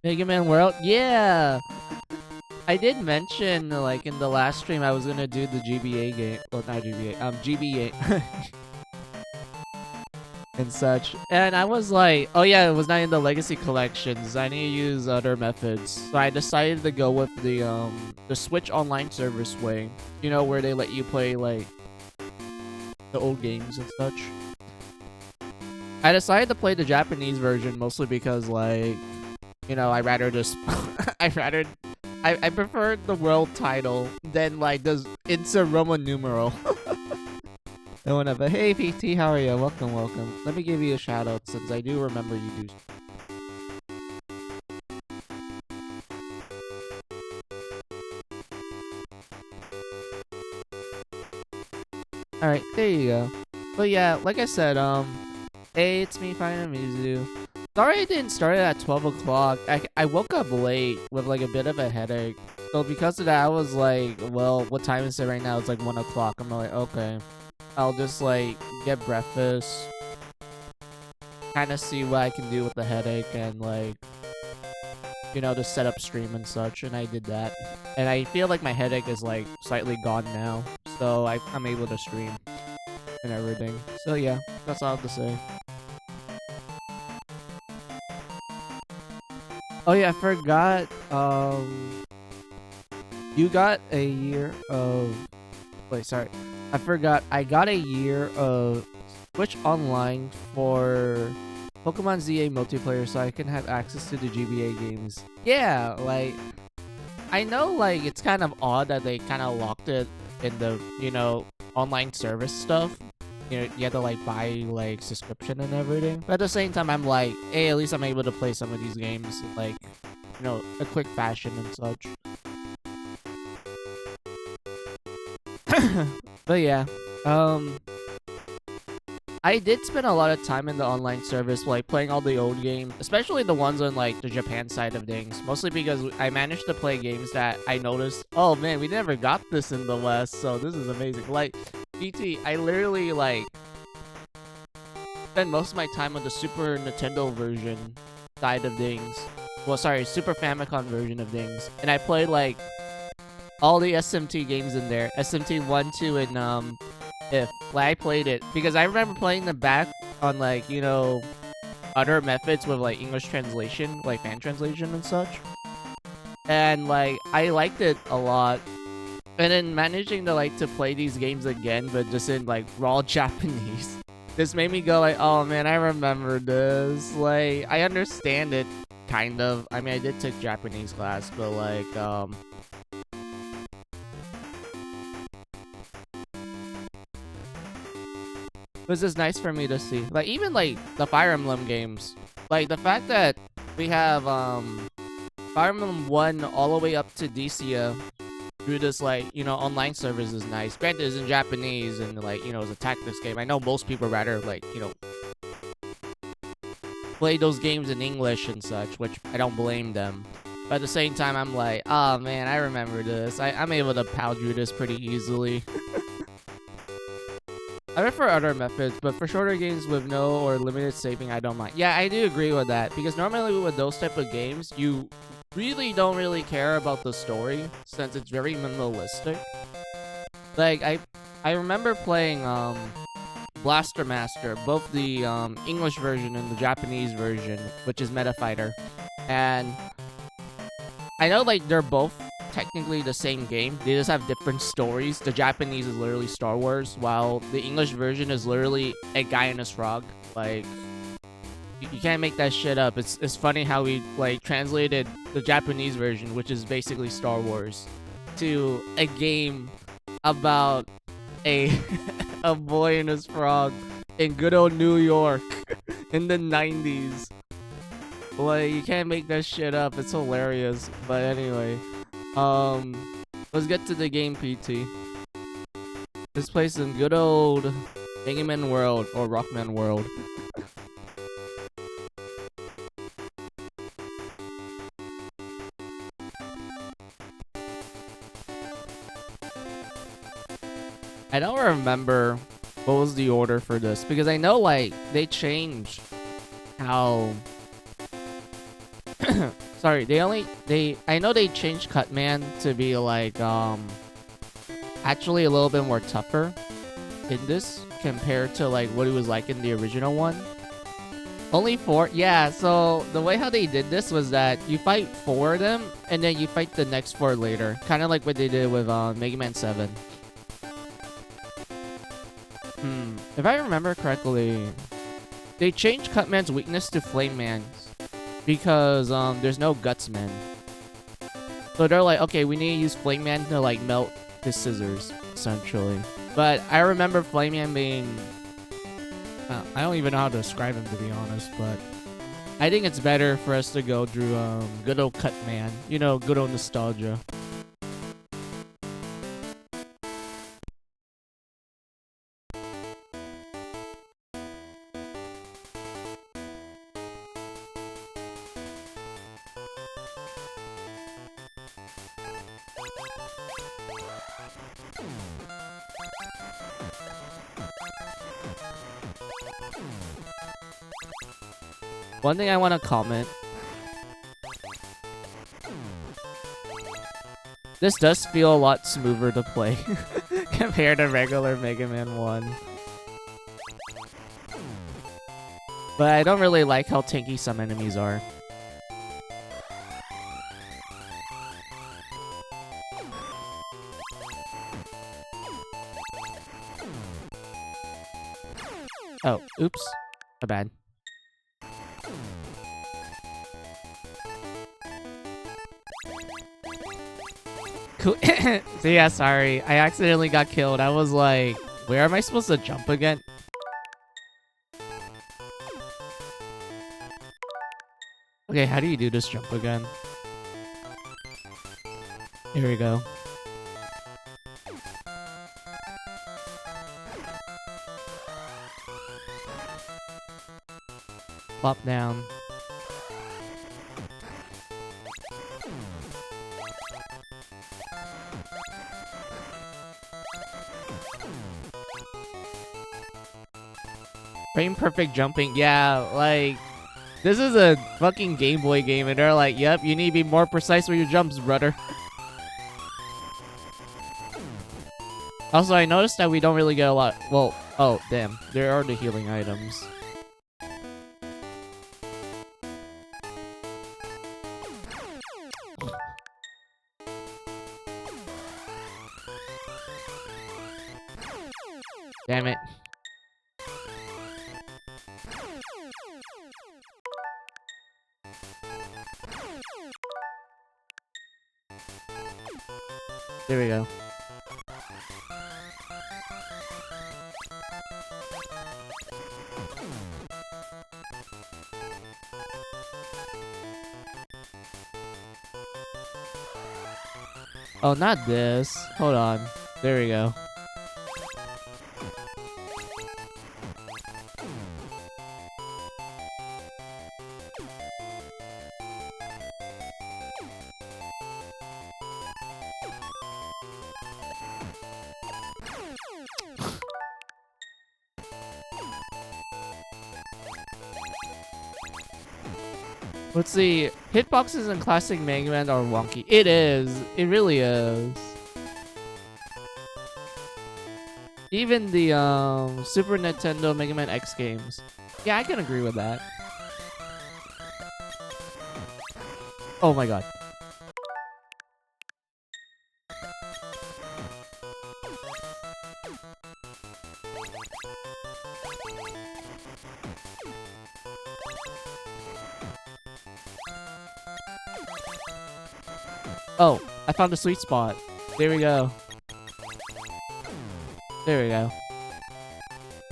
Mega Man World? Yeah! I did mention, like, in the last stream, I was gonna do the GBA game. Well, not GBA, GBA. And such. And I was like, oh yeah, it was not in the Legacy collections. I need to use other methods. So I decided to go with the Switch Online Service way. You know, where they let you play, like, the old games and such. I decided to play the Japanese version mostly because, like, you know, I rather just I prefer the world title than like it's a Roman numeral. And whatever. Hey PT, how are you? Welcome, welcome. Let me give you a shout out since I do remember you do. Alright, there you go. But yeah, like I said, hey, it's me, Final Mizu. Sorry I didn't start it at 12 o'clock. I woke up late with like a bit of a headache. So because of that, I was like, well, what time is it right now? It's like 1 o'clock. I'm like, okay. I'll just like get breakfast. Kind of see what I can do with the headache and like, you know, just set up stream and such. And I did that. And I feel like my headache is like slightly gone now. So I'm able to stream and everything. So yeah, that's all I have to say. Oh yeah, I forgot. You got a year of... Wait, sorry. I forgot. I got a year of Switch Online for Pokemon ZA multiplayer so I can have access to the GBA games. Yeah, like... I know, like, it's kind of odd that they kind of locked it in the, you know, online service stuff. You know, you have to, like, buy, like, subscription and everything. But at the same time, I'm like, hey, at least I'm able to play some of these games, like, you know, a quick fashion and such. But yeah, I did spend a lot of time in the online service, like playing all the old games, especially the ones on like the Japan side of things. Mostly because I managed to play games that I noticed, oh man, we never got this in the West, so this is amazing. Like, PT, I literally like spend most of my time on the Super Nintendo version side of things. Well, sorry, Super Famicom version of things, and I played like all the SMT games in there. SMT 1, 2, and if. Like, I played it because I remember playing them back on, like, you know, other methods with, like, English translation, like fan translation and such. And, like, I liked it a lot. And then managing to, like, to play these games again, but just in, like, raw Japanese. This made me go, like, oh, man, I remember this. Like, I understand it, kind of. I mean, I did take Japanese class, but, like, it was just nice for me to see. Like, even, like, the Fire Emblem games. Like, the fact that we have, Fire Emblem 1 all the way up to Dicia through this, like, you know, online service is nice. Granted, it's in Japanese and, like, you know, it's a tactics game. I know most people rather, like, you know, play those games in English and such, which I don't blame them. But at the same time, I'm like, oh, man, I remember this. I'm able to power through this pretty easily. I prefer other methods, but for shorter games with no or limited saving, I don't mind. Yeah, I do agree with that, because normally with those type of games, you really don't really care about the story, since it's very minimalistic. Like, I remember playing, Blaster Master, both the, English version and the Japanese version, which is Meta Fighter. And I know, like, they're both technically the same game. They just have different stories. The Japanese is literally Star Wars, while the English version is literally a guy and his frog. Like, you can't make that shit up. It's funny how we, like, translated the Japanese version, which is basically Star Wars, to a game about a a boy and his frog in good old New York in the 90s. Like, you can't make that shit up. It's hilarious. But anyway, let's get to the game, PT. Let's play some good old Mega Man World or Rockman World. I don't remember what was the order for this, because I know, like, they changed how Sorry, I know they changed Cutman to be like actually a little bit more tougher in this compared to like what it was like in the original one. Only 4? Yeah, so the way how they did this was that you fight 4 of them and then you fight the next 4 later. Kind of like what they did with Mega Man 7. If I remember correctly, they changed Cutman's weakness to Flame Man's because there's no Gutsman. So they're like, okay, we need to use Flame Man to like melt his scissors, essentially. But I remember Flame Man being... I don't even know how to describe him, to be honest, but I think it's better for us to go through good old Cutman. You know, good old nostalgia. One thing I want to comment. This does feel a lot smoother to play compared to regular Mega Man 1. But I don't really like how tanky some enemies are. Oh, oops. My bad. Cool. So yeah, sorry. I accidentally got killed. I was like, where am I supposed to jump again? Okay, how do you do this jump again? Here we go. Flop down. Frame perfect jumping. Yeah, like, this is a fucking Game Boy game, and they're like, yep, you need to be more precise with your jumps, brother. Also, I noticed that we don't really get a lot. Well, oh, damn. There are the healing items. Damn it. There we go. Oh, not this. Hold on. There we go. Let's see. Hitboxes in classic Mega Man are wonky. It is. It really is. Even the Super Nintendo Mega Man X games. Yeah, I can agree with that. Oh my god. Oh, I found a sweet spot. There we go. There we go.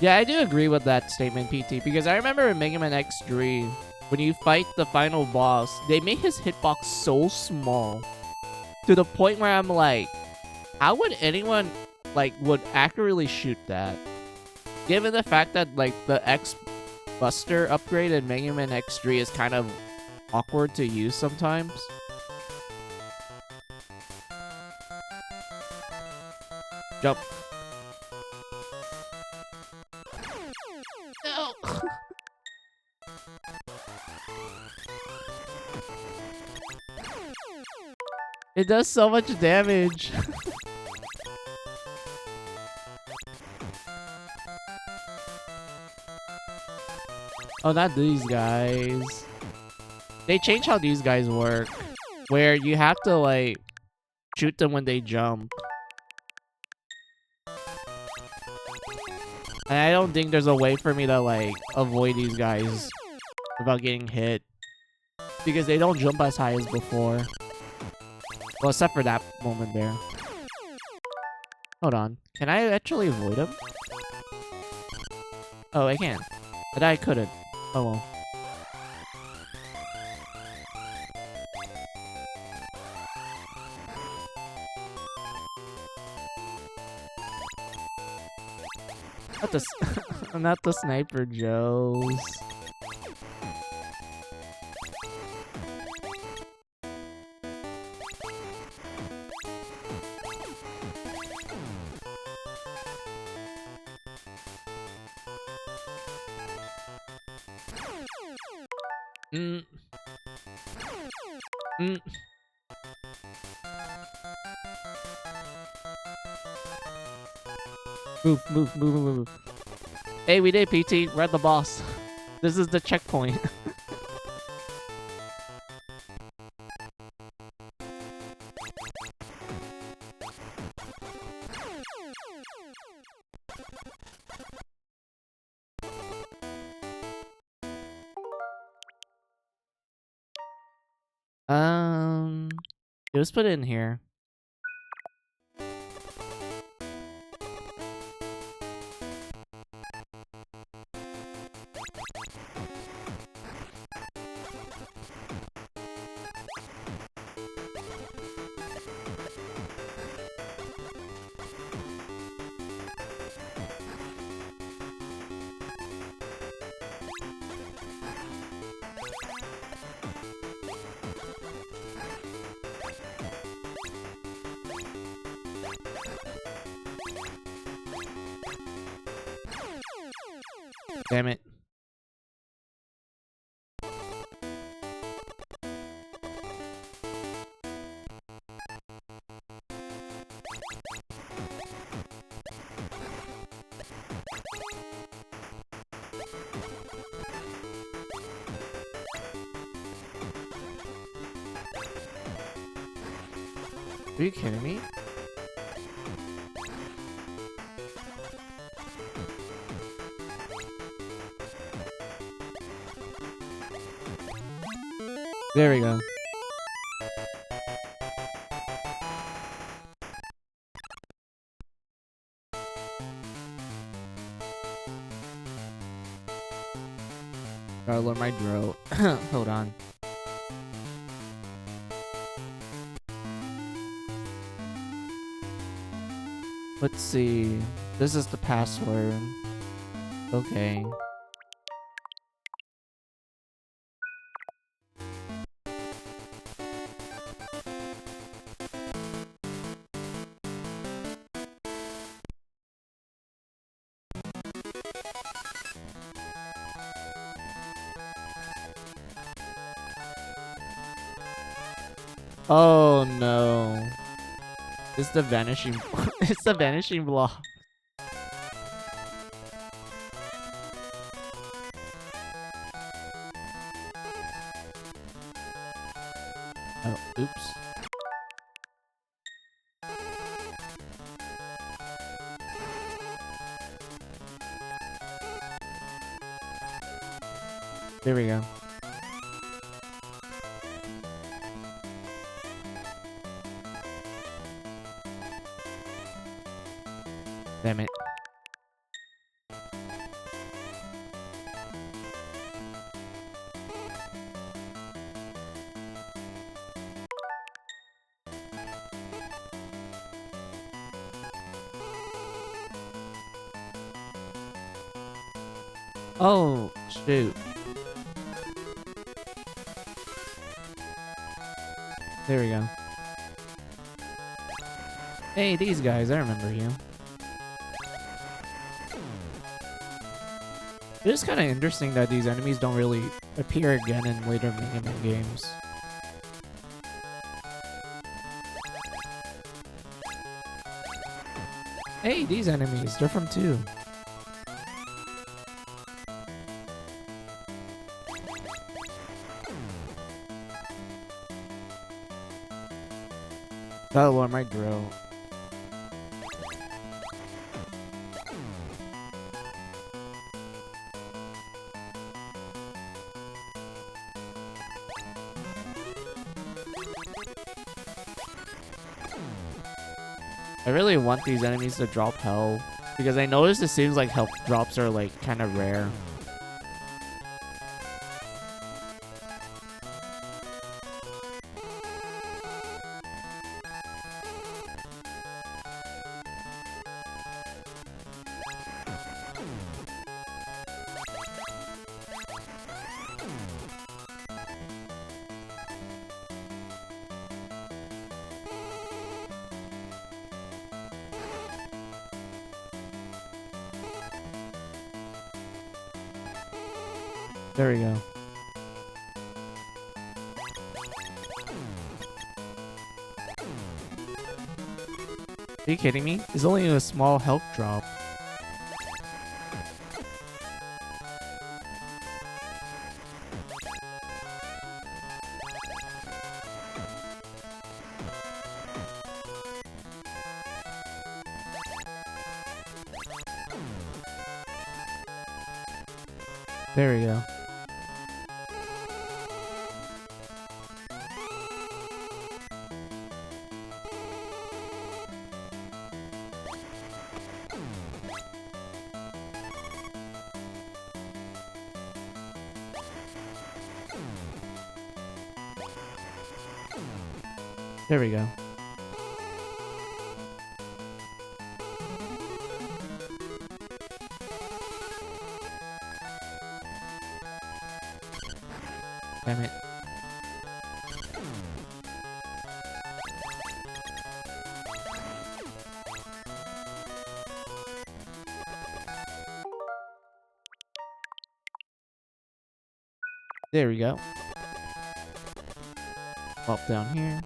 Yeah, I do agree with that statement, PT, because I remember in Mega Man X3, when you fight the final boss, they made his hitbox so small to the point where I'm like, how would anyone, like, would accurately shoot that? Given the fact that, like, the X Buster upgrade in Mega Man X3 is kind of awkward to use sometimes. Jump. No. It does so much damage. Oh, not these guys. They changed how these guys work. Where you have to, like, shoot them when they jump. And I don't think there's a way for me to, like, avoid these guys without getting hit. Because they don't jump as high as before. Well, except for that moment there. Hold on. Can I actually avoid him? Oh, I can. But I couldn't. Oh well. Not the, not the Sniper Joes. Move. Hey, we did, PT. We're at the boss. This is the checkpoint. Let's put it in here. Damn it. Are you kidding me? There we go. Gotta lower my throat. Hold on. Let's see. This is the password. Okay. Oh no. It's the vanishing it's the vanishing block. Oh, oops. There we go. Damn it. Oh, shoot. There we go. Hey, these guys, I remember you. It is kind of interesting that these enemies don't really appear again in later Mega Man games. Hey, these enemies, they're from 2. That'll warm my grill. I really want these enemies to drop health because I noticed it seems like health drops are like kind of rare. There we go. Are you kidding me? It's only a small health drop. There we go. There we go. Damn it. There we go. Pop down here.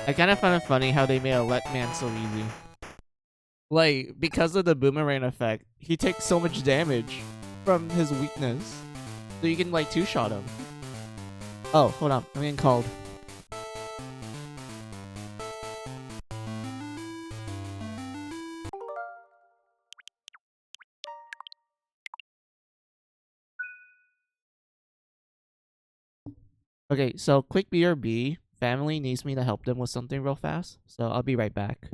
I kind of find it funny how they made a let man so easy. Like, because of the boomerang effect, he takes so much damage from his weakness. So you can, like, two-shot him. Oh, hold on. I'm getting called. Okay, so quick BRB. Family needs me to help them with something real fast. So I'll be right back.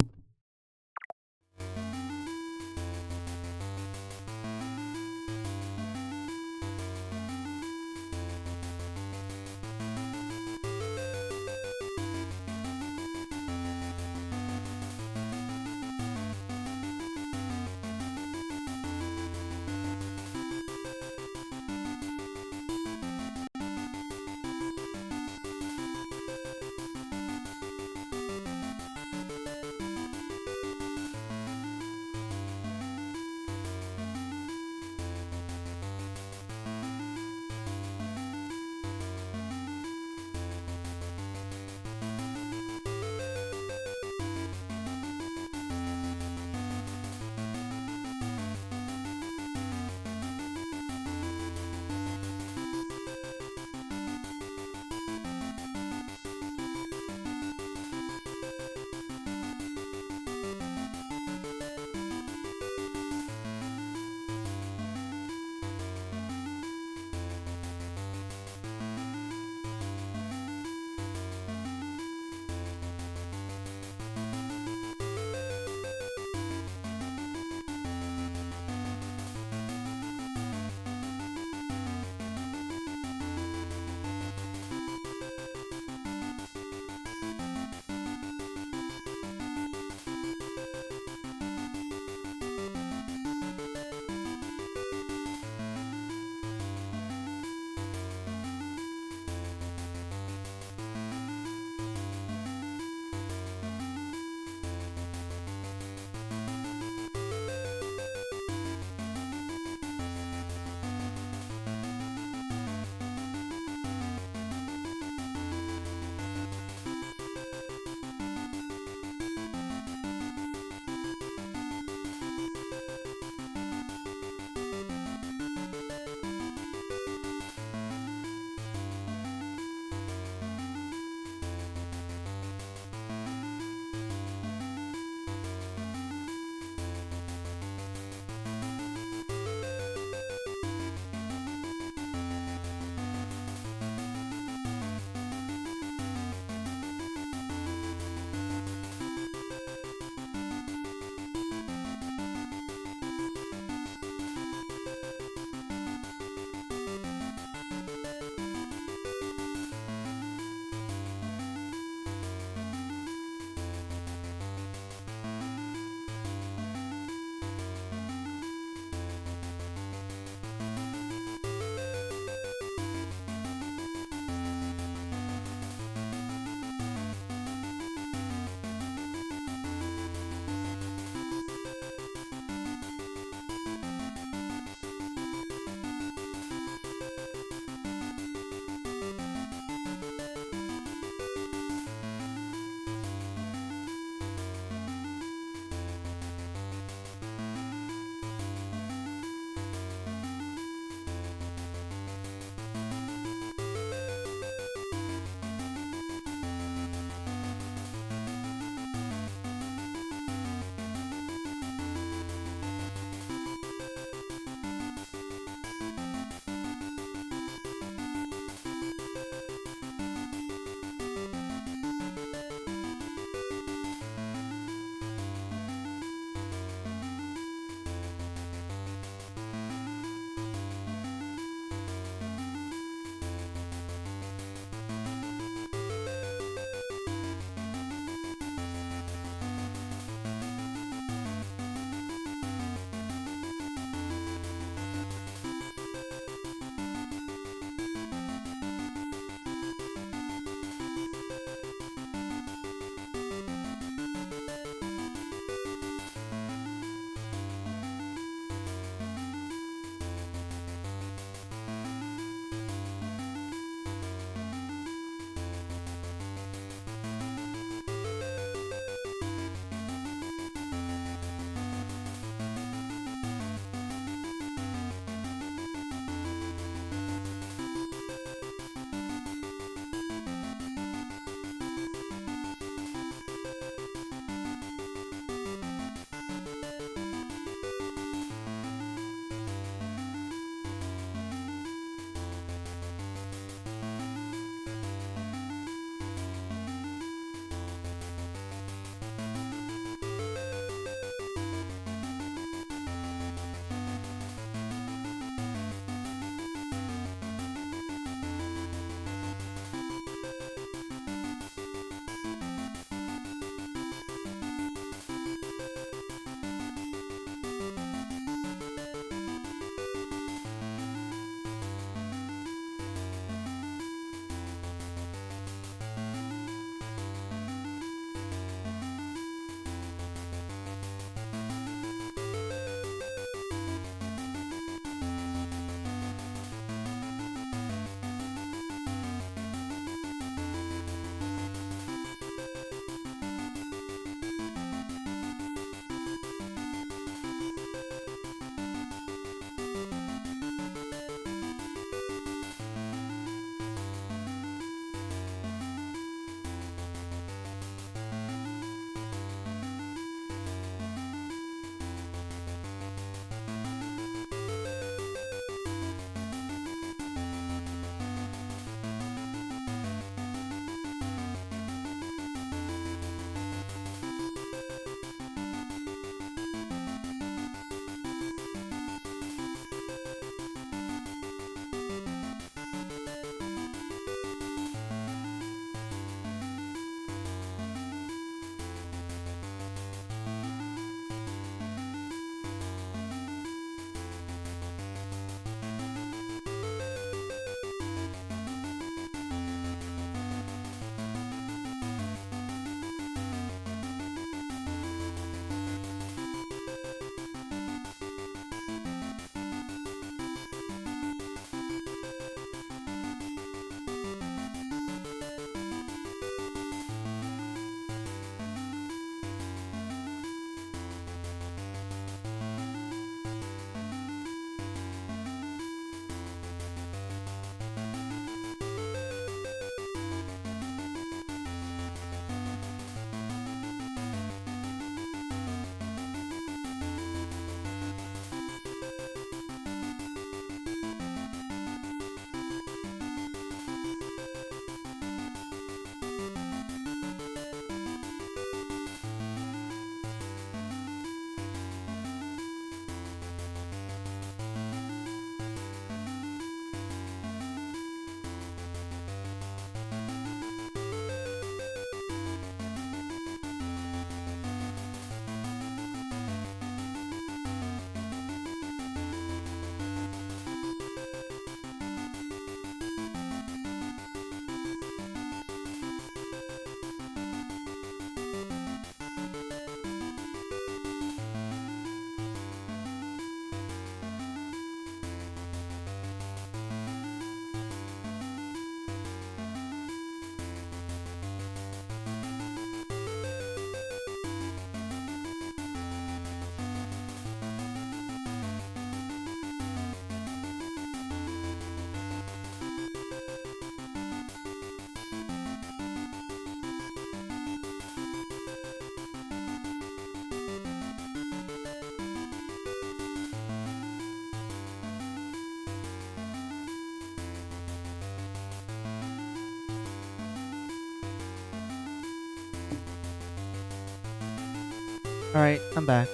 All right, I'm back.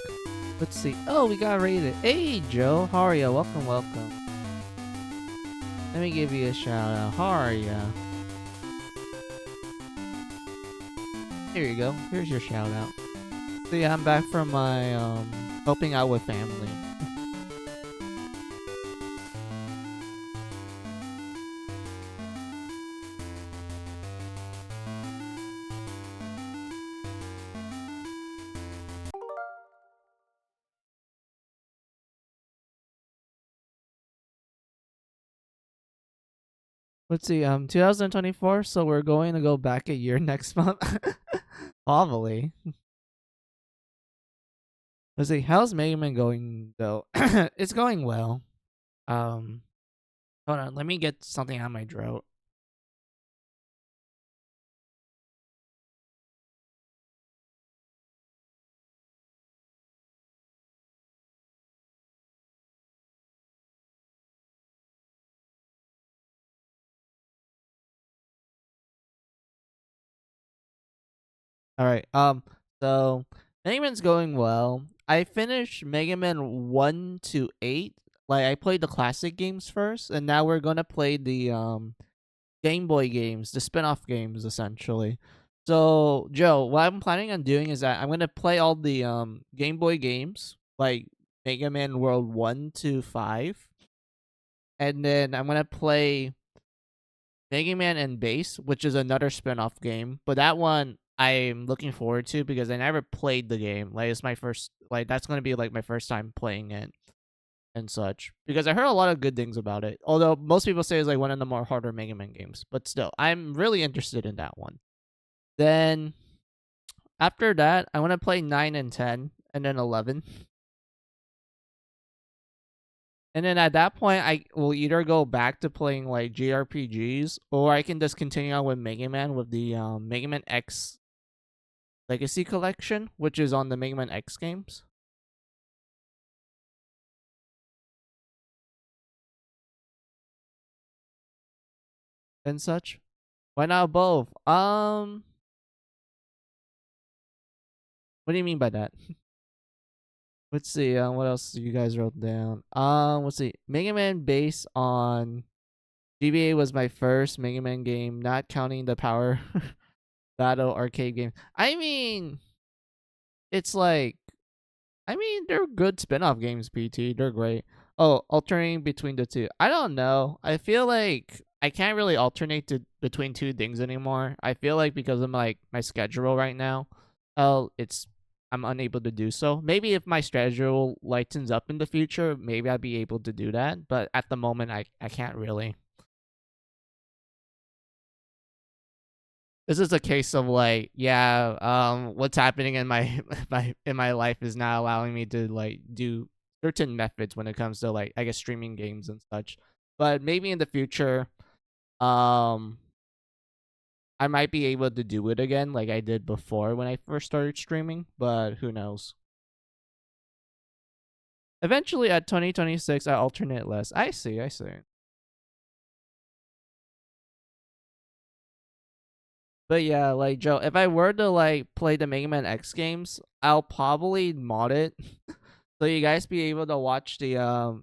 Let's see. Oh, we got rated. Hey, Joe. How are you? Welcome, welcome. Let me give you a shout out. How are you? Here you go. Here's your shout out. So yeah, I'm back from my helping out with family. Let's see. 2024. So we're going to go back a year next month. Probably. Let's see. How's Mega Man going though? It's going well. Um, Hold on. Let me get something out of my throat. All right. So Mega Man's going well. I finished Mega Man 1 to 8. Like I played the classic games first, and now we're gonna play the Game Boy games, the spin-off games essentially. So Joe, what I'm planning on doing is that I'm gonna play all the Game Boy games, like Mega Man World 1 to 5, and then I'm gonna play Mega Man and Base, which is another spin-off game, but that one I'm looking forward to because I never played the game. Like it's my first, like that's gonna be like my first time playing it and such. Because I heard a lot of good things about it. Although most people say it's like one of the more harder Mega Man games, but still, I'm really interested in that one. Then after that, I want to play 9 and 10, and then 11. And then at that point, I will either go back to playing like JRPGs, or I can just continue on with Mega Man with the Mega Man X Legacy Collection, which is on the Mega Man X games and such. Why not both? What do you mean by that? Let's see. What else you guys wrote down? Let's see. Mega Man based on GBA was my first Mega Man game, not counting the Power Battle arcade game. I mean, it's like they're good spin-off games, PT. They're great. Oh, alternating between the two. I don't know. I feel like I can't really alternate between two things anymore. I feel like because of my schedule right now, it's I'm unable to do so. Maybe if my schedule lightens up in the future, maybe I'd be able to do that. But at the moment, I can't really. This is a case of like, yeah, what's happening in my my life is not allowing me to like do certain methods when it comes to like I guess streaming games and such. But maybe in the future, um, I might be able to do it again like I did before when I first started streaming. But who knows? Eventually, at 2026, I alternate less. I see. I see. But yeah, like Joe, if I were to like play the Mega Man X games, I'll probably mod it so you guys be able to watch the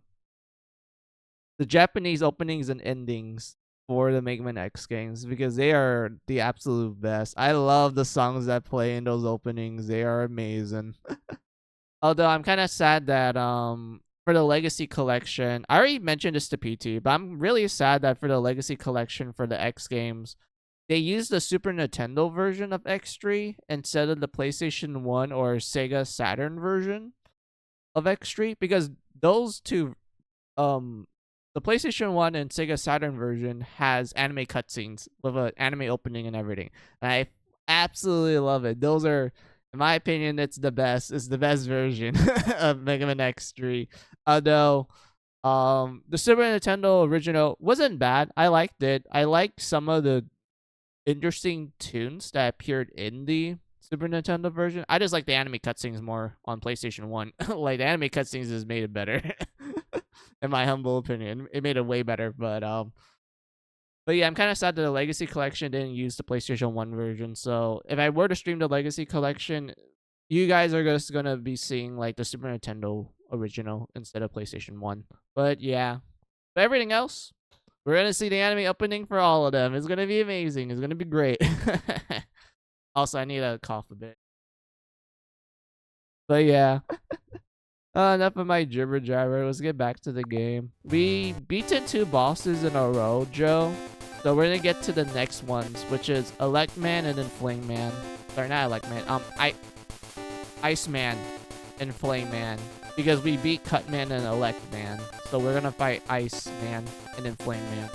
Japanese openings and endings for the Mega Man X games because they are the absolute best. I love the songs that play in those openings. They are amazing. Although I'm kind of sad that for the Legacy Collection, I already mentioned this to PT, but I'm really sad that for the Legacy Collection for the X games, they used the Super Nintendo version of X3 instead of the PlayStation 1 or Sega Saturn version of X3 because those two the PlayStation 1 and Sega Saturn version has anime cutscenes with an anime opening and everything. And I absolutely love it. Those are, in my opinion, it's the best. It's the best version of Mega Man X3. Although, the Super Nintendo original wasn't bad. I liked it. I liked some of the interesting tunes that appeared in the Super Nintendo version. I just like the anime cutscenes more on PlayStation 1. Like the anime cutscenes just made it better. In my humble opinion. It made it way better, but yeah, I'm kind of sad that the Legacy Collection didn't use the PlayStation 1 version. So, if I were to stream the Legacy Collection, you guys are just gonna be seeing like the Super Nintendo original instead of PlayStation 1. But yeah. But everything else, we're gonna see the anime opening for all of them. It's gonna be amazing. It's gonna be great. Also, I need to cough a bit. But yeah. Enough of my jibber jabber. Let's get back to the game. We beaten 2 bosses in a row, Joe. So we're gonna get to the next ones, which is Elect Man and then Flame Man. Sorry, not Elect Man. Iceman and Flame Man. Because we beat Cutman and Elect Man. So we're gonna fight Ice Man and then Flame Man.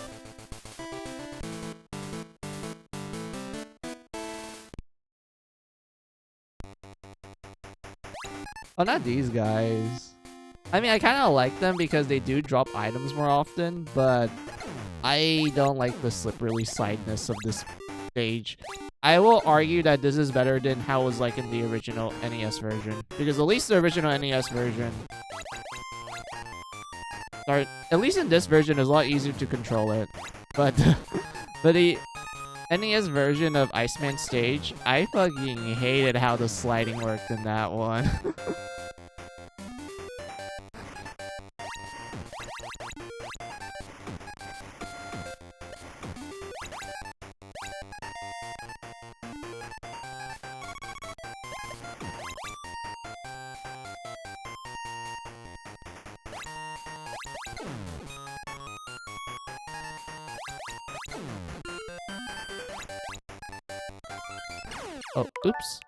Oh, not these guys. I mean, I kind of like them because they do drop items more often, but I don't like the slippery sideness of this stage. I will argue that this is better than how it was like in the original NES version. Because at least the original NES version... Sorry, at least in this version, it's a lot easier to control it. But, but the NES version of Iceman stage, I fucking hated how the sliding worked in that one. Oh, oops.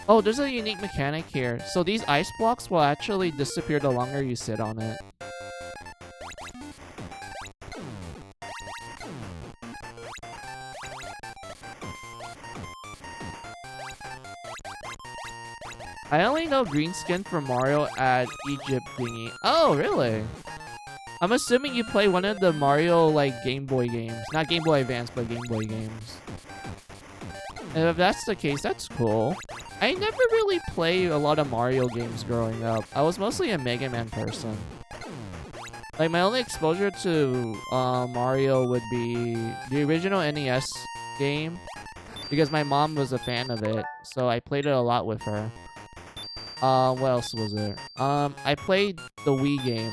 Oh, there's a unique mechanic here. So these ice blocks will actually disappear the longer you sit on it. I only know green skin from Mario at Egypt thingy. Oh, really? I'm assuming you play one of the Mario, like, Game Boy games. Not Game Boy Advance, but Game Boy games. And if that's the case, that's cool. I never really played a lot of Mario games growing up. I was mostly a Mega Man person. Like, my only exposure to Mario would be the original NES game. Because my mom was a fan of it. So I played it a lot with her. What else was there? I played the Wii game.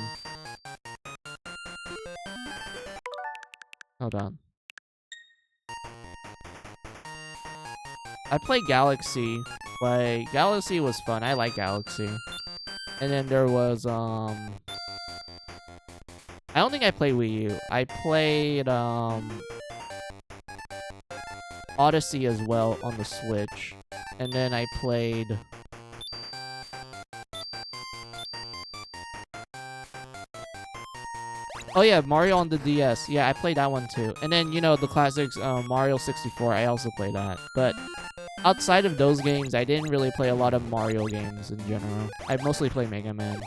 Hold on. I played Galaxy. Like, Galaxy was fun. I like Galaxy. And then there was, I don't think I played Wii U. I played, Odyssey as well on the Switch. And then I played... Oh yeah, Mario on the DS. Yeah, I played that one too. And then, you know, the classics, Mario 64, I also played that. But outside of those games, I didn't really play a lot of Mario games in general. I mostly play Mega Man.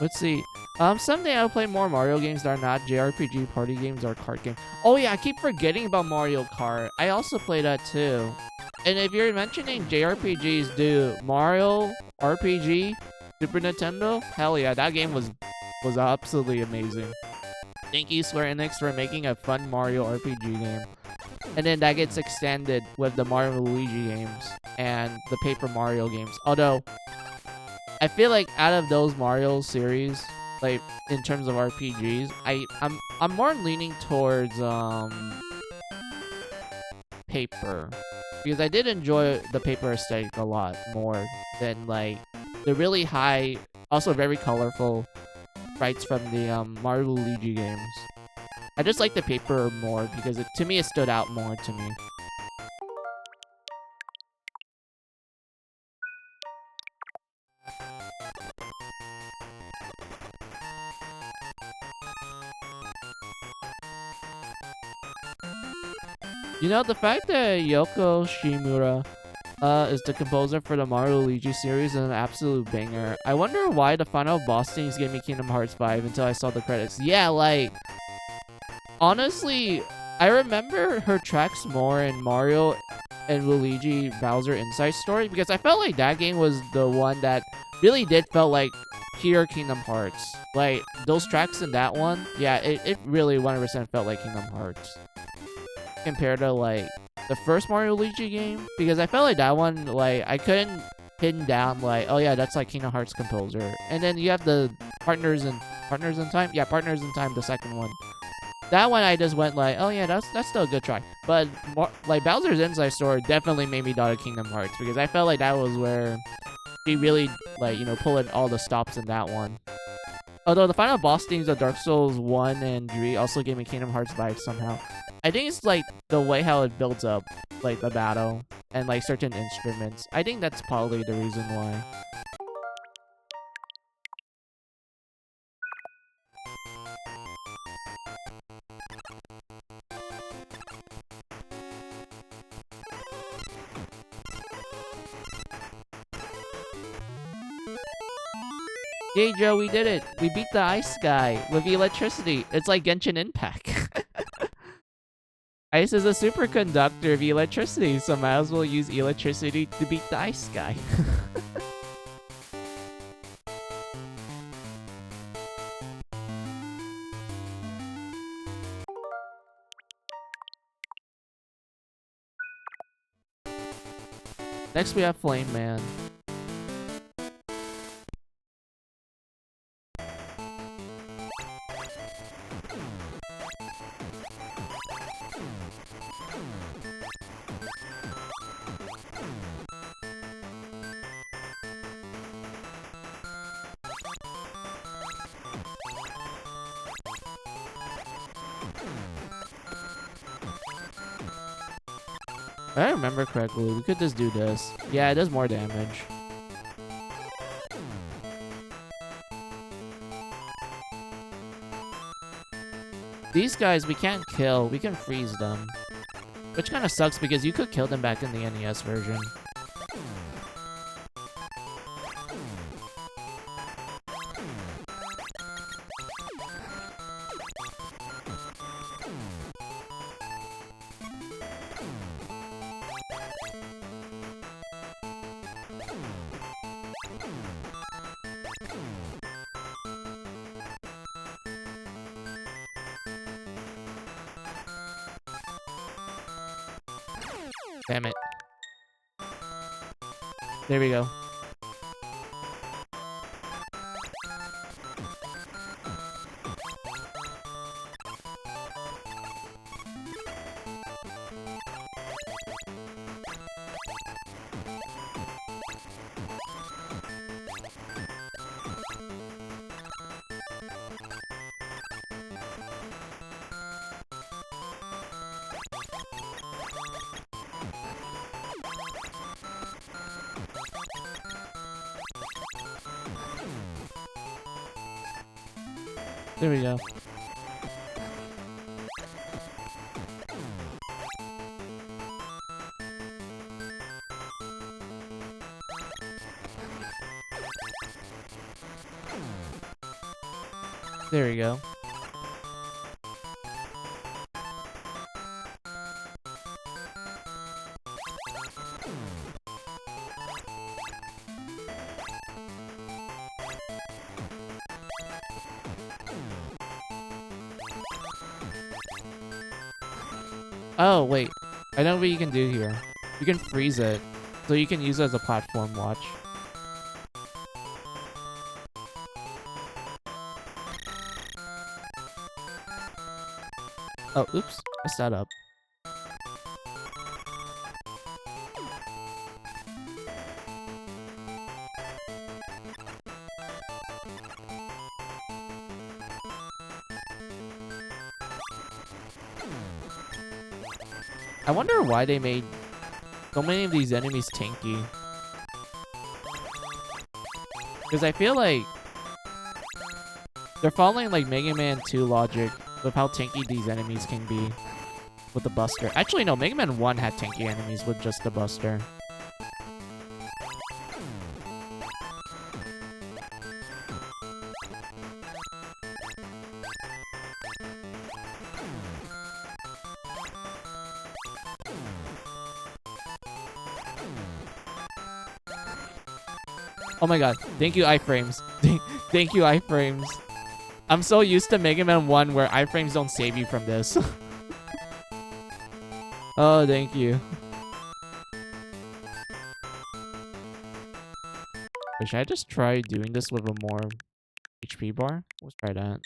Let's see. Someday I'll play more Mario games that are not JRPG party games or kart games. Oh yeah, I keep forgetting about Mario Kart. I also play that too. And if you're mentioning JRPGs, dude, Mario RPG, Super Nintendo, hell yeah, that game was absolutely amazing. Thank you, Square Enix, for making a fun Mario RPG game. And then that gets extended with the Mario and Luigi games and the Paper Mario games. Although, I feel like out of those Mario series, like in terms of RPGs, I'm more leaning towards Paper, because I did enjoy the Paper aesthetic a lot more than like the really high, also very colorful sprites from the Mario Luigi games. I just like the Paper more because to me it stood out more to me. You know, the fact that Yoko Shimura is the composer for the Mario Luigi series is an absolute banger. I wonder why the final boss things gave me Kingdom Hearts 5 until I saw the credits. Yeah, like, honestly, I remember her tracks more in Mario and Luigi Bowser Inside Story because I felt like that game was the one that really did felt like pure Kingdom Hearts. Like, those tracks in that one, yeah, it really 100% felt like Kingdom Hearts. Compared to, like, the first Mario Luigi game. Because I felt like that one, like, I couldn't pin down, like, oh yeah, that's like Kingdom Hearts composer. And then you have the Partners in Time? Yeah, Partners in Time, the second one. That one I just went like, oh yeah, that's still a good try. But, like, Bowser's Inside Story definitely made me doubt of Kingdom Hearts. Because I felt like that was where she really, like, you know, pulled all the stops in that one. Although the final boss themes of Dark Souls 1 and 3 also gave me Kingdom Hearts vibes somehow. I think it's like the way how it builds up, like the battle and like certain instruments. I think that's probably the reason why. Yay, Joe, we did it! We beat the ice guy with electricity. It's like Genshin Impact. Ice is a superconductor of electricity, so might as well use electricity to beat the ice guy. Next we have Flame Man. If I remember correctly, we could just do this. Yeah, it does more damage. These guys we can't kill, we can freeze them. Which kind of sucks because you could kill them back in the NES version. Damn it. There we go. There we go. There we go. Oh, wait. I know what you can do here. You can freeze it, so you can use it as a platform watch. Oh, oops. Messed that up. I wonder why they made so many of these enemies tanky. Because I feel like they're following like Mega Man 2 logic with how tanky these enemies can be. with the Buster. Actually, no, Mega Man 1 had tanky enemies with just the Buster. Oh my god. Thank you, iframes. Thank you, iframes. I'm so used to Mega Man 1 where iframes don't save you from this. Oh, thank you. Wait, should I just try doing this with a more HP bar? Let's try that.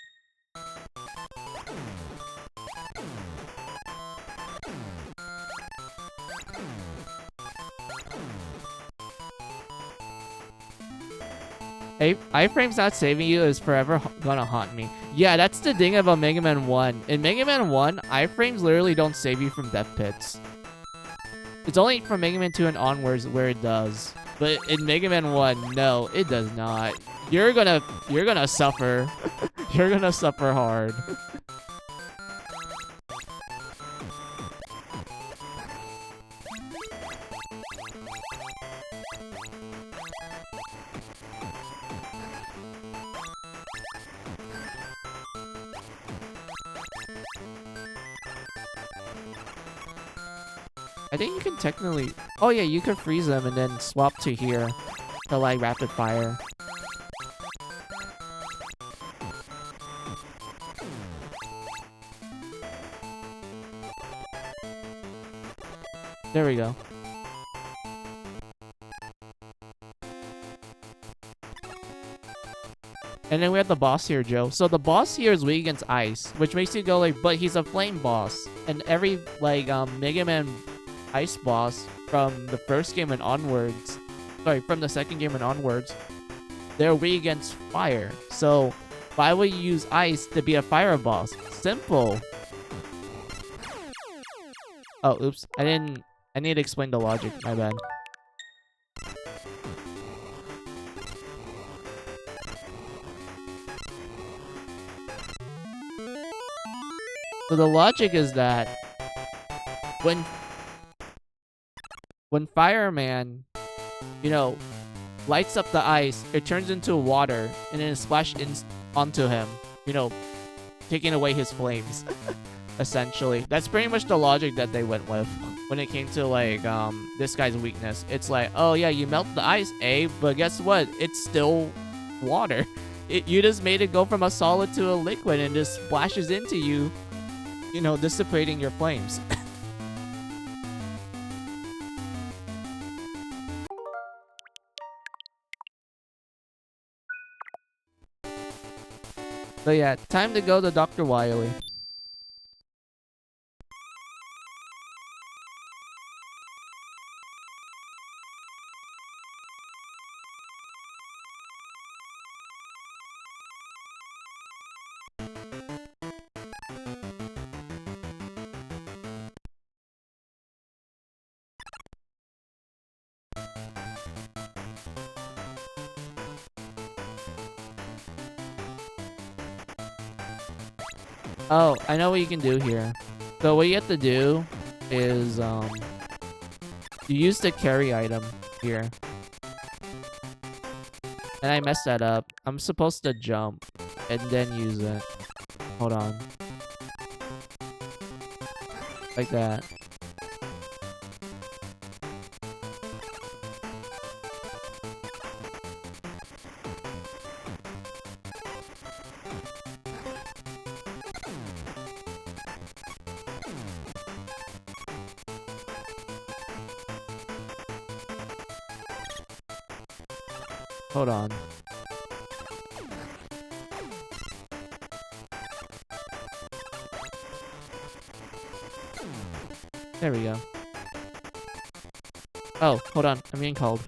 Iframes not saving you is forever gonna haunt me. Yeah, that's the thing about Mega Man 1. In Mega Man 1, iframes literally don't save you from death pits. It's only from Mega Man 2 and onwards where it does. But in Mega Man 1, no, it does not. You're gonna suffer. You're gonna suffer hard. I think you can technically... Oh yeah, you can freeze them and then swap to here to like rapid fire. There we go. And then we have the boss here, Joe. So the boss here is weak against ice, which makes you go like, but he's a flame boss. And every like Mega Man ice boss from the first game and onwards, sorry, from the second game and onwards, they're weak against fire. So why would you use ice to be a fire boss? Simple. Oh, oops. I need to explain the logic. My bad. So the logic is that when Fireman, you know, lights up the ice, it turns into water and then it splashes onto him, you know, taking away his flames. Essentially, that's pretty much the logic that they went with when it came to like this guy's weakness. It's like, oh yeah, you melt the ice, but guess what? It's still water. You just made it go from a solid to a liquid and just splashes into you, you know, dissipating your flames. So yeah, time to go to Dr. Wily. Oh, I know what you can do here. So what you have to do is you use the carry item here. And I messed that up. I'm supposed to jump and then use it. Hold on. Like that. Hold on. There we go. Oh, hold on. I'm getting called.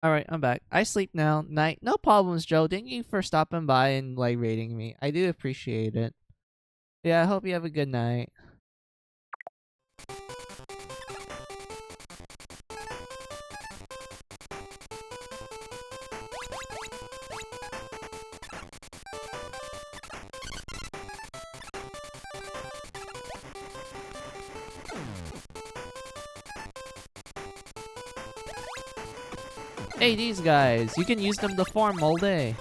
Alright, I'm back. I sleep now. Night. No problems, Joe. Thank you for stopping by and like rating me. I do appreciate it. Yeah, I hope you have a good night. Hey, these guys. You can use them to farm all day.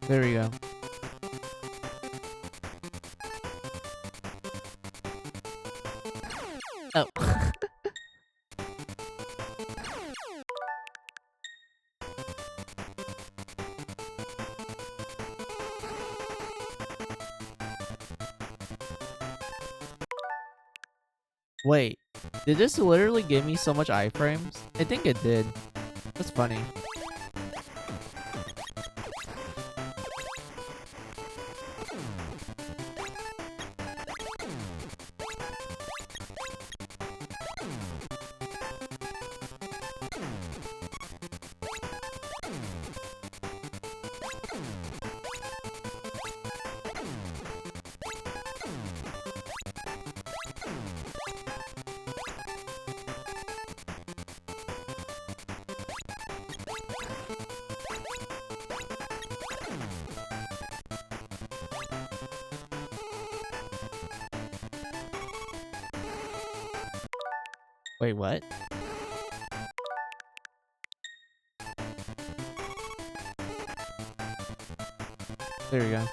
There we go. Oh. Wait, did this literally give me so much iframes? I think it did. That's funny. Wait, what? There we go.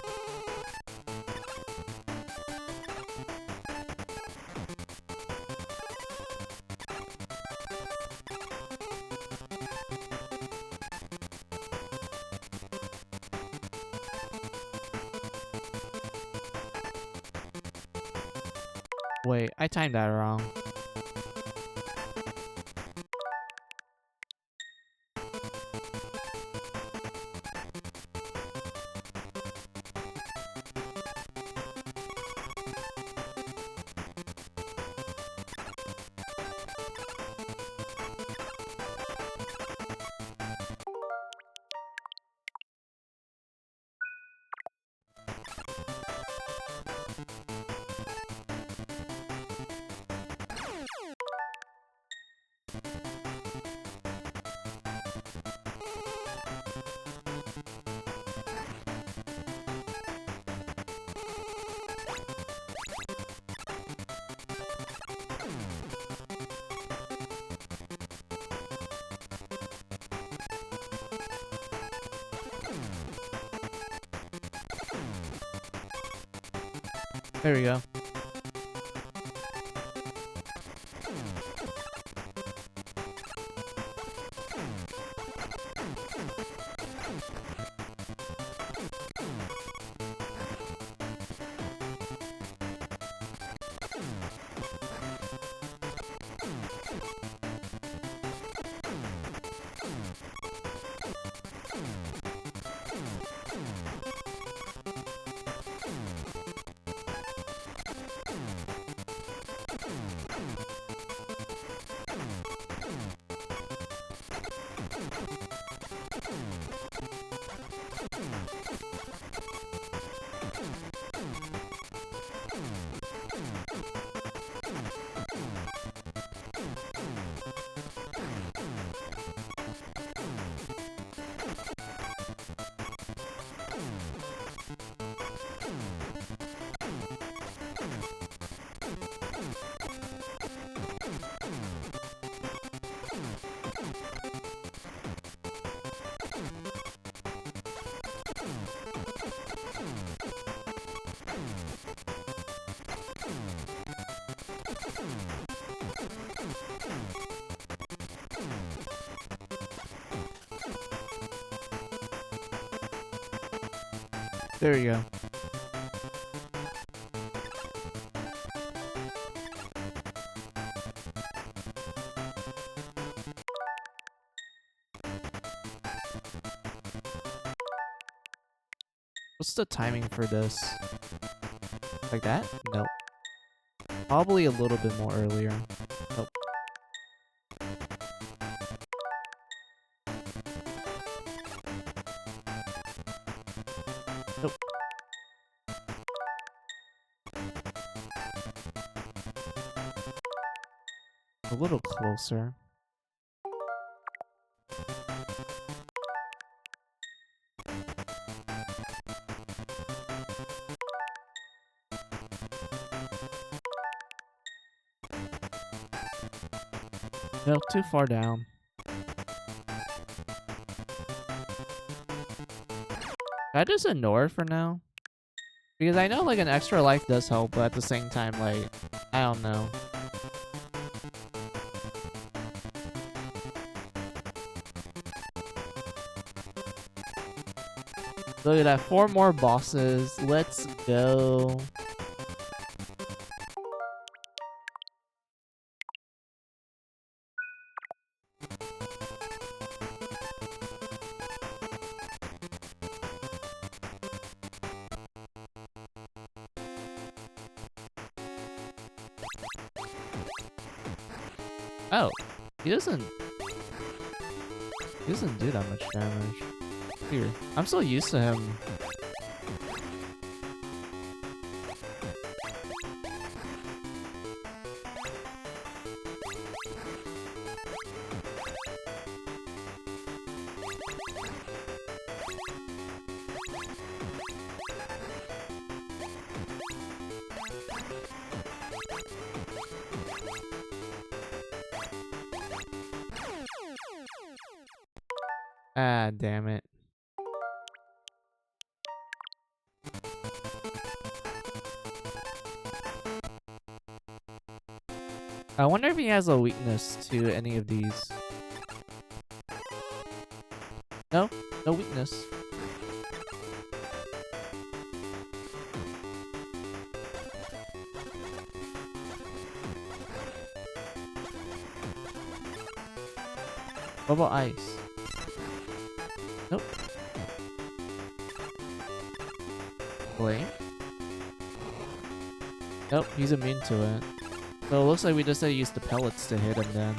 Wait, I timed that wrong. There we go. There you go. What's the timing for this? Like that? Nope. Probably a little bit more earlier. Nope. Nope. A little closer. No, too far down. Can I just ignore it for now? Because I know like an extra life does help, but at the same time, like, I don't know. Look at that, 4 more bosses. Let's go. Oh, he doesn't do that much damage. Here, I'm so used to him. Ah, damn it. I wonder if he has a weakness to any of these. No, no weakness. What about ice? Nope. Flame? Nope, he's immune to it. So it looks like we just had to use the pellets to hit him then.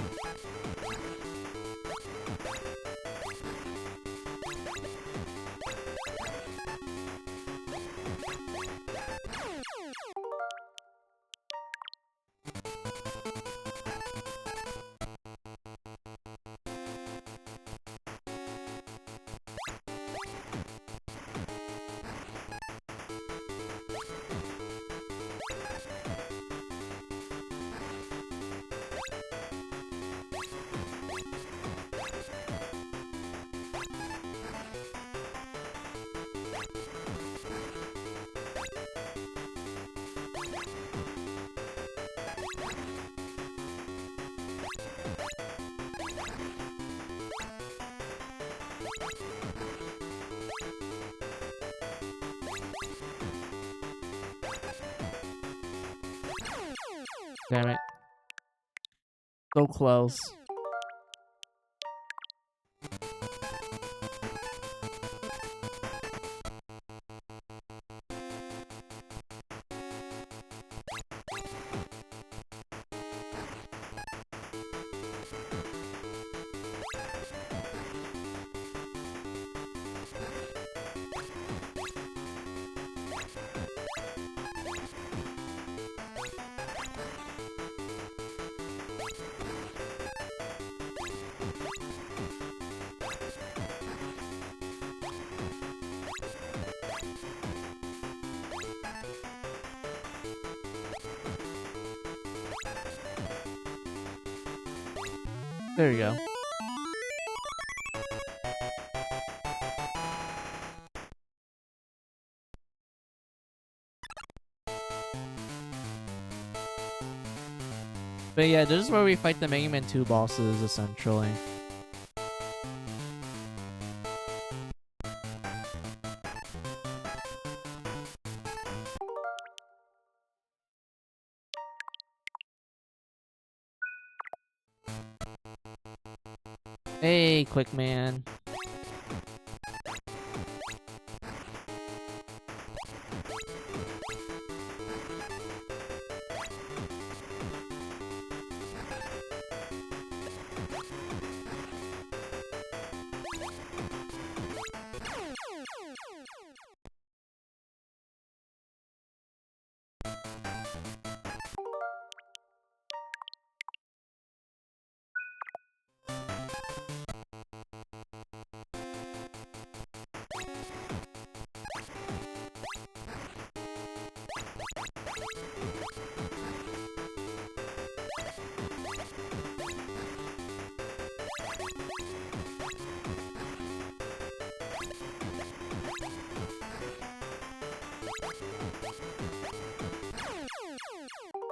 Damn it. So close. There you go. But yeah, this is where we fight the Mega Man 2 bosses, essentially. Hey, quick man.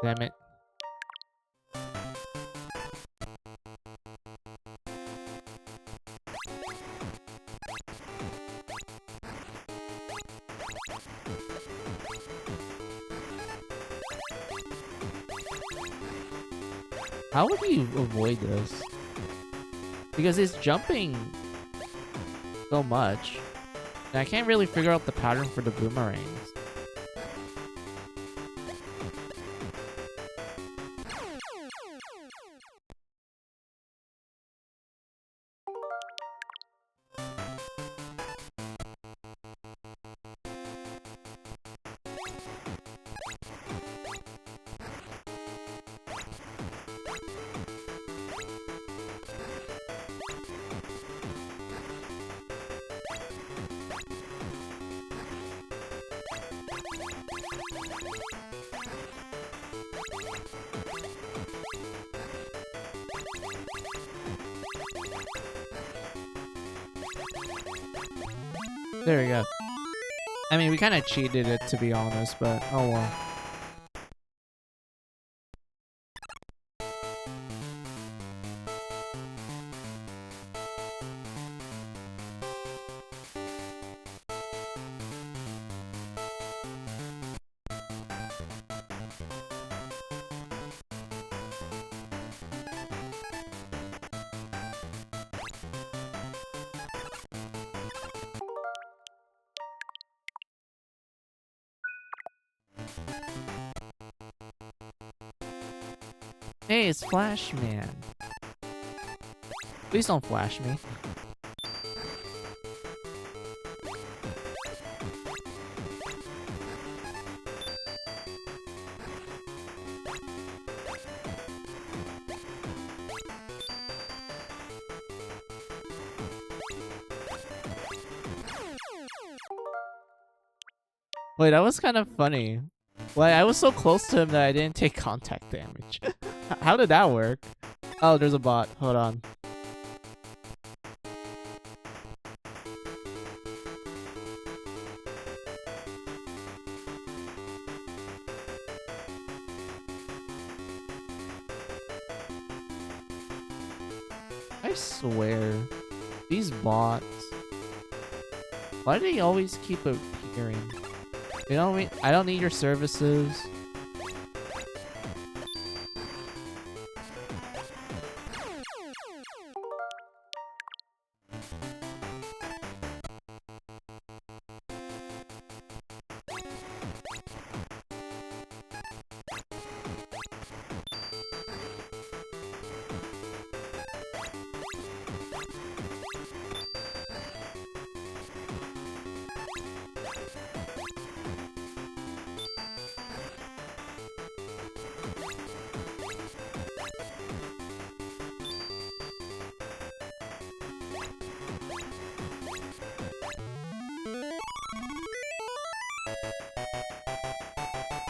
Damn it. How would you avoid this? Because it's jumping so much. And I can't really figure out the pattern for the boomerangs. There we go. I mean, we kind of cheated it, to be honest, but oh well. Hey, it's Flash Man. Please don't flash me. Wait, that was kind of funny. Like, I was so close to him that I didn't take contact damage. How did that work? Oh, there's a bot. Hold on. I swear, these bots, why do they always keep appearing? You know what I mean? I don't need your services.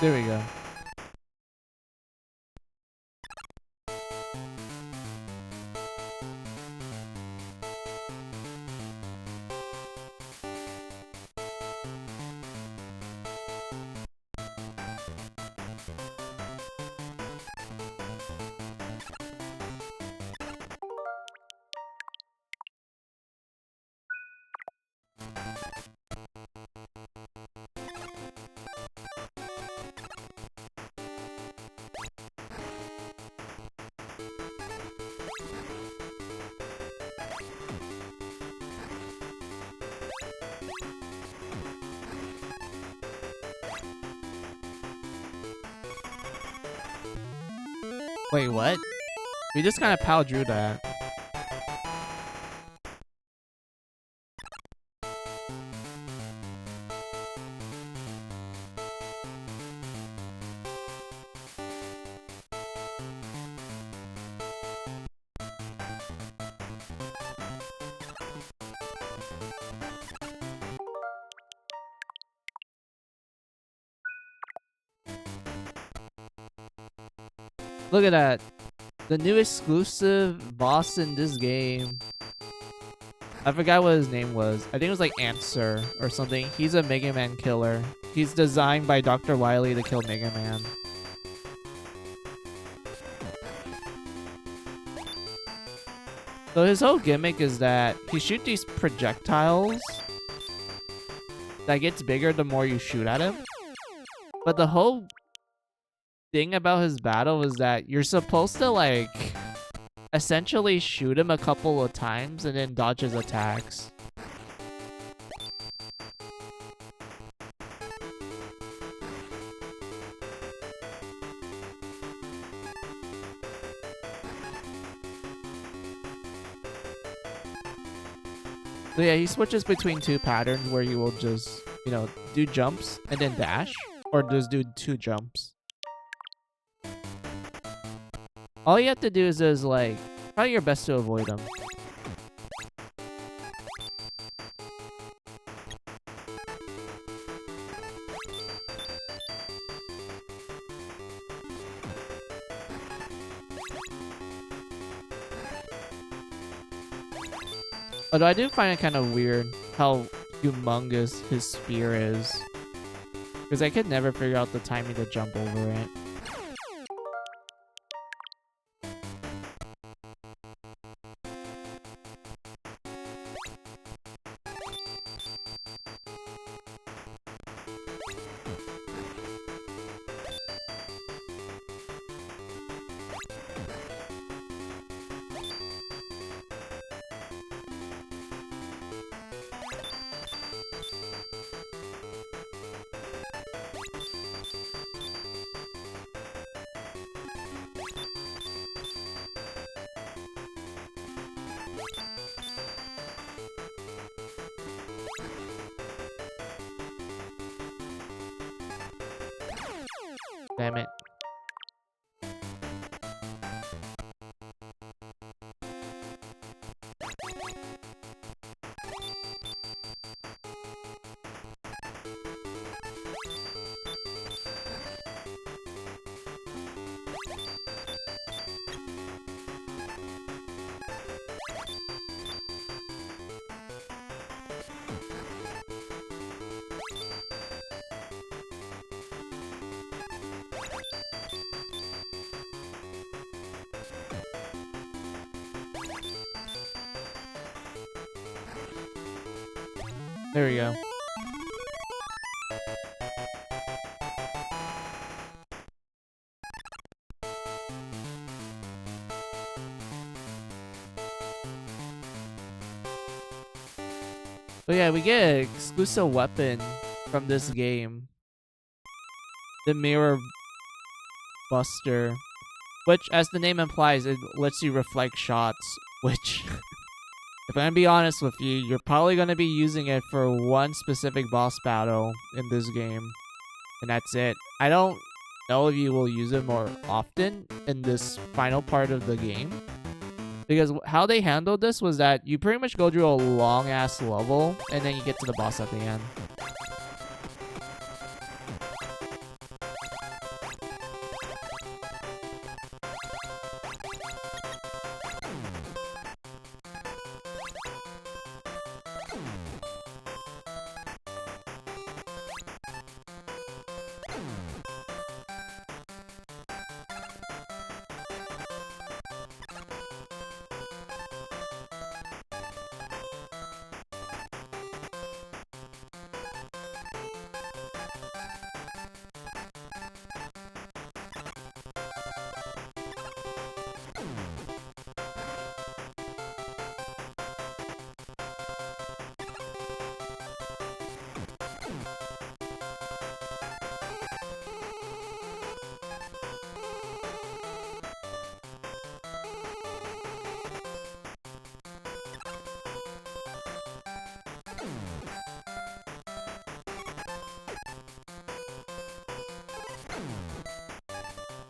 There we go. Wait, what? We just kind of pow drew that. Look at that. The new exclusive boss in this game. I forgot what his name was. I think it was like Answer or something. He's a Mega Man killer. He's designed by Dr. Wily to kill Mega Man. So his whole gimmick is that he shoots these projectiles that gets bigger the more you shoot at him. But the whole thing about his battle is that you're supposed to like essentially shoot him a couple of times and then dodge his attacks. So yeah, he switches between two patterns where he will just, you know, do jumps and then dash, or just do 2 jumps. All you have to do is like, try your best to avoid him. Although I do find it kind of weird how humongous his spear is. Because I could never figure out the timing to jump over it. Damn it. There we go. But yeah, we get an exclusive weapon from this game. The Mirror Buster. Which, as the name implies, it lets you reflect shots. Which, if I'm gonna be honest with you, you're probably gonna be using it for one specific boss battle in this game. And that's it. I don't know if you will use it more often in this final part of the game. Because how they handled this was that you pretty much go through a long-ass level, and then you get to the boss at the end.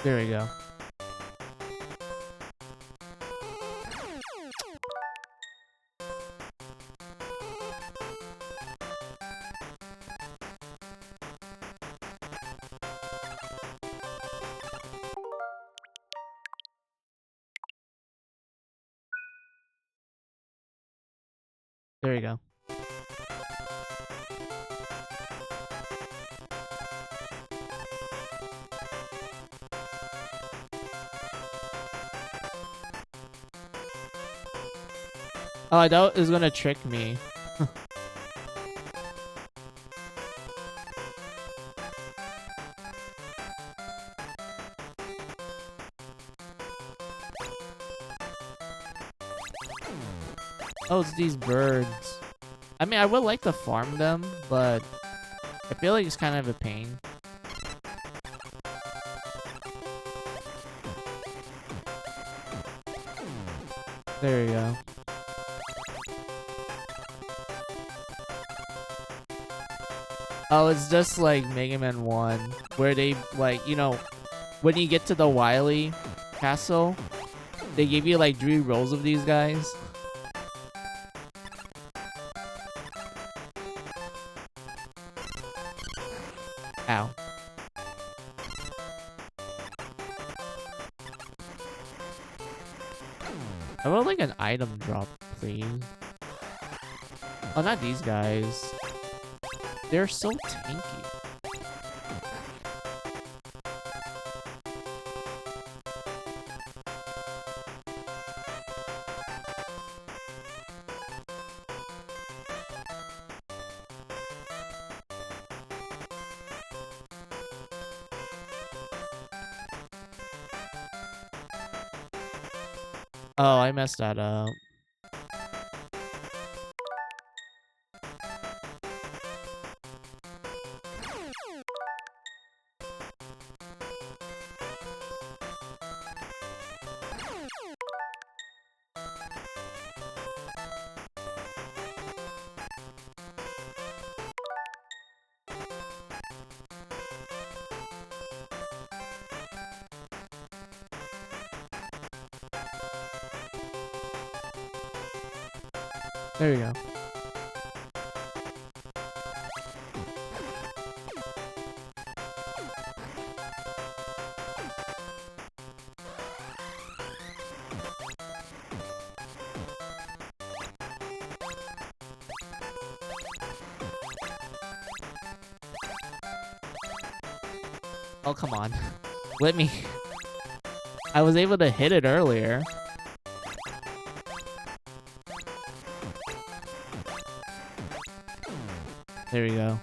There we go. There we go. Oh, I thought it was gonna trick me. Oh, it's these birds. I mean, I would like to farm them, but I feel like it's kind of a pain. There we go. Oh, it's just like Mega Man 1, where they, like, you know, when you get to the Wily castle, they give you like 3 rolls of these guys. Ow. I would like an item drop, please. Oh, not these guys. They're so tanky. Oh, I messed that up. There we go. Oh, come on. Let me... I was able to hit it earlier. There we go.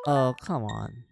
Oh, come on.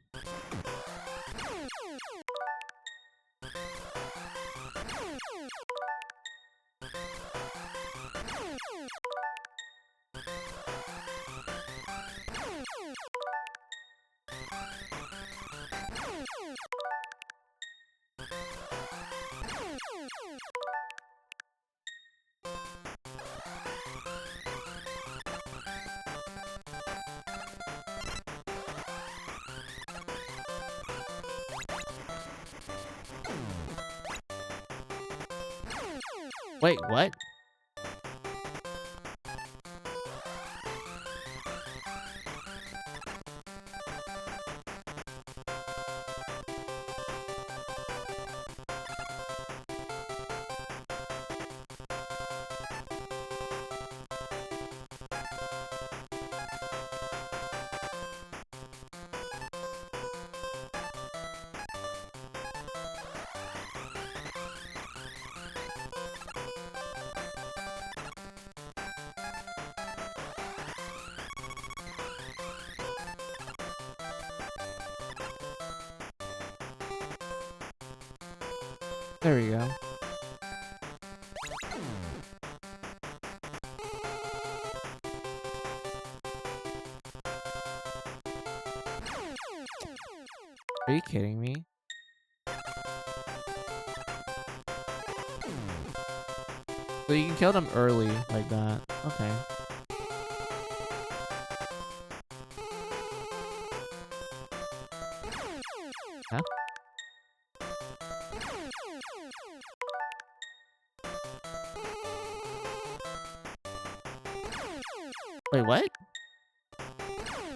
Wait, what? There we go. Are you kidding me? So you can kill them early like that. Okay. Huh? Wait, what?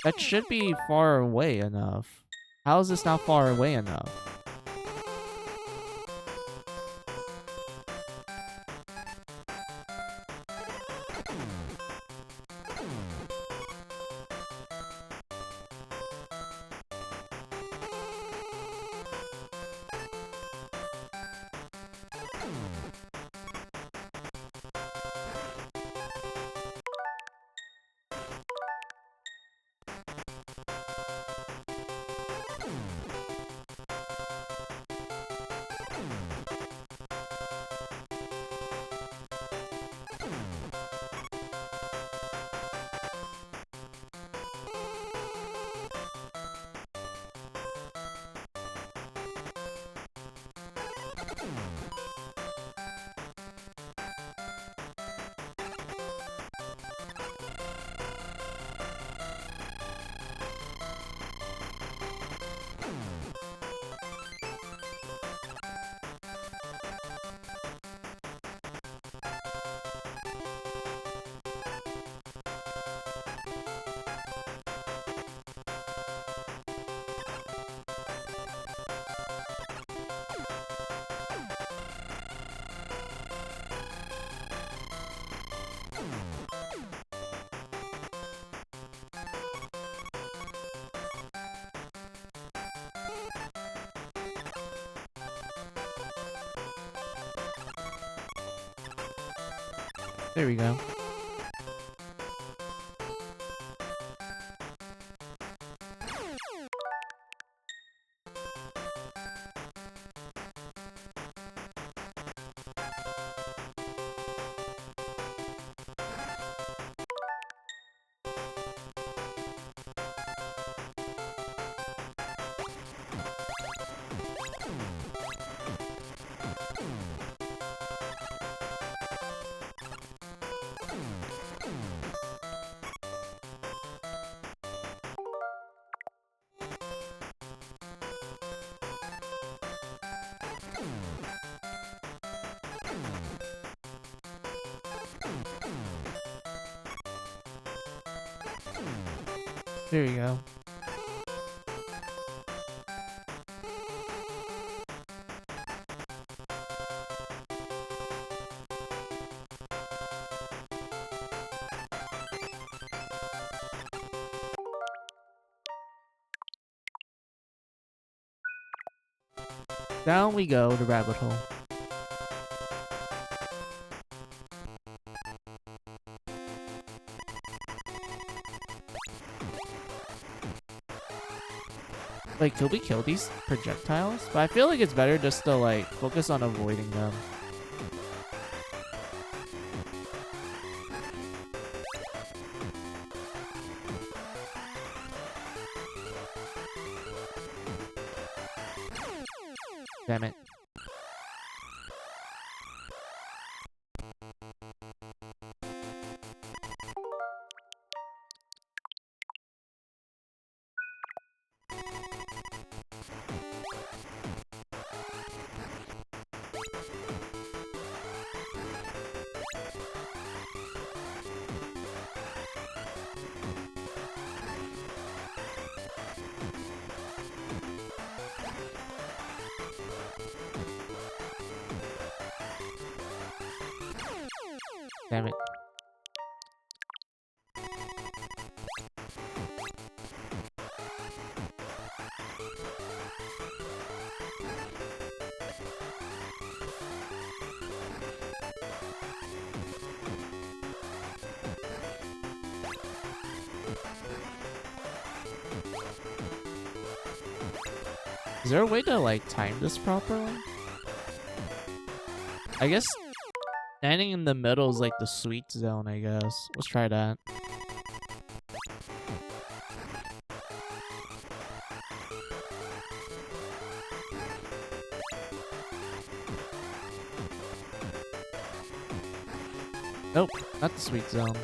That should be far away enough. How is this not far away enough? There we go. There you go. Down we go, the rabbit hole. Like, could we kill these projectiles? But I feel like it's better just to, like, focus on avoiding them. Damn it. Damn it. Is there a way to, like, time this properly? I guess standing in the middle is like the sweet zone, I guess. Let's try that. Nope, not the sweet zone.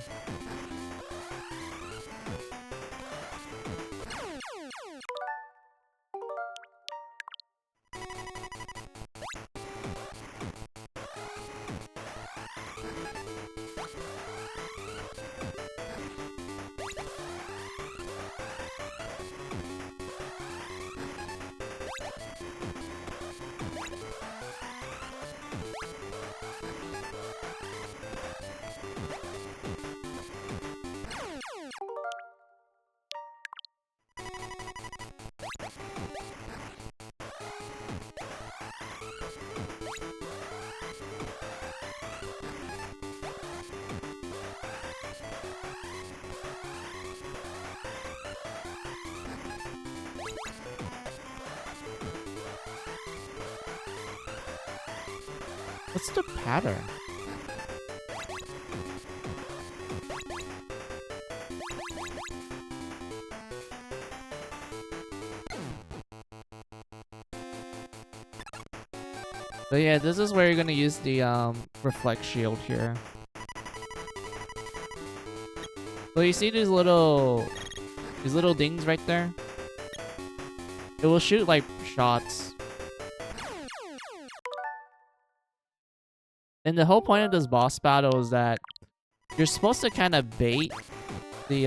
What's the pattern? So yeah, this is where you're gonna use the reflect shield here. So you see these little dings right there? It will shoot like shots. And the whole point of this boss battle is that you're supposed to kind of bait the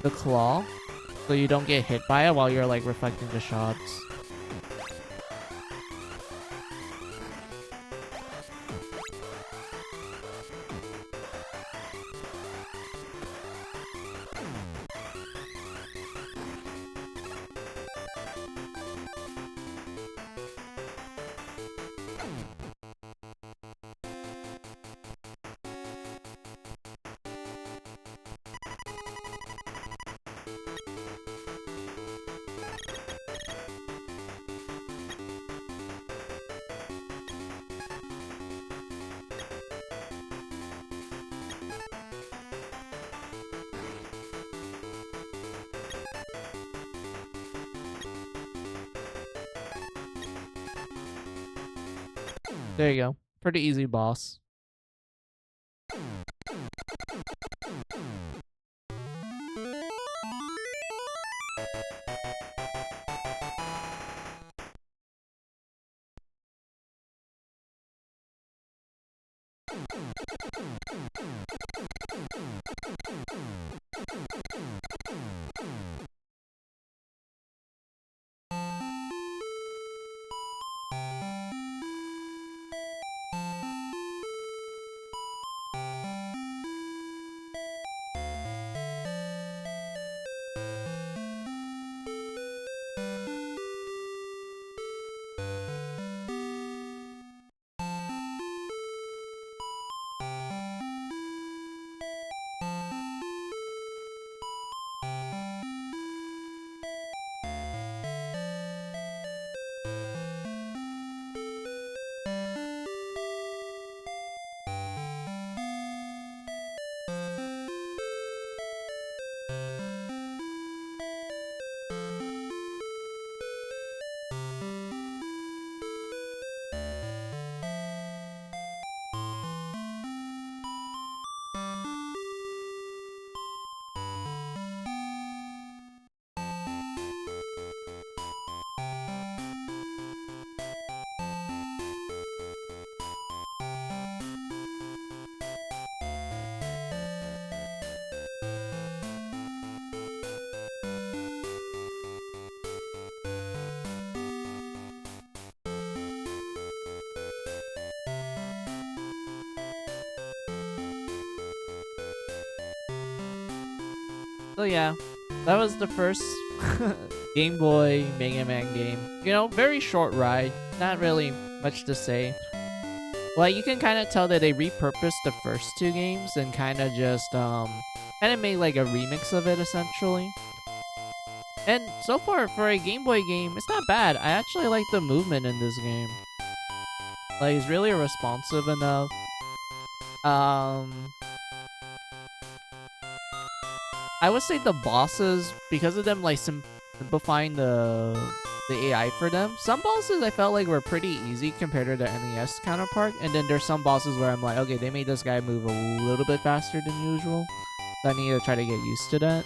claw so you don't get hit by it while you're like reflecting the shots. There you go. Pretty easy boss. So yeah, that was the first Game Boy Mega Man game. You know, very short ride. Not really much to say. Like, you can kind of tell that they repurposed the first two games and kind of just, kind of made like a remix of it, essentially. And so far, for a Game Boy game, it's not bad. I actually like the movement in this game. Like, it's really responsive enough. Um, I would say the bosses, because of them, like, simplifying the AI for them. Some bosses I felt like were pretty easy compared to the NES counterpart, and then there's some bosses where I'm like, okay, they made this guy move a little bit faster than usual, so I need to try to get used to that.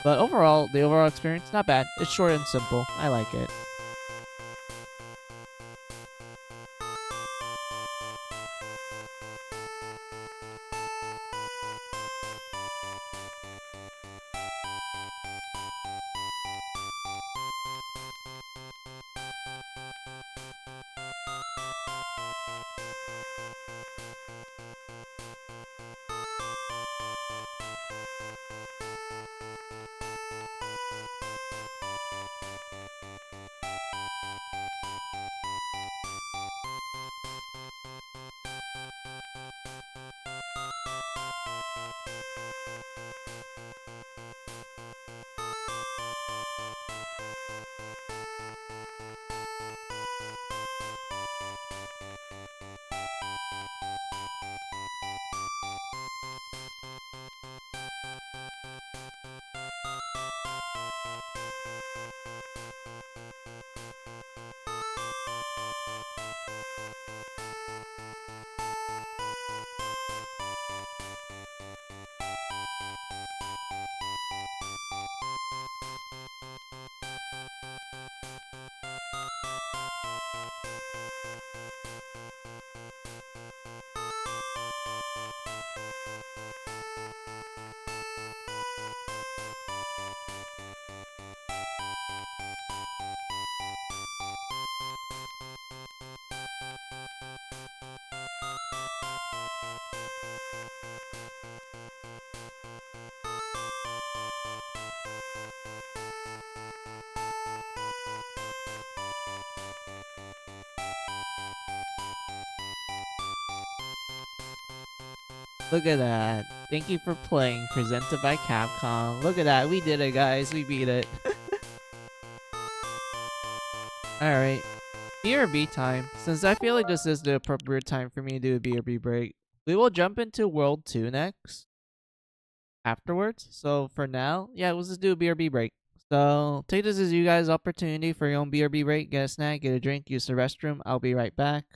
But overall, the overall experience, not bad. It's short and simple. I like it. Look at that. Thank you for playing, presented by Capcom. Look at that. We did it, guys. We beat it. Alright. BRB time. Since I feel like this is the appropriate time for me to do a BRB break, we will jump into World 2 next. Afterwards. So for now, yeah, let's just do a BRB break. So take this as you guys' opportunity for your own BRB break. Get a snack, get a drink, use the restroom. I'll be right back.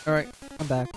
Alright, I'm back.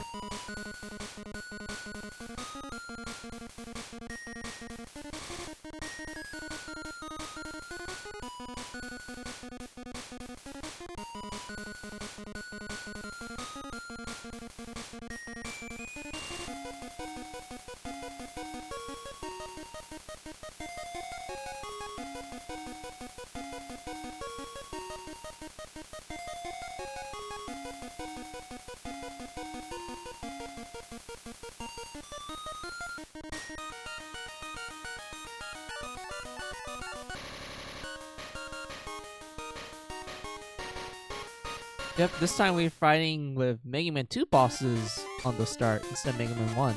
Yep, this time we're fighting with Mega Man 2 bosses on the start instead of Mega Man 1.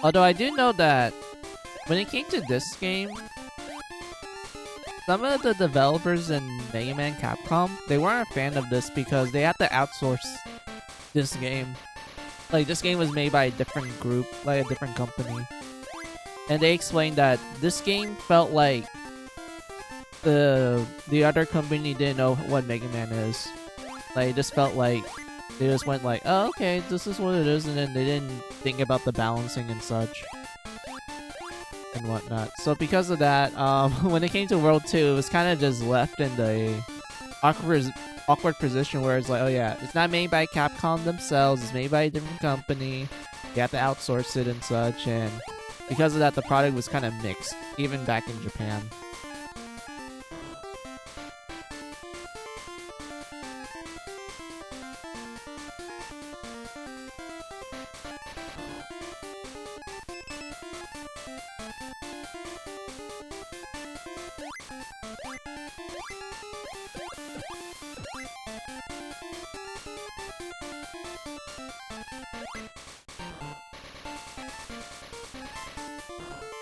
Although I do know that when it came to this game, some of the developers in Mega Man Capcom, they weren't a fan of this because they had to outsource this game. Like, this game was made by a different group, like a different company. And they explained that this game felt like the other company didn't know what Mega Man is. Like, it just felt like they just went like, oh, okay, this is what it is, and then they didn't think about the balancing and such and whatnot. So because of that, when it came to World 2, it was kind of just left in the awkward position where it's like, oh yeah, it's not made by Capcom themselves, it's made by a different company, you have to outsource it and such, and because of that, the product was kind of mixed, even back in Japan.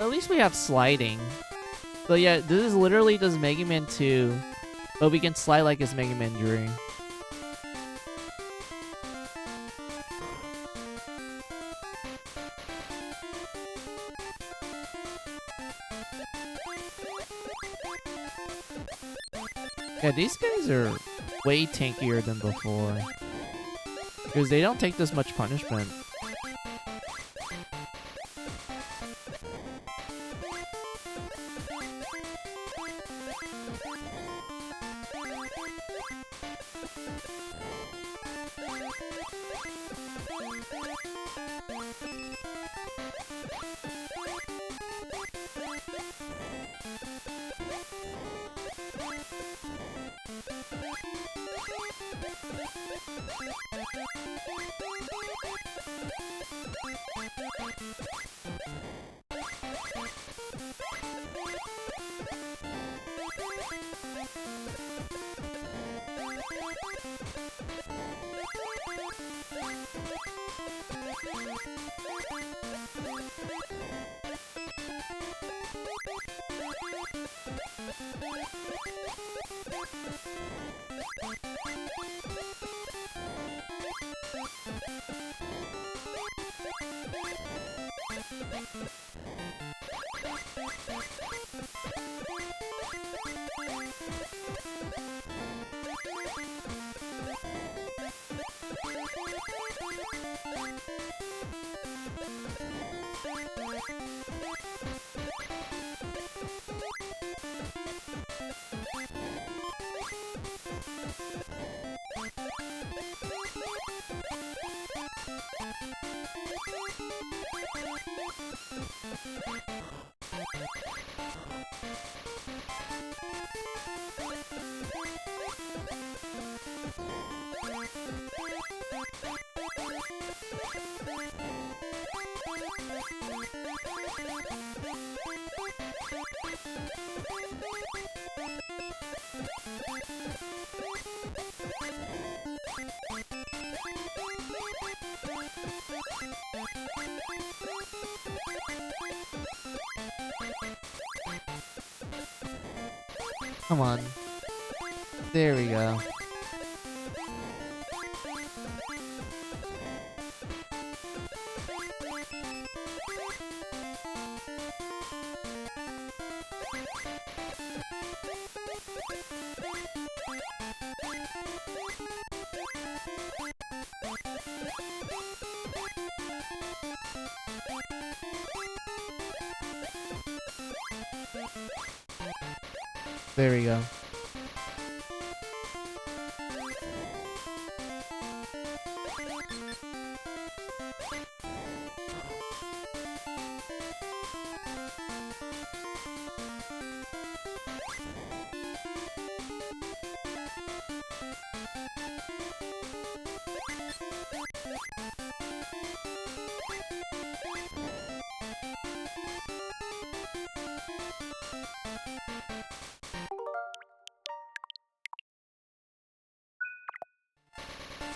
At least we have sliding. So yeah, this is literally just Mega Man 2, but we can slide like it's Mega Man Dream. Yeah, these guys are way tankier than before. Because they don't take this much punishment. Come on. There we go. There we go.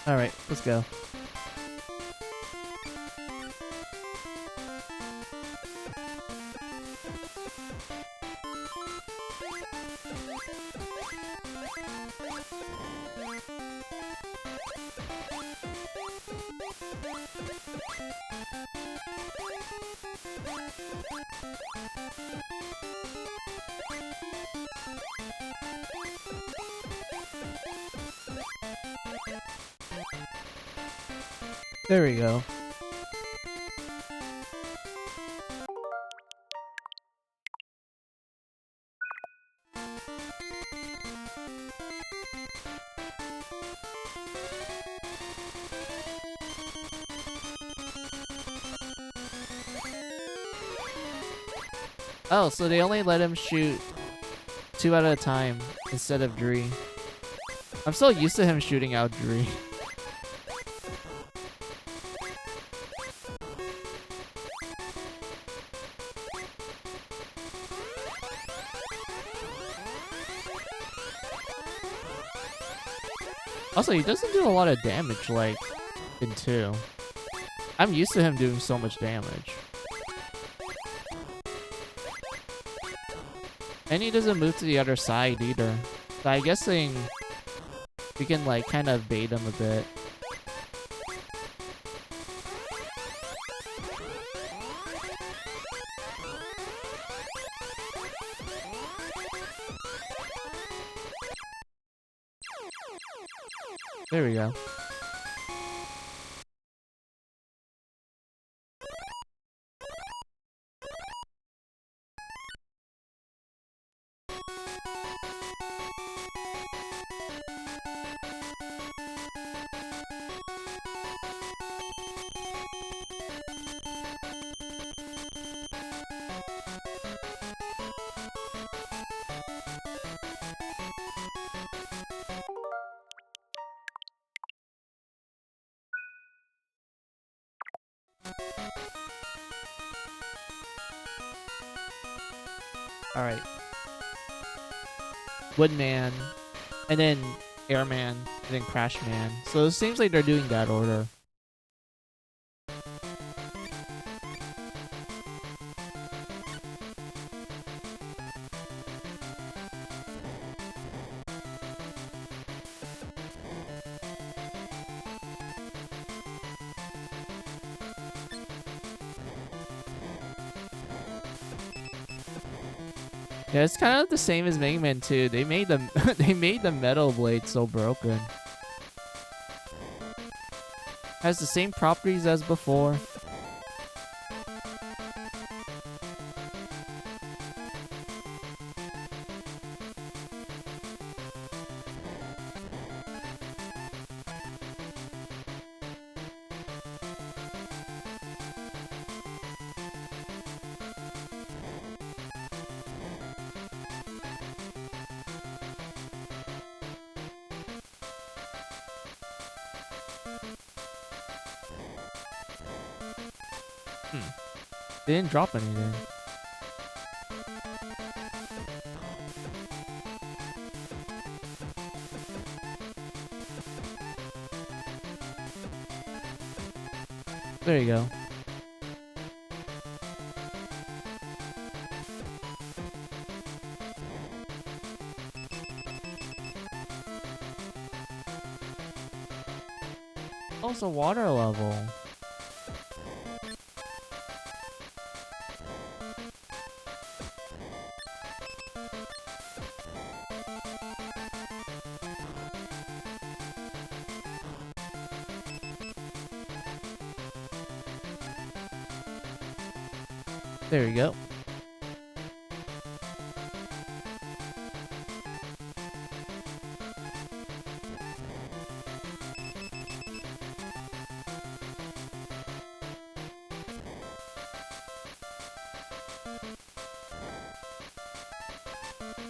All right, let's go. There we go. Oh, so they only let him shoot 2 at a time instead of 3. I'm so used to him shooting out 3. Also, he doesn't do a lot of damage like in 2. I'm used to him doing so much damage. And he doesn't move to the other side either. So I'm guessing we can like kind of bait him a bit. There we go. Alright. Woodman, and then Airman, and then Crashman. So it seems like they're doing that order. Yeah, it's kind of the same as Mega Man 2. They made the they made the metal blade so broken. Has the same properties as before. They didn't drop anything. There you go. Also, water level. There we go.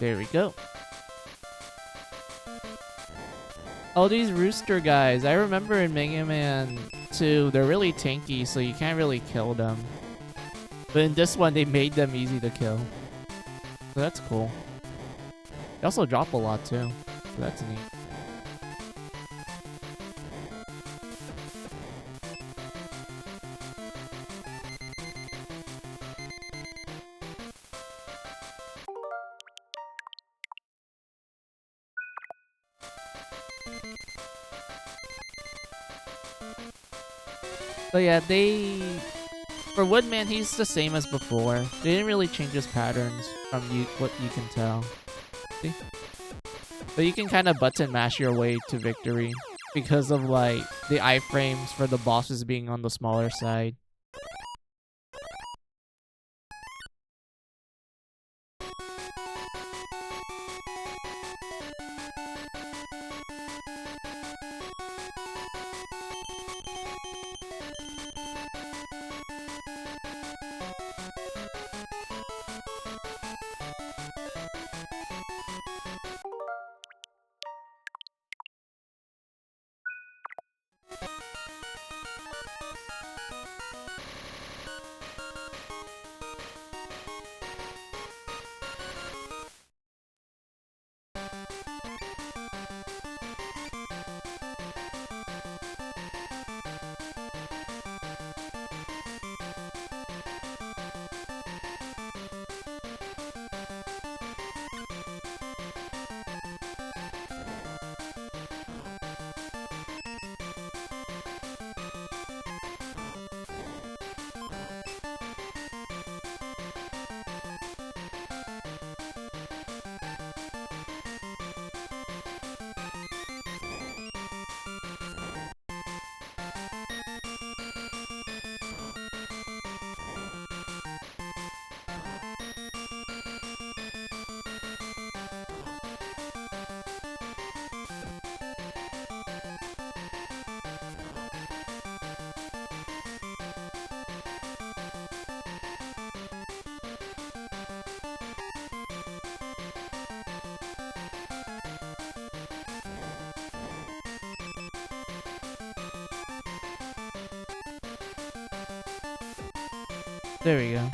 There we go. Oh, these rooster guys. I remember in Mega Man 2, they're really tanky, so you can't really kill them. But in this one, they made them easy to kill. So that's cool. They also drop a lot, too. So that's neat. But yeah, for Woodman, he's the same as before. They didn't really change his patterns from what you can tell. See? But you can kind of button mash your way to victory because of like the iframes for the bosses being on the smaller side. There we go.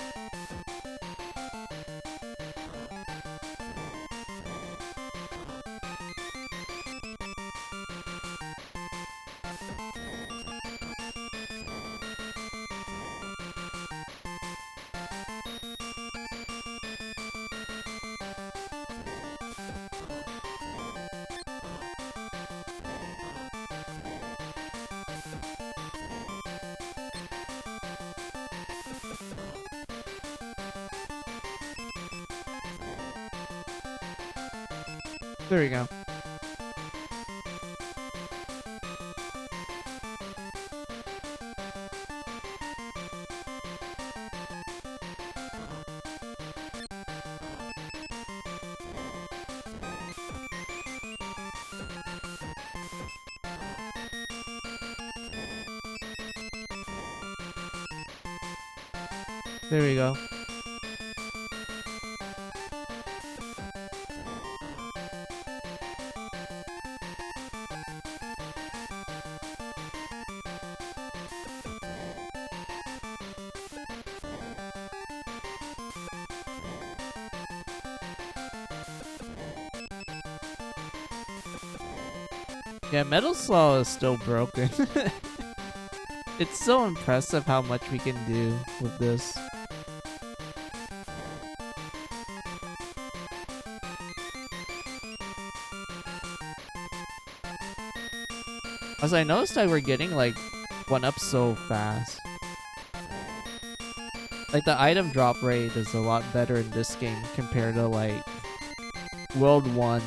There we go. There we go. Yeah, Metal Slaw is still broken. It's so impressive how much we can do with this. As I noticed that we're getting like 1-ups so fast. Like the item drop rate is a lot better in this game compared to like World 1.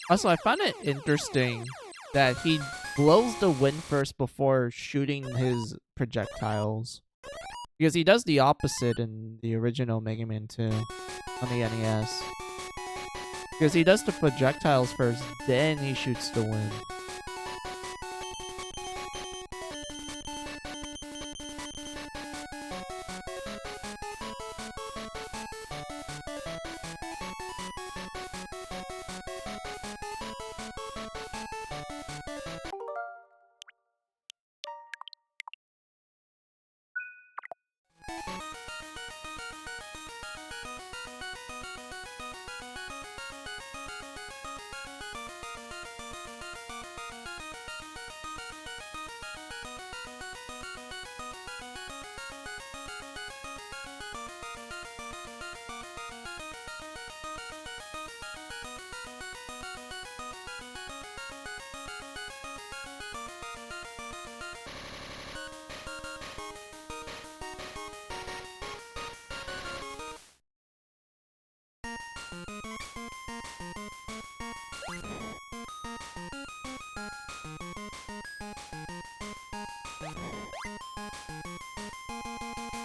Also, I find it interesting that he blows the wind first before shooting his projectiles. Because he does the opposite in the original Mega Man 2 on the NES. Because he does the projectiles first, then he shoots the wind.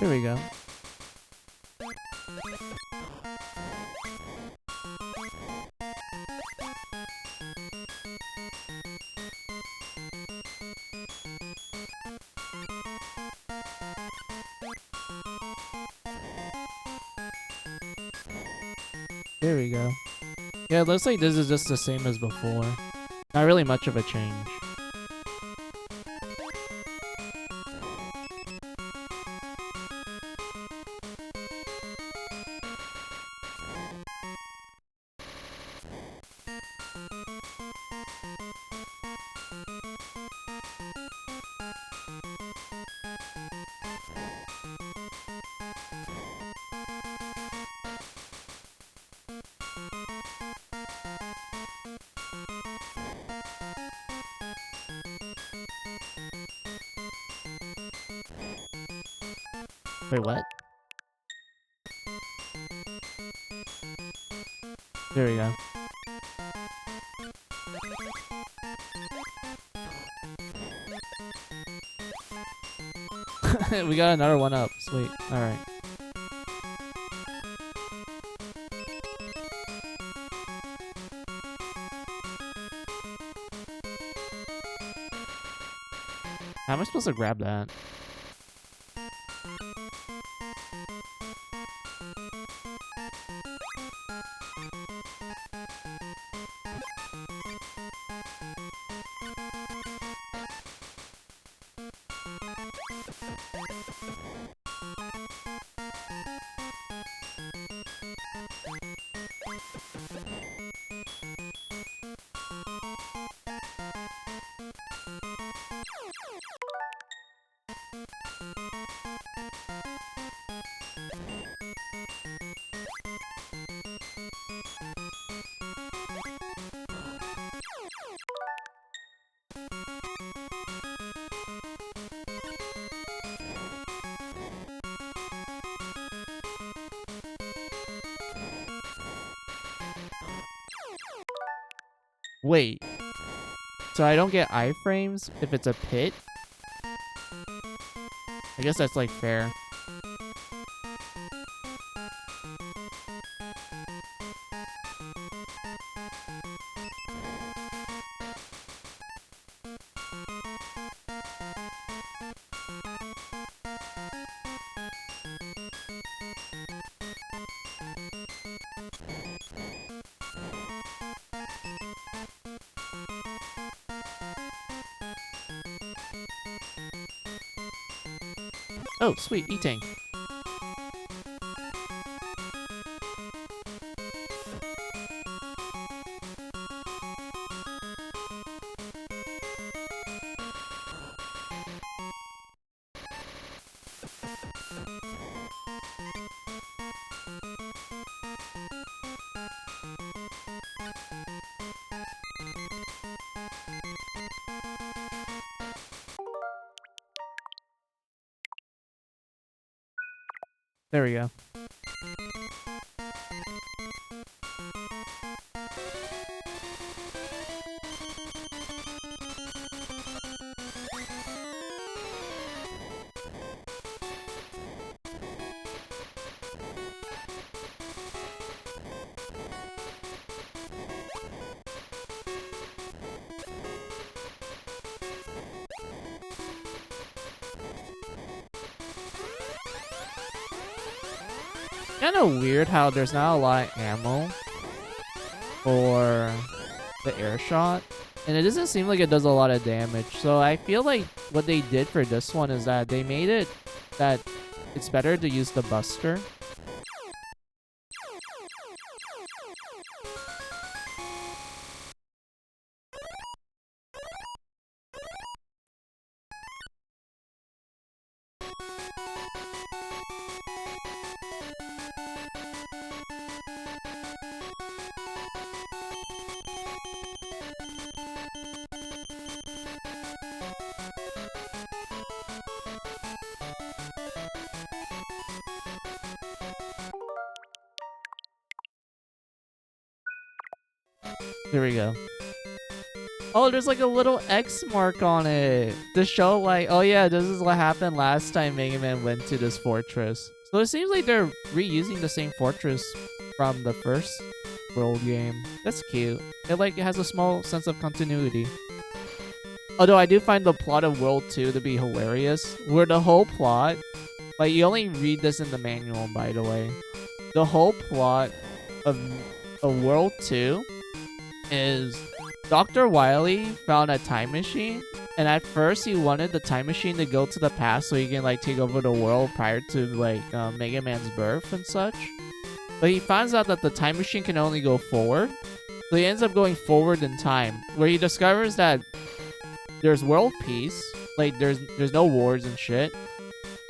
Here we go. There we go. Yeah, it looks like this is just the same as before. Not really much of a change. Wait, what? There we go. We got another one up. Sweet. Alright. How am I supposed to grab that? Wait. So I don't get iframes if it's a pit? I guess that's like fair. Oh, sweet, E-Tank. There we go. Kind of weird how there's not a lot of ammo for the air shot. And it doesn't seem like it does a lot of damage. So I feel like what they did for this one is that they made it that it's better to use the buster. There we go. Oh, there's like a little X mark on it to show like, oh yeah, this is what happened last time Mega Man went to this fortress. So it seems like they're reusing the same fortress from the first World game. That's cute. It has a small sense of continuity. Although I do find the plot of World 2 to be hilarious, where the whole plot, like you only read this in the manual by the way, the whole plot of World 2 is Dr. Wily found a time machine, and at first he wanted the time machine to go to the past so he can like take over the world prior to like Mega Man's birth and such. But he finds out that the time machine can only go forward, so he ends up going forward in time, where he discovers that there's world peace, like there's no wars and shit.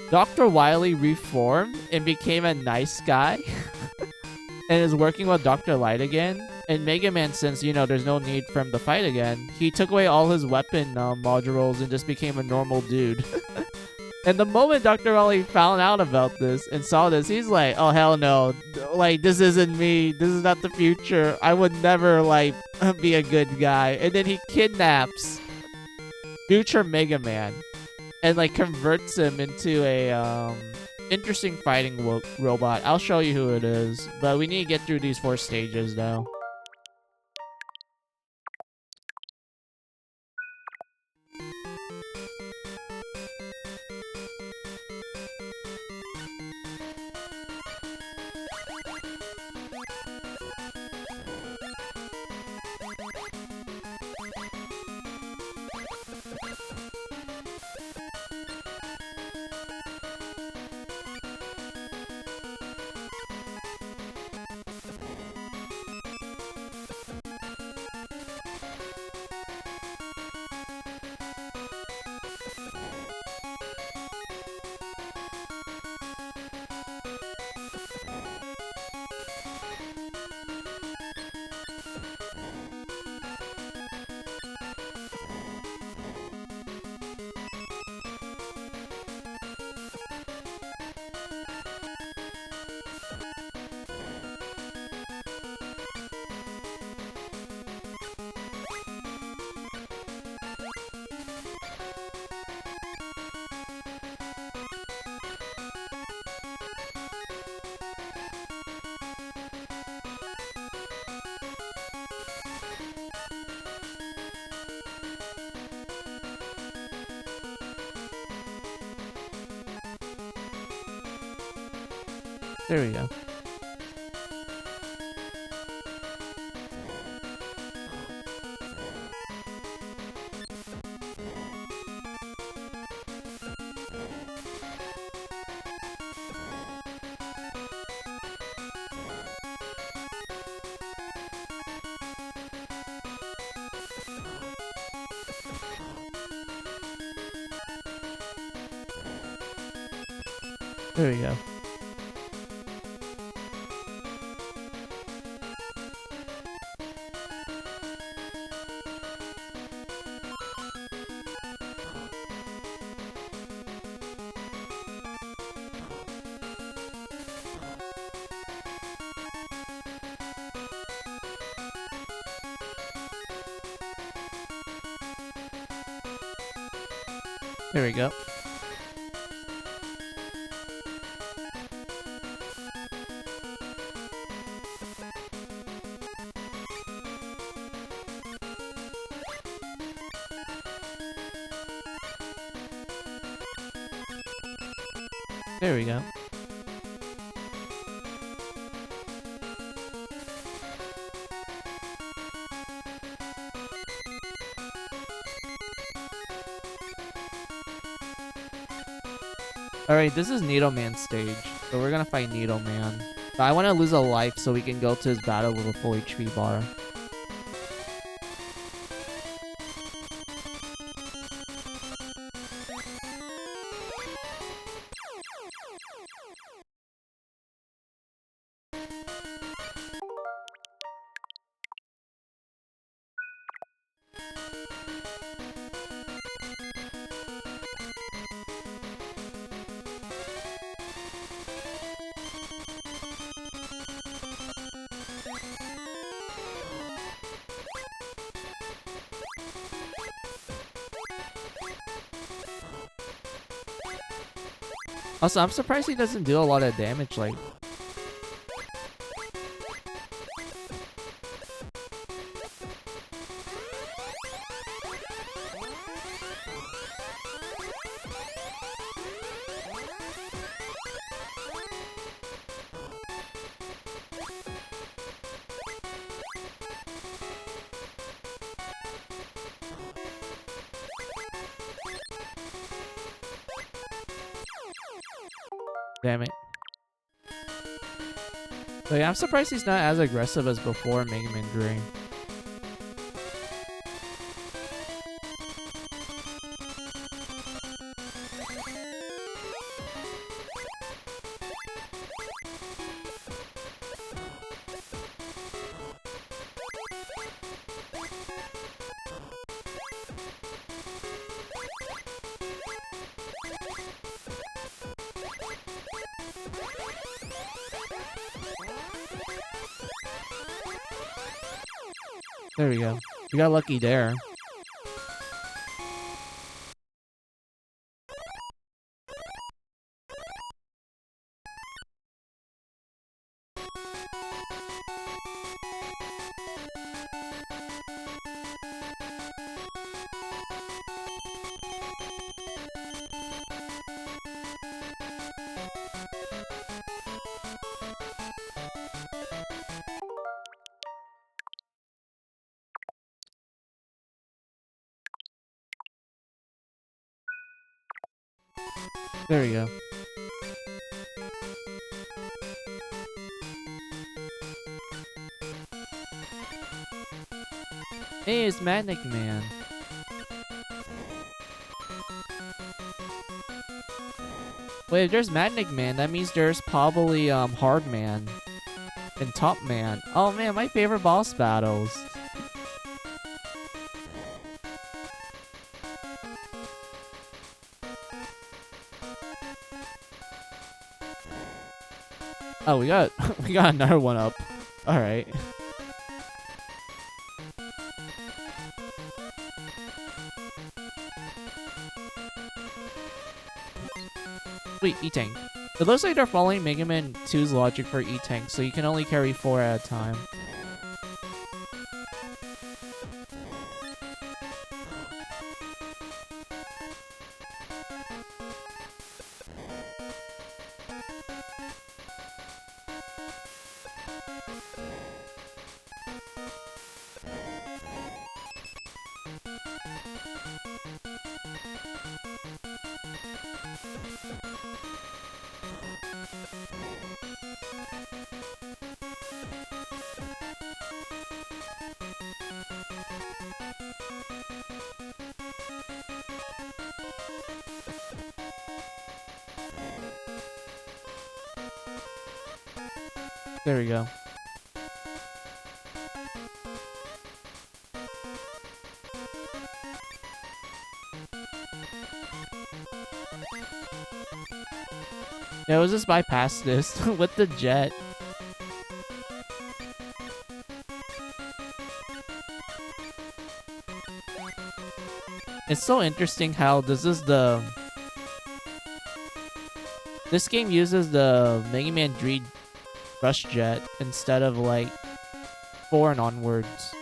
Dr. Wily reformed and became a nice guy and is working with Dr. Light again. And Mega Man, since, you know, there's no need for him to fight again, he took away all his weapon modules and just became a normal dude. And the moment Dr. Wily found out about this and saw this, he's like, oh, hell no. Like, this isn't me. This is not the future. I would never, like, be a good guy. And then he kidnaps future Mega Man and, like, converts him into a, interesting fighting robot. I'll show you who it is. But we need to get through these 4 stages, though. There we go. There we go. There we go. There we go. Alright, this is Needle Man stage. So we're gonna fight Needle Man. But I want to lose a life so we can go to his battle with a full HP bar. Also, I'm surprised he doesn't do a lot of damage, like... Damn it. So yeah, I'm surprised he's not as aggressive as before Mega Man 3. There we go. We got lucky there. There we go. Hey, it's Manic Man. Wait, if there's Manic Man, that means there's probably Hard Man and Top Man. Oh man, my favorite boss battles. Oh, we got we got another one up. All right. Wait, E-Tank. It looks like they're following Mega Man 2's logic for E-Tank, so you can only carry 4 at a time. There we go. Yeah, we'll just bypass this with the jet. It's so interesting how this game uses the Mega Man 3 Rush Jet instead of like 4 and onwards.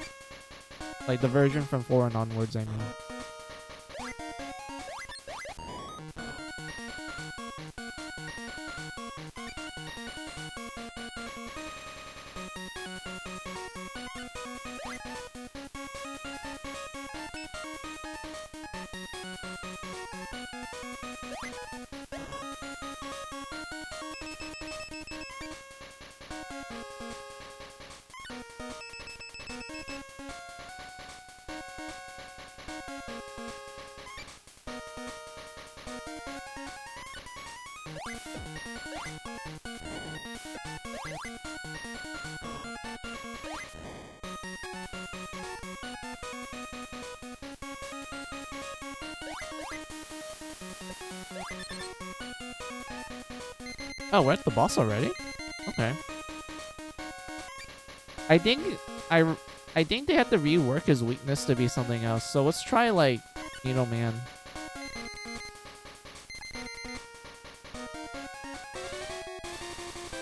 Like the version from 4 and onwards, I mean. Oh, we're at the boss already? Okay. I think I think they have to rework his weakness to be something else. So let's try like Needle Man.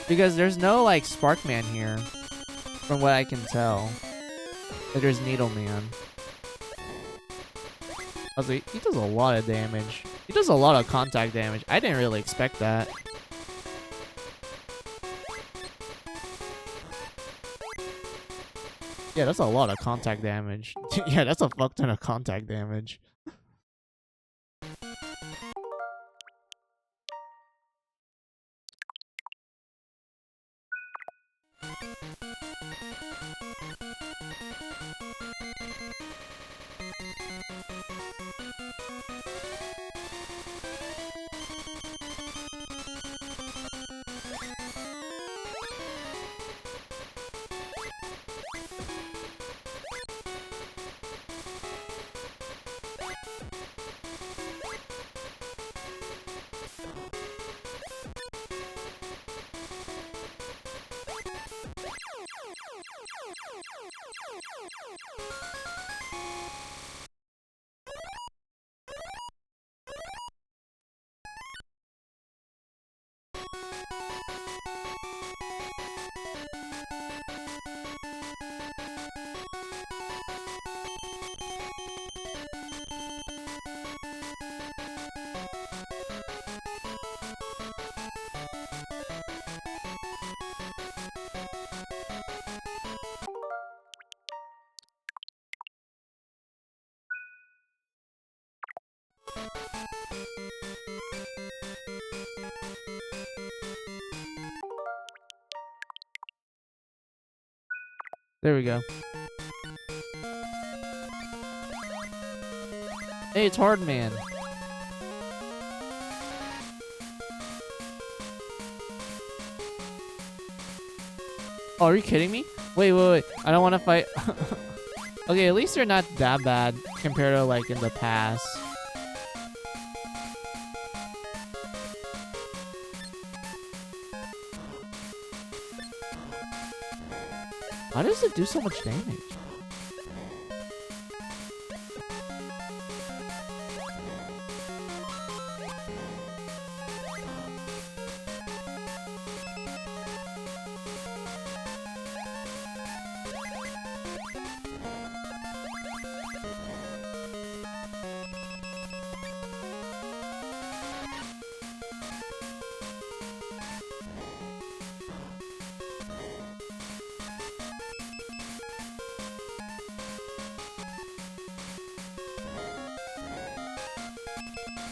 Because there's no like Sparkman here, from what I can tell. But there's Needle Man. Also, he does a lot of damage. He does a lot of contact damage. I didn't really expect that. Yeah, that's a lot of contact damage. Yeah, that's a fuck ton of contact damage. There we go. Hey, it's Hard Man. Oh, are you kidding me? Wait. I don't want to fight. Okay, at least they're not that bad compared to like in the past. Why does it do so much damage?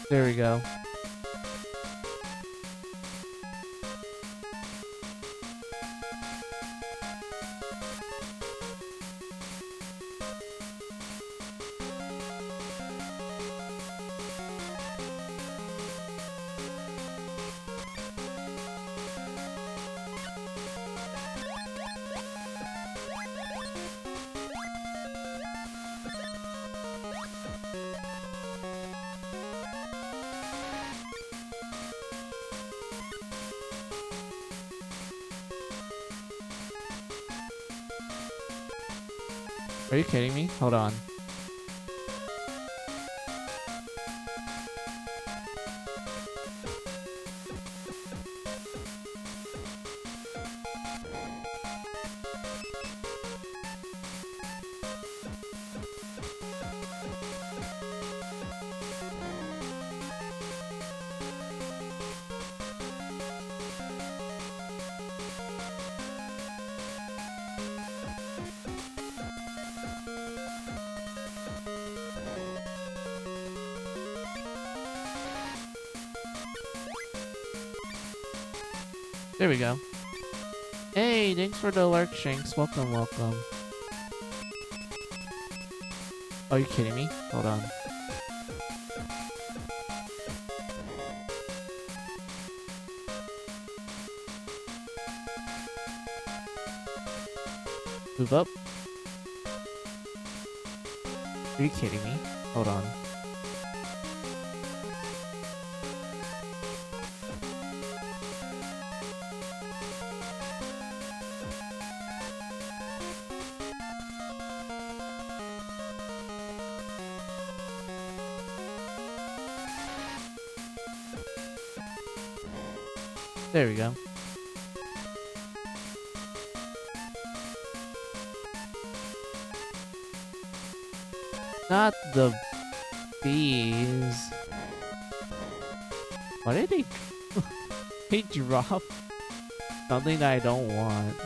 There we go. Are you kidding me? Hold on. There we go. Hey, thanks for the lurk, Shanks. Welcome. Are you kidding me? Hold on. Move up. Are you kidding me? Hold on. There we go. Not the bees. Why did he drop something that I don't want?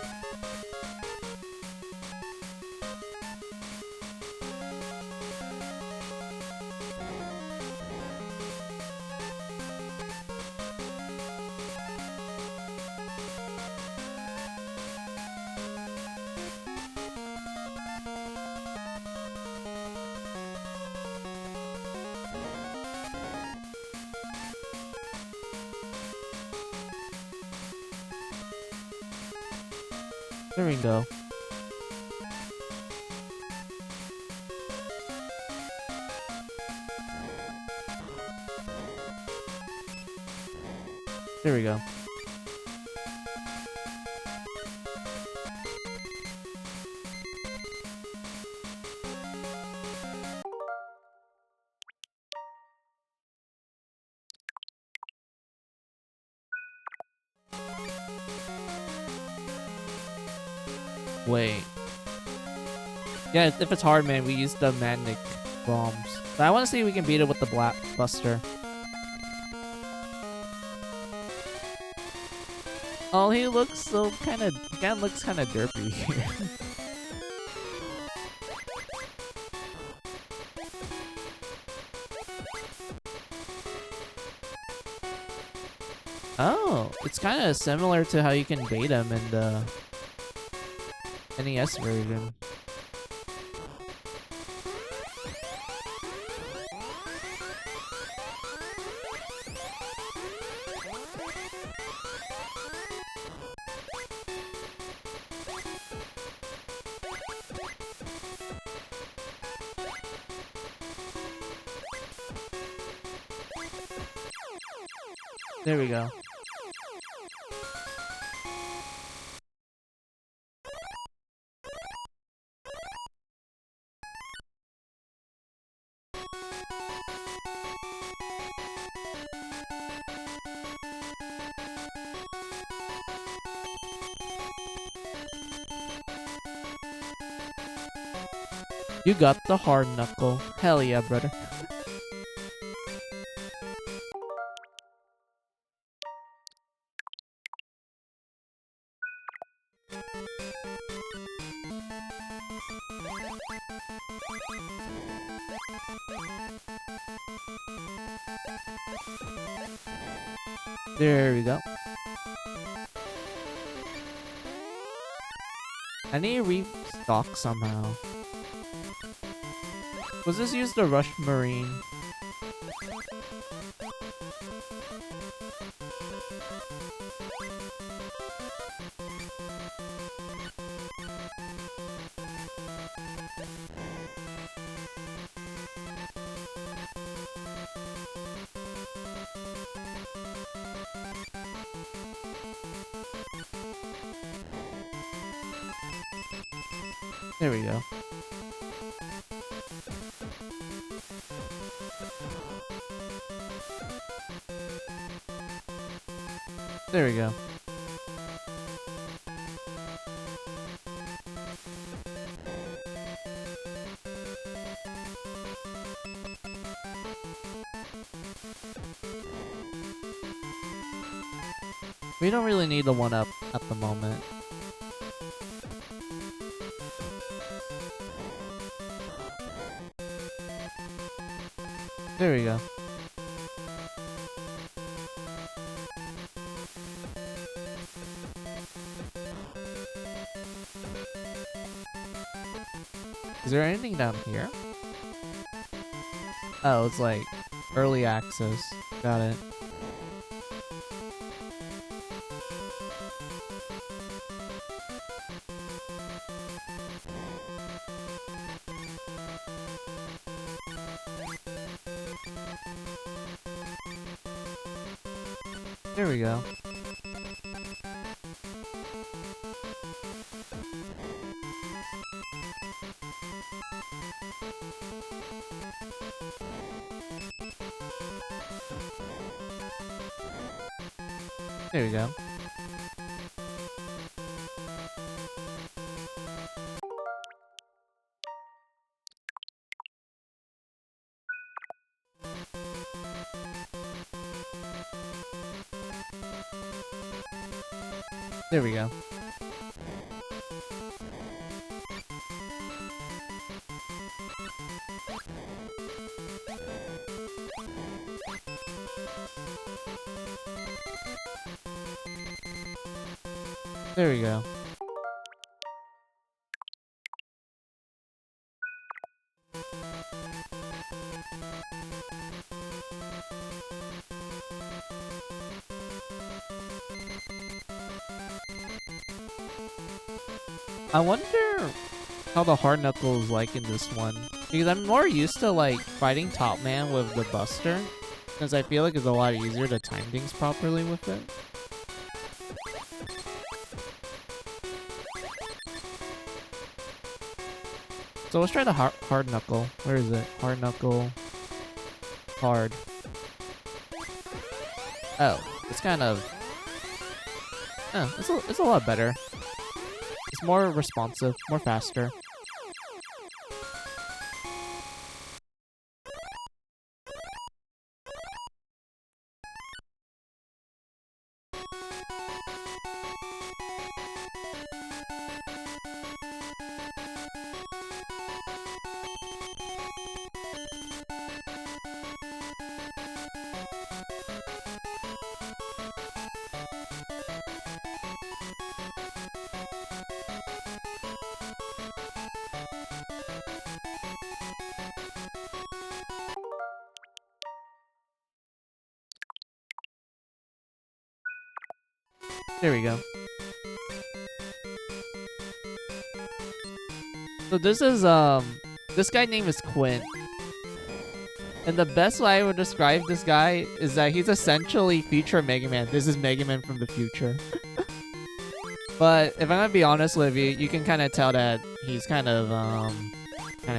There we go. There we go. Wait. Yeah, if it's hard, man, we use the magnetic bombs. But I want to see if we can beat it with the Black Buster. Oh, he looks so kind of derpy here. Oh, it's kind of similar to how you can bait him in the NES version. There we go. You got the hard knuckle. Hell yeah, brother. There we go. I need to restock somehow. Was this used to rush Marine? There we go. There we go. We don't really need the 1-up at the moment. There we go. Is there anything down here? Oh, it's like early access. Got it. There we go. There we go. There we go. There we go. I wonder how the hard knuckles like in this one, because I'm more used to like fighting Top Man with the Buster, since I feel like it's a lot easier to time things properly with it. So let's try the hard knuckle. Where is it? Hard knuckle. Hard. Oh, it's kind of. Oh, it's a lot better. It's more responsive, more faster. There we go. So this is, this guy name is Quint. And the best way I would describe this guy is that he's essentially future Mega Man. This is Mega Man from the future. But if I'm gonna be honest with you, you can kind of tell that he's kind of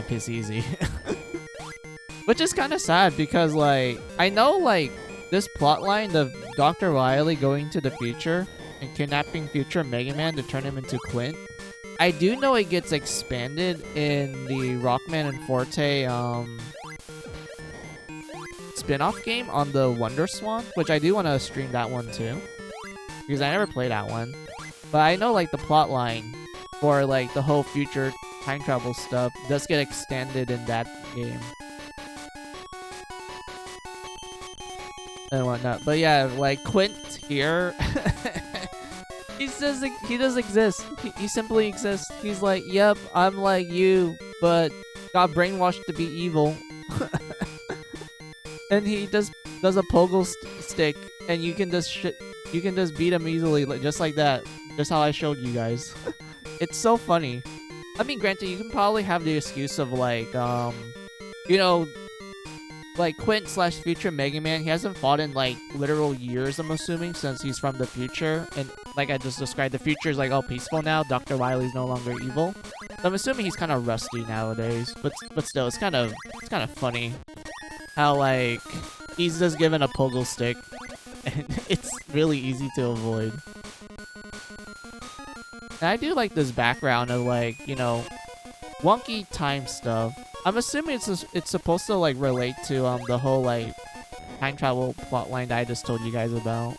piss easy. Which is kind of sad because, like, I know, like, this plotline of Dr. Wily going to the future and kidnapping future Mega Man to turn him into Quint. I do know it gets expanded in the Rockman and Forte spin-off game on the Wonder Swan, which I do want to stream that one too, because I never played that one. But I know, like, the plotline for, like, the whole future time travel stuff does get extended in that game and whatnot. But yeah, like, Quint here, he does exist. He simply exists. He's like, yep, I'm like you, but got brainwashed to be evil. And he does a pogo stick, and you can just beat him easily, just like that. Just how I showed you guys. It's so funny. I mean, granted, you can probably have the excuse of, like, you know, like, Quint / future Mega Man, he hasn't fought in, like, literal years, I'm assuming, since he's from the future. And like I just described, the future is, like, all peaceful now. Dr. Wily's no longer evil. So I'm assuming he's kind of rusty nowadays. But still, it's kind of funny how, like, he's just given a pogo stick, and it's really easy to avoid. And I do like this background of, like, you know, wonky time stuff. I'm assuming it's supposed to, like, relate to the whole, like, time travel plotline that I just told you guys about.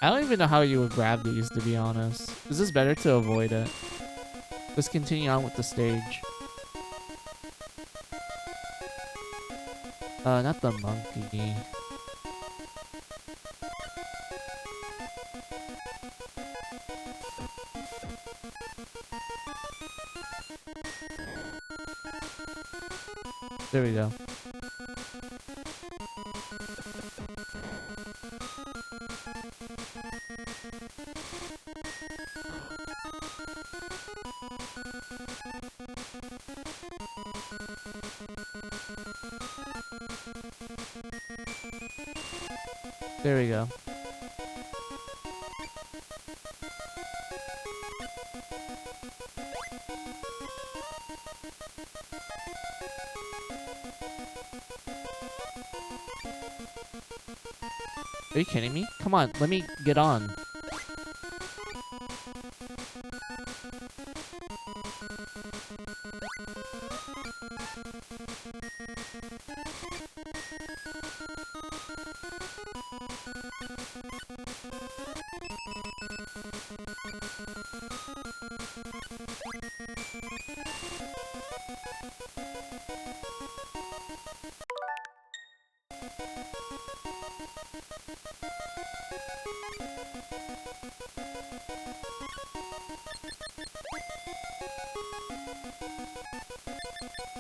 I don't even know how you would grab these, to be honest. Is this better to avoid it? Let's continue on with the stage. Not the monkey. There we go. There we go. Are you kidding me? Come on, let me get on.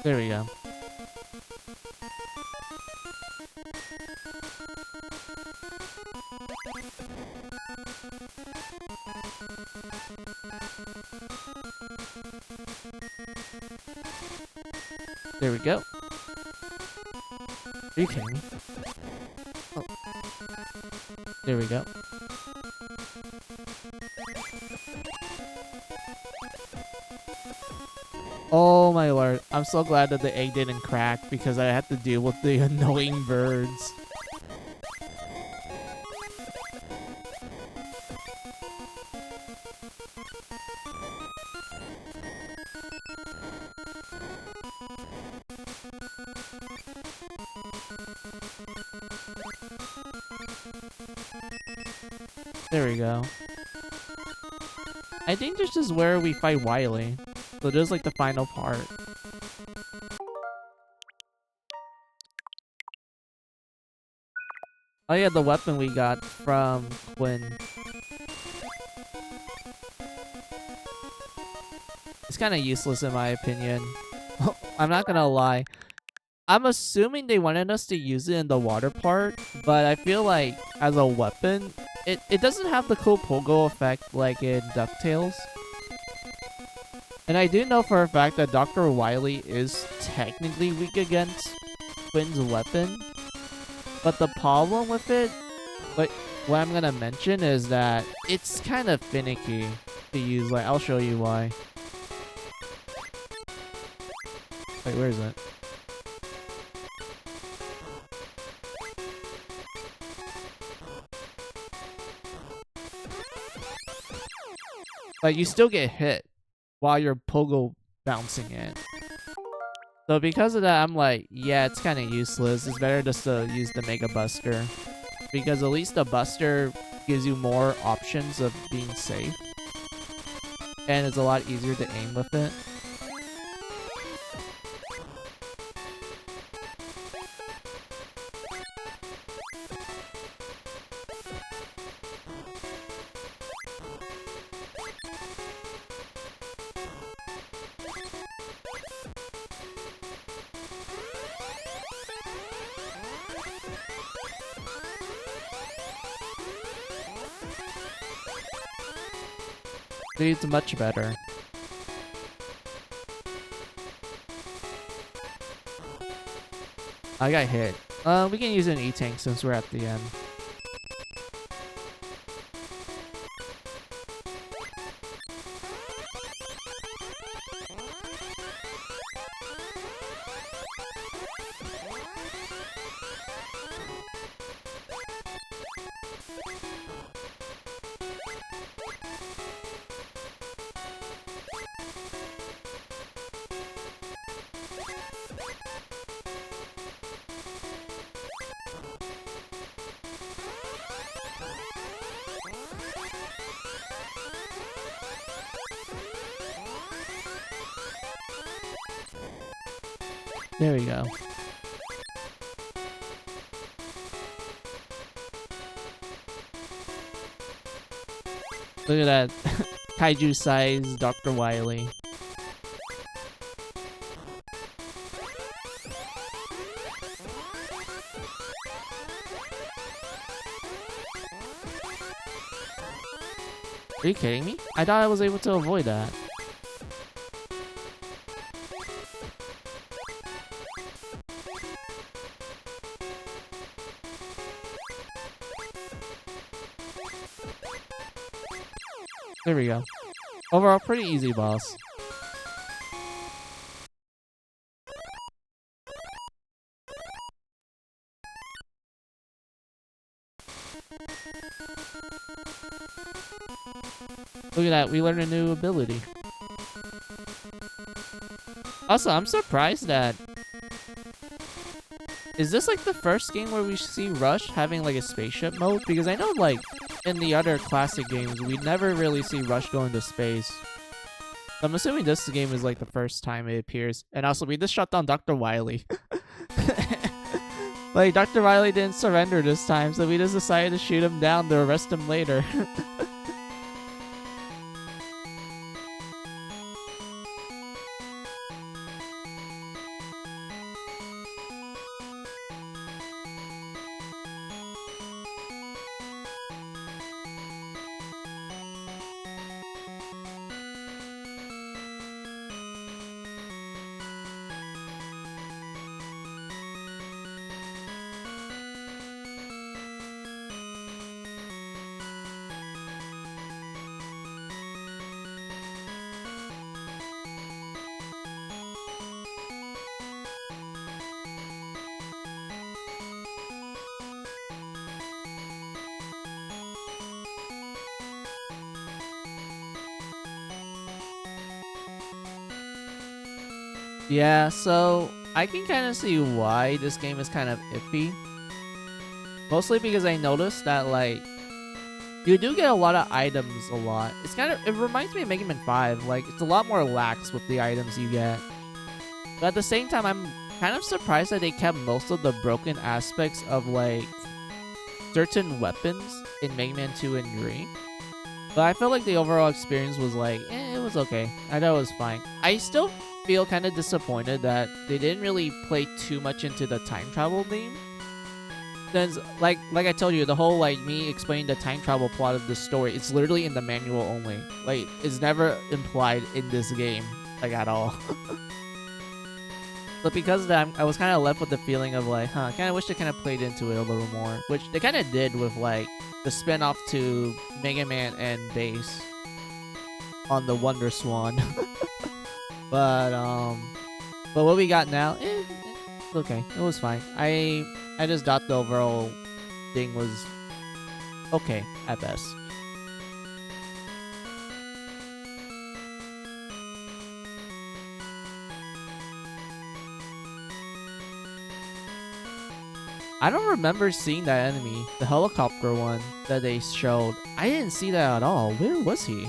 There we go. There we go. Are you kidding me? Oh. There we go. Oh my lord. I'm so glad that the egg didn't crack because I had to deal with the annoying birds. There we go. I think this is where we fight Wily. So this is like the final part. Oh yeah, the weapon we got from Quinn. It's kind of useless in my opinion. I'm not gonna lie. I'm assuming they wanted us to use it in the water part, but I feel like as a weapon, it doesn't have the cool pogo effect like in DuckTales. And I do know for a fact that Dr. Wily is technically weak against Quinn's weapon. But the problem with it, like what I'm gonna mention is that it's kind of finicky to use. Like, I'll show you why. Wait, where is it? Like, you still get hit while you're pogo bouncing it. So because of that, I'm like, yeah, it's kind of useless. It's better just to use the Mega Buster. Because at least the Buster gives you more options of being safe. And it's a lot easier to aim with it. It's much better. I got hit. We can use an E-Tank since we're at the end. There we go. Look at that. Kaiju size Dr. Wily. Are you kidding me? I thought I was able to avoid that. There we go. Overall, pretty easy boss. Look at that, we learned a new ability. Also, I'm surprised that... Is this like the first game where we see Rush having like a spaceship mode? Because I know like in the other classic games, we never really see Rush go into space. I'm assuming this game is like the first time it appears. And also, we just shut down Dr. Wily. Like, Dr. Wily didn't surrender this time, so we just decided to shoot him down to arrest him later. Yeah, so I can kind of see why this game is kind of iffy. Mostly because I noticed that, like, you do get a lot of items a lot. It's kind of, it reminds me of Mega Man 5. Like, it's a lot more lax with the items you get. But at the same time, I'm kind of surprised that they kept most of the broken aspects of, like, certain weapons in Mega Man 2 and 3. But I felt like the overall experience was like, it was okay. I thought it was fine. I still feel kind of disappointed that they didn't really play too much into the time travel theme. Since, like I told you, the whole, like, me explaining the time travel plot of the story, it's literally in the manual only. Like, it's never implied in this game, like, at all. But because of that, I was kind of left with the feeling of, like, I kind of wish they kind of played into it a little more. Which they kind of did with, like, the spin-off to Mega Man and Bass on the Wonder Swan. But what we got now, it's okay. It was fine. I just thought the overall thing was okay at best. I don't remember seeing that enemy, the helicopter one that they showed. I didn't see that at all. Where was he?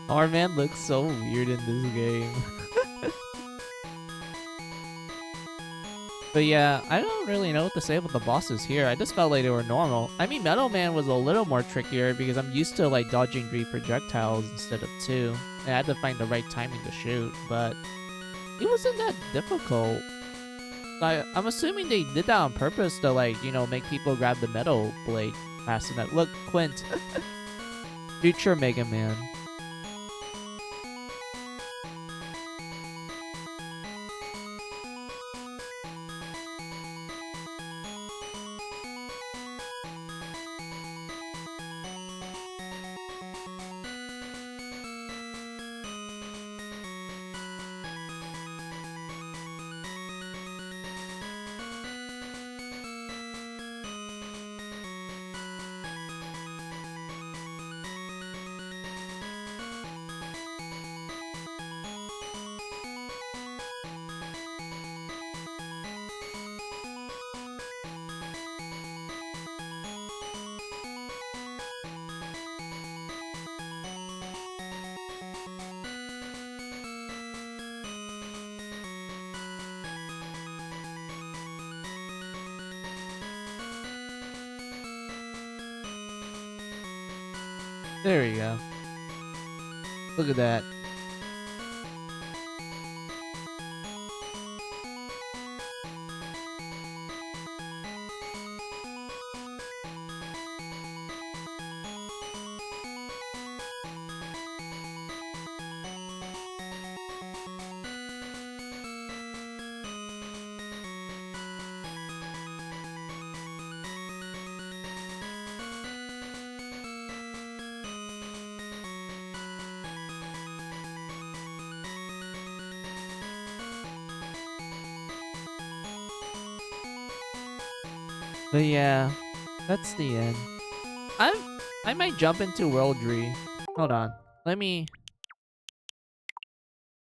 Our man looks so weird in this game. But yeah, I don't really know what to say about the bosses here. I just felt like they were normal. I mean, Metal Man was a little more trickier because I'm used to like dodging 3 projectiles instead of 2. And I had to find the right timing to shoot, but it wasn't that difficult. I'm assuming they did that on purpose to like, you know, make people grab the metal blade fast enough. Look, Quint, future Mega Man. There we go. Look at that. But yeah, that's the end. I might jump into Worldry. Hold on. Let me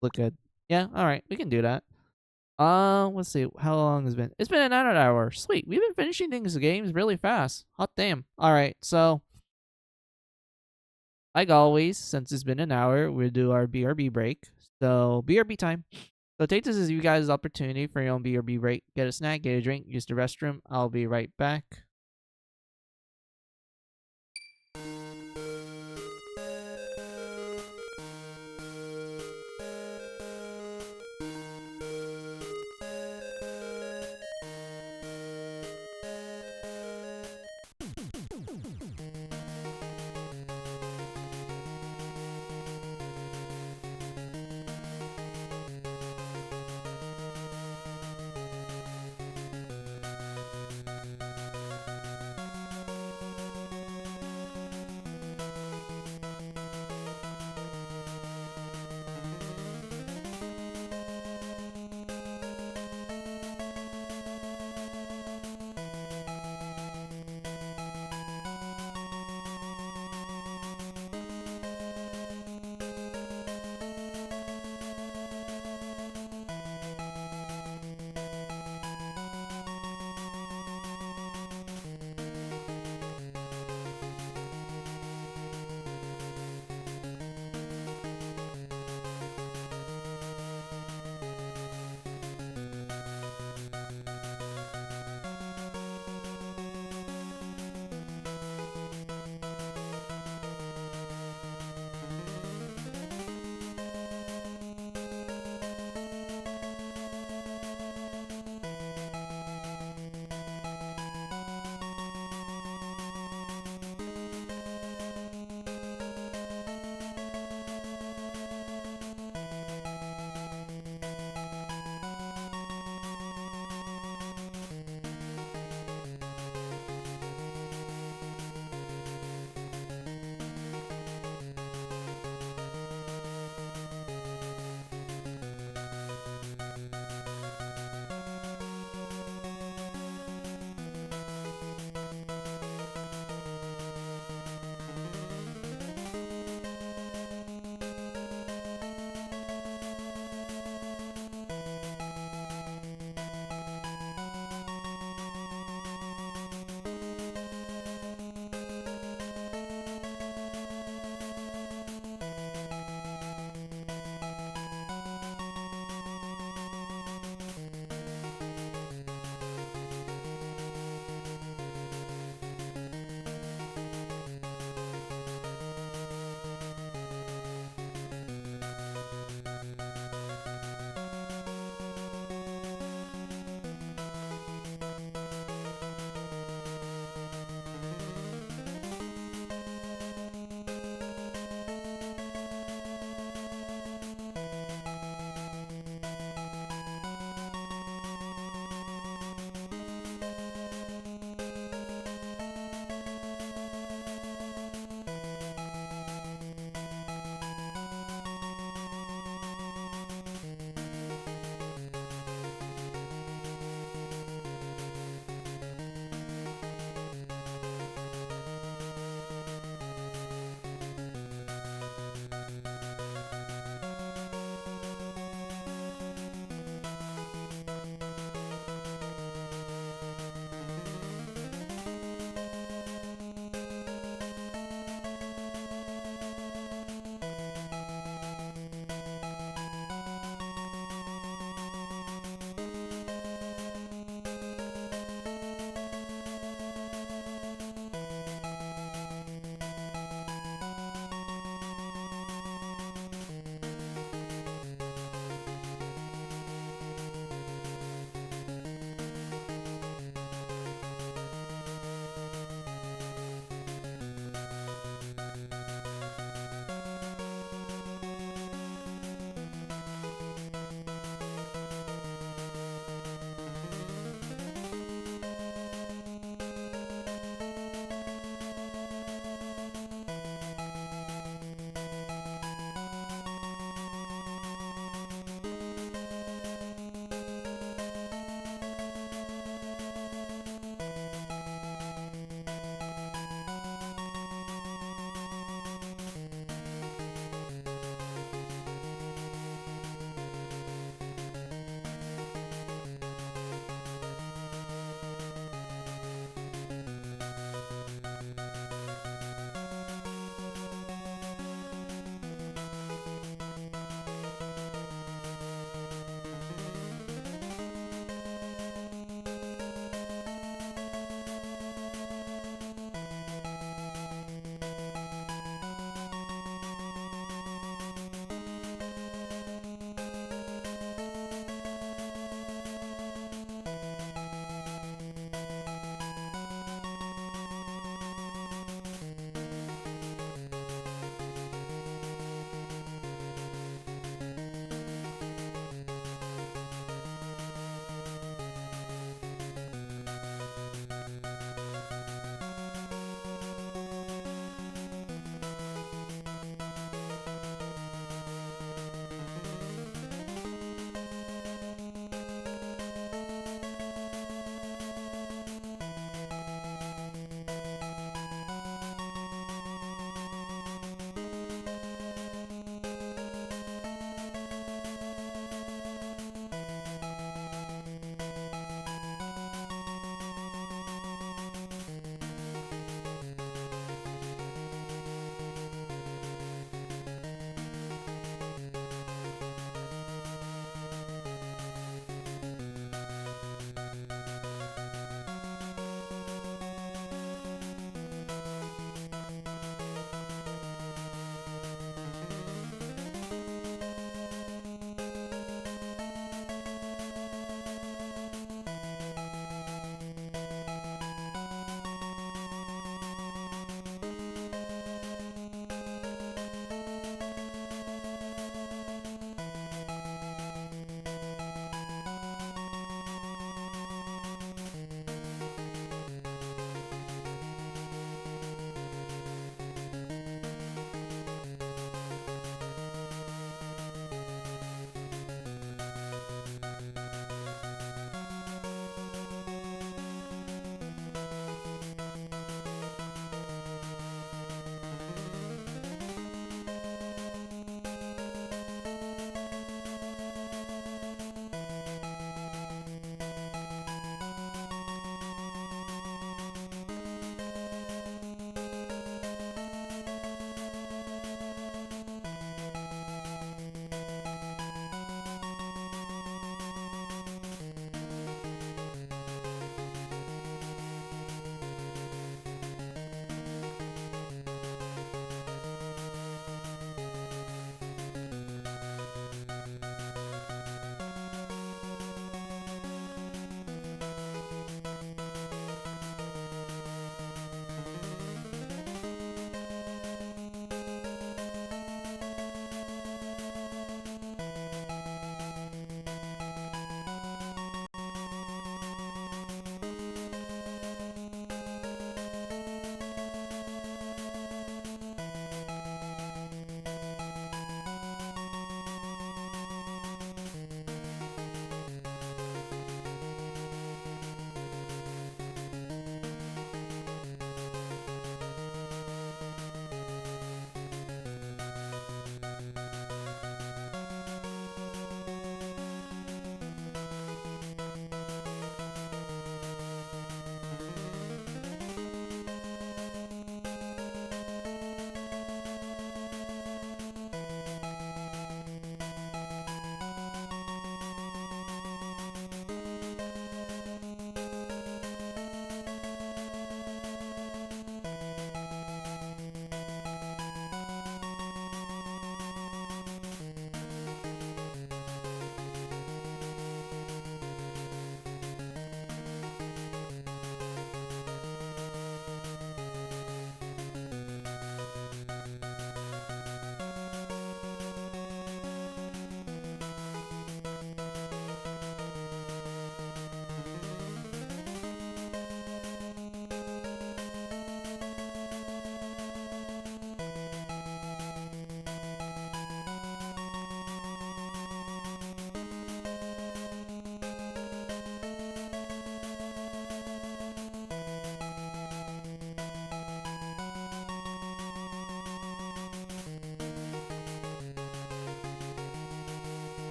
look at. Yeah, alright, we can do that. Let's see. How long has it been? It's been an hour. Sweet. We've been finishing things games really fast. Hot damn. Alright, so like always, since it's been an hour, we'll do our BRB break. So BRB time. So take this as you guys' opportunity for your own BRB break. Get a snack, get a drink, use the restroom. I'll be right back.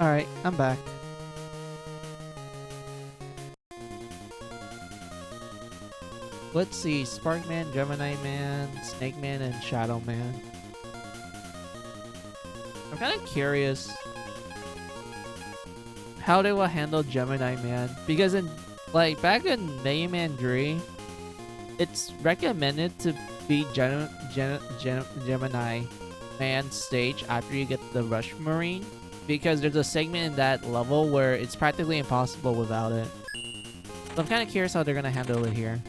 Alright, I'm back. Let's see, Sparkman, Gemini Man, Snake Man, and Shadow Man. I'm kind of curious how they will handle Gemini Man, because in like back in Mega Man 3, it's recommended to beat Gemini Man stage after you get the Rush Marine, because there's a segment in that level where it's practically impossible without it. So I'm kind of curious how they're gonna handle it here.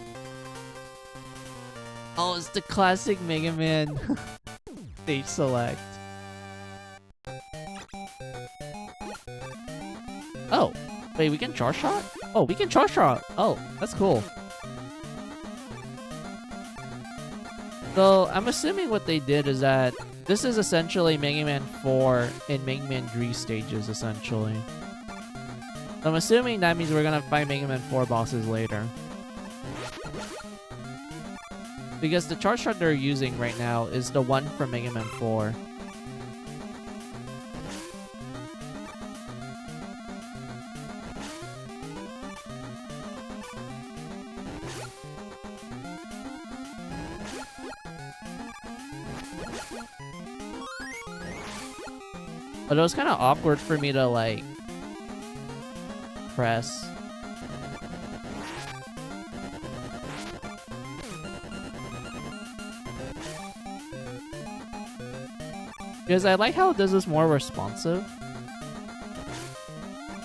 Oh, it's the classic Mega Man stage select. Oh, wait, we can charge shot? Oh, we can charge shot. Oh, that's cool. So, I'm assuming what they did is that this is essentially Mega Man 4 and Mega Man 3 stages, essentially. So I'm assuming that means we're gonna fight Mega Man 4 bosses later. Because the charge shot they're using right now is the one from Mega Man 4. But it was kind of awkward for me to, like, press. Because I like how this is more responsive.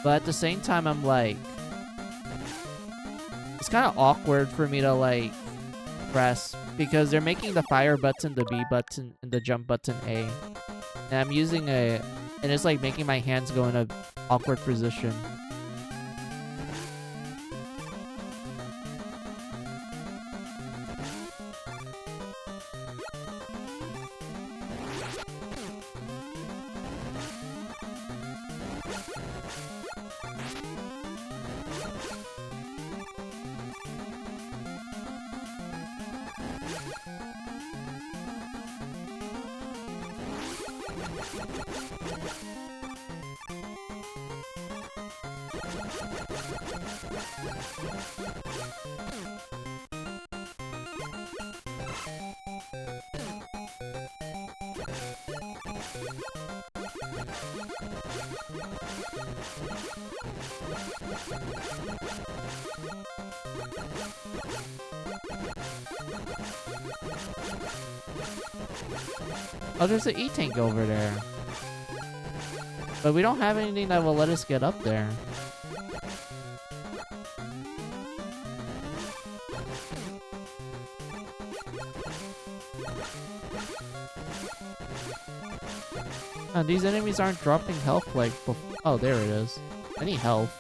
But at the same time, I'm like... It's kind of awkward for me to, like, press. Because they're making the fire button the B button and the jump button A. And I'm using a... And it's like making my hands go in a awkward position. Oh, there's an E-tank over there. But we don't have anything that will let us get up there. These enemies aren't dropping health like before. Oh, there it is. I need health.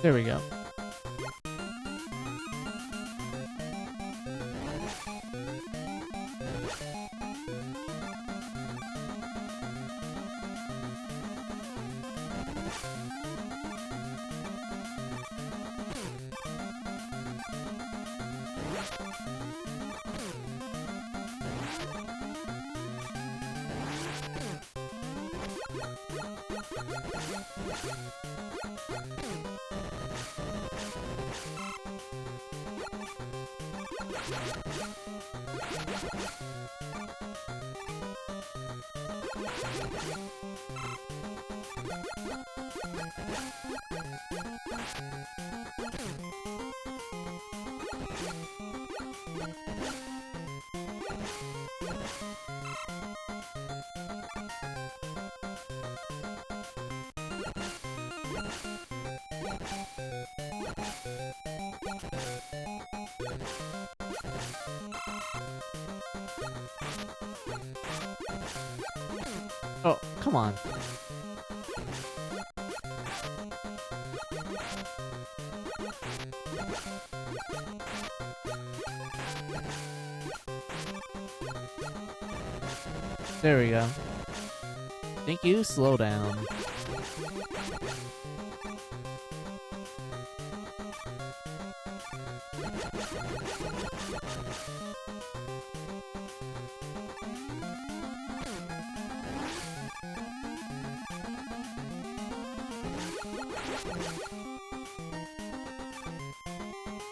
There we go. Oh, come on. There we go. Thank you, slow down.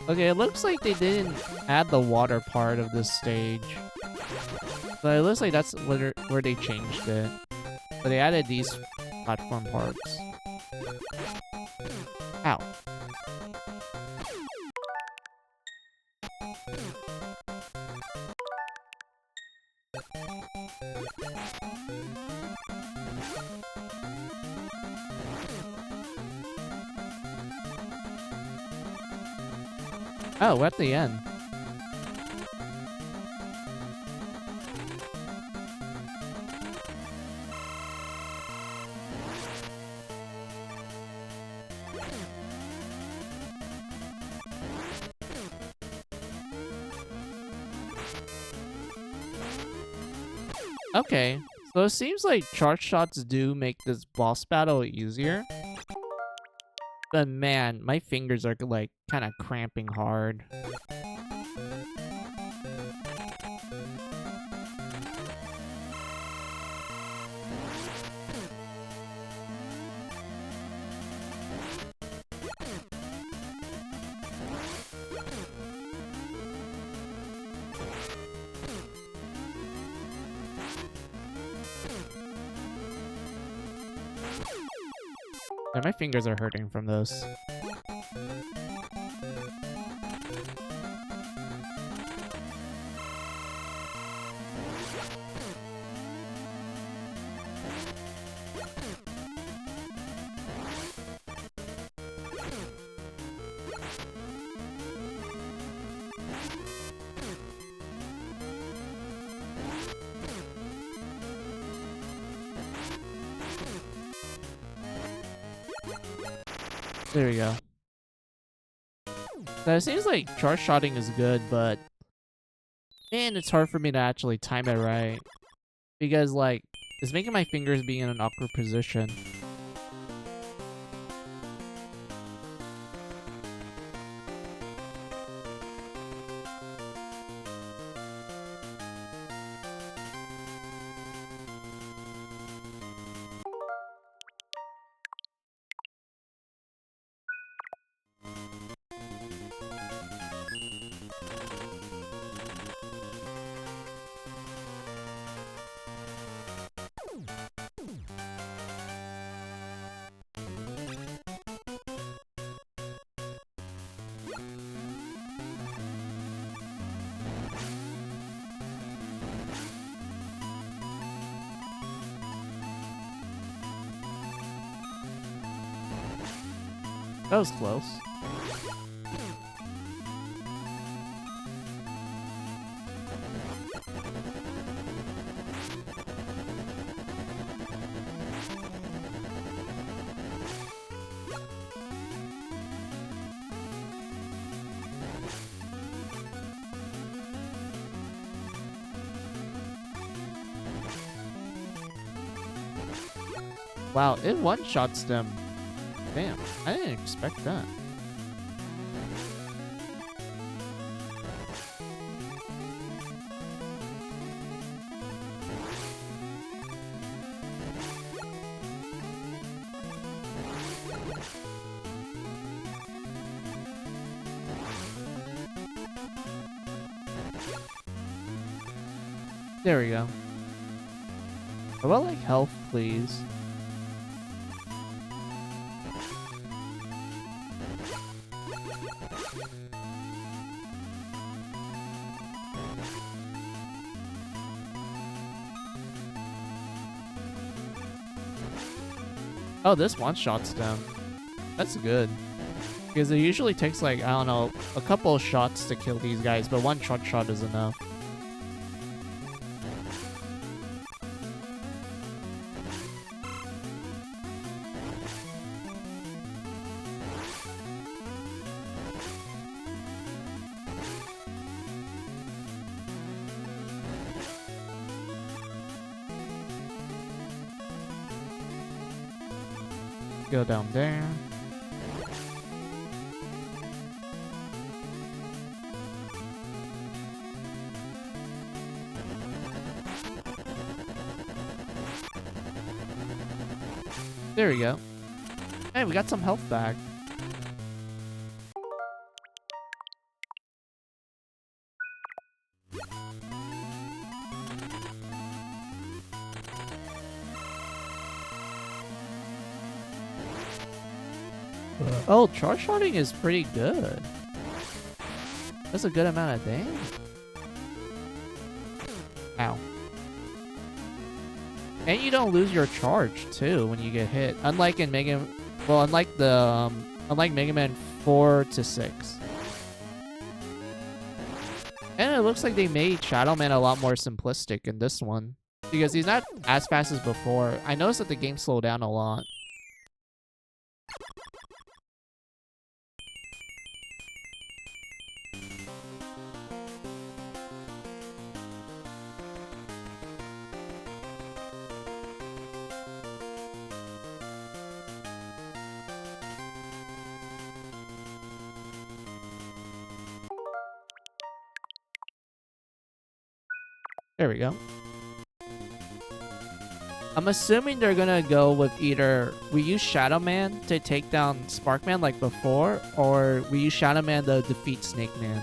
Okay, it looks like they didn't add the water part of this stage. But it looks like that's where they changed it. But they added these platform parts. Ow. Oh, we're at the end. Okay, so it seems like charge shots do make this boss battle easier. But man, my fingers are like kind of cramping hard. Yeah, my fingers are hurting from this. There we go. So it seems like charge shotting is good, but man, it's hard for me to actually time it right. Because like, it's making my fingers be in an awkward position. That was close. Wow, it one-shots them. Damn, I didn't expect that. There we go. How about like health, please? Oh, this one-shots them. That's good. Because it usually takes like, I don't know, a couple of shots to kill these guys, but one shot is enough. Go down there. There we go. Hey, we got some health back. Oh, charge shotting is pretty good. That's a good amount of damage. Ow. And you don't lose your charge too when you get hit. Unlike in unlike Mega Man 4 to 6. And it looks like they made Shadow Man a lot more simplistic in this one. Because he's not as fast as before. I noticed that the game slowed down a lot. There we go. I'm assuming they're gonna go with either we use Shadow Man to take down Sparkman like before, or we use Shadow Man to defeat Snake Man.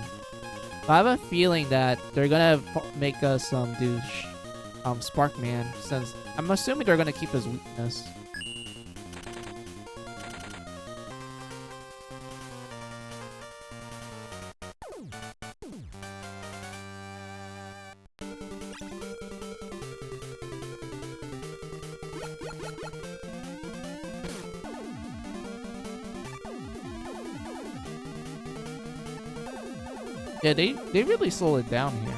I have a feeling that they're gonna make us do Sparkman, since I'm assuming they're gonna keep his weakness. Yeah, they really slow it down here.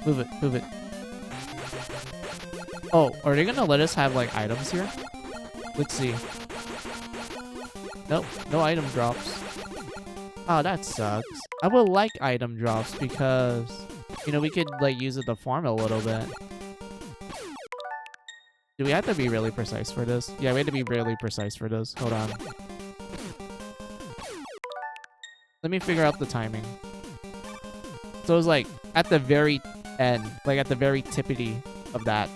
Move it. Oh, are they gonna let us have like items here? Let's see. Nope, no item drops. Oh, that sucks. I would like item drops because, you know, we could like use it to farm a little bit. Do we have to be really precise for this? Yeah, we have to be really precise for this. Hold on. Let me figure out the timing. So it's like at the very end, like at the very tippity of that.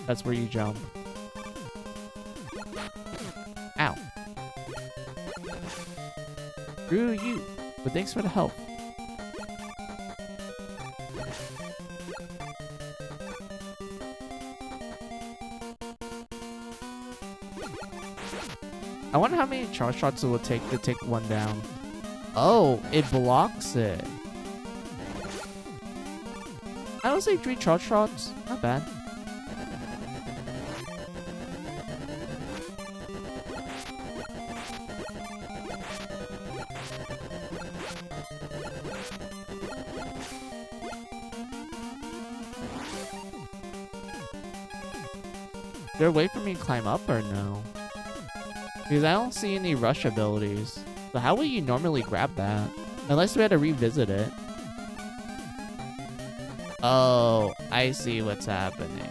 That's where you jump. Ow. Screw you. But thanks for the help. I wonder how many charge shots it will take to take one down. Oh, it blocks it. I would say 3 charge shots. Not bad. Is there a way for me to climb up or no? Because I don't see any rush abilities. So how will you normally grab that? Unless we had to revisit it. Oh, I see what's happening.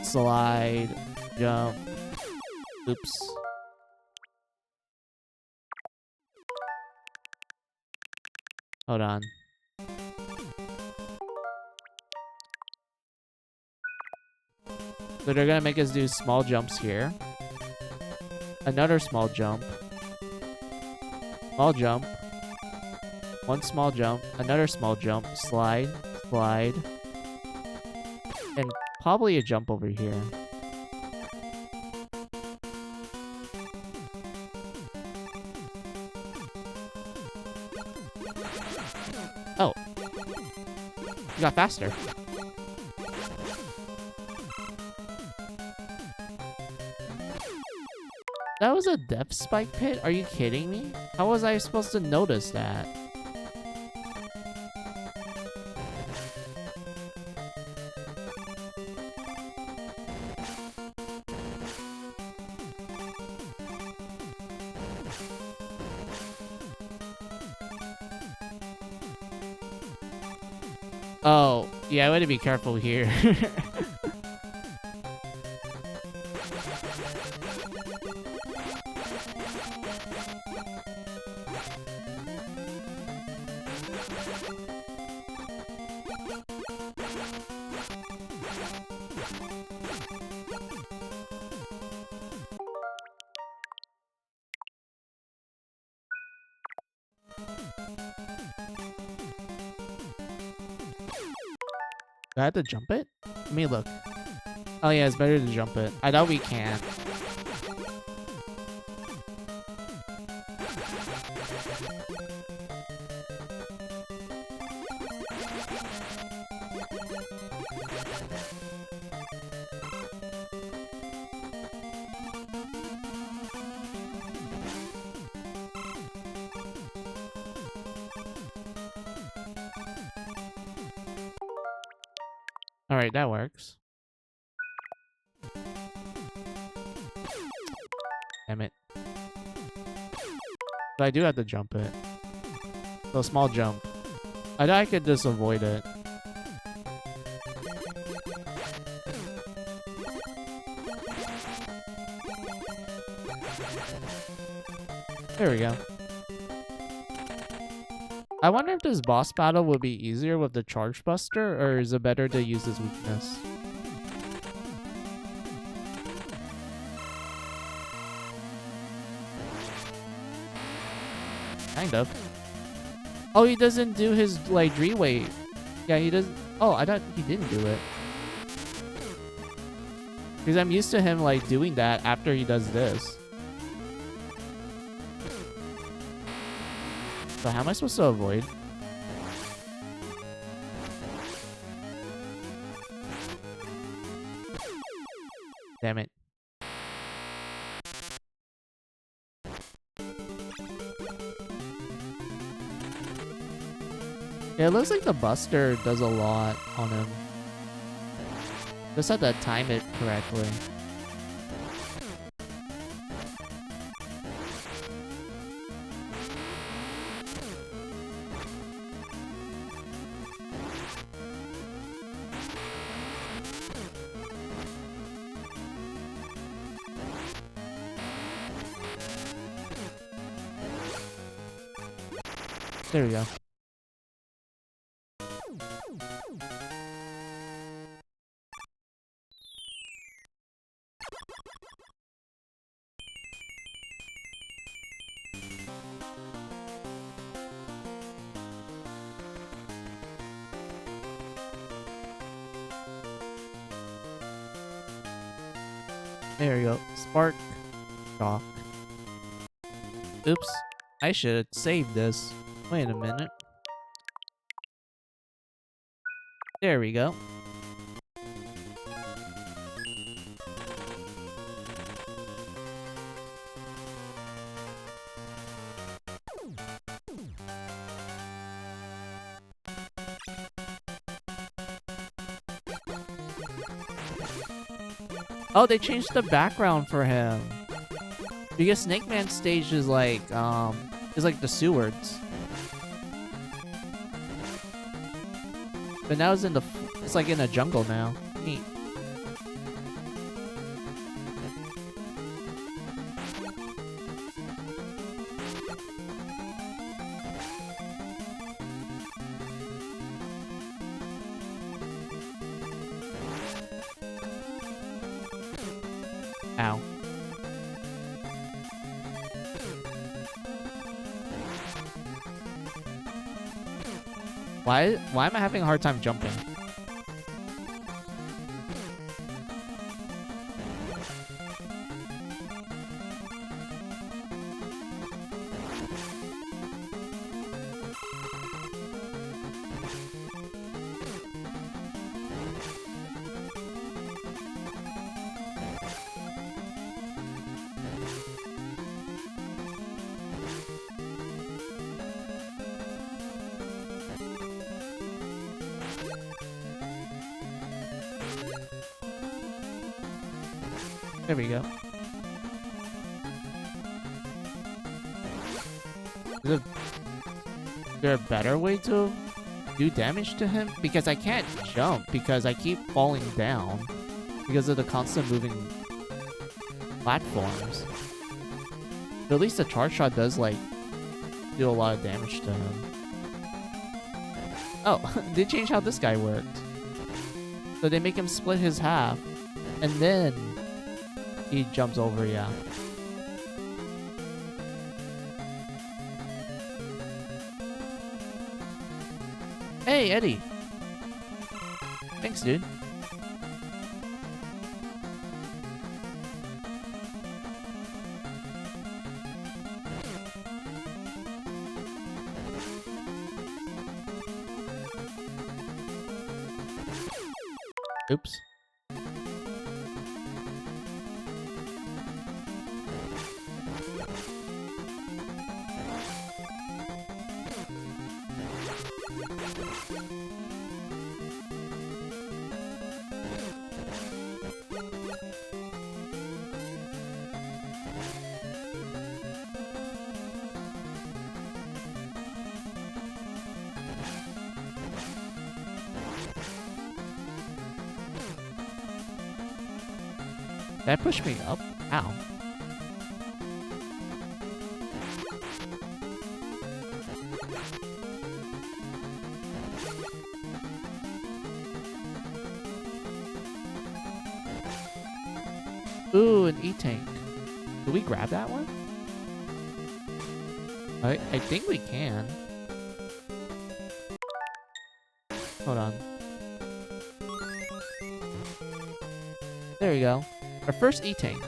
Slide, jump. Oops. Hold on. So they're gonna make us do small jumps here. Another small jump. Small jump. One small jump. Another small jump. Slide. Slide. And probably a jump over here. Oh. You got faster. That was a depth spike pit? Are you kidding me? How was I supposed to notice that? Oh, yeah, I want to be careful here. Do I have to jump it? Let me look. Oh yeah, it's better to jump it. I thought we can't. Alright, that works. Damn it. But I do have to jump it. So small jump. I thought I could just avoid it. There we go. I wonder if this boss battle would be easier with the Charge Buster, or is it better to use his weakness? Kind of. Oh, he doesn't do his, like, re-weight. Yeah, he doesn't. Oh, I thought he didn't do it. Because I'm used to him, like, doing that after he does this. So how am I supposed to avoid? Damn it. Yeah, it looks like the Buster does a lot on him. Just have to time it correctly. There we go. There we go. Spark. Shock. Oops. I should save this. Wait a minute. There we go. Oh, they changed the background for him. Because Snake Man's stage is like the Sewards. But now it's in the, it's like in a jungle now. Neat. Ow. Why am I having a hard time jumping? There we go. Is there a better way to do damage to him? Because I can't jump because I keep falling down because of the constant moving platforms. But at least the charge shot does like do a lot of damage to him. Oh, they changed how this guy worked. So they make him split his half and then he jumps over, yeah. Hey, Eddie. Thanks, dude. Oops. That pushed me up? Ow. Ooh, an E-tank. Do we grab that one? I think we can. Hold on. There we go. Our first E-tank.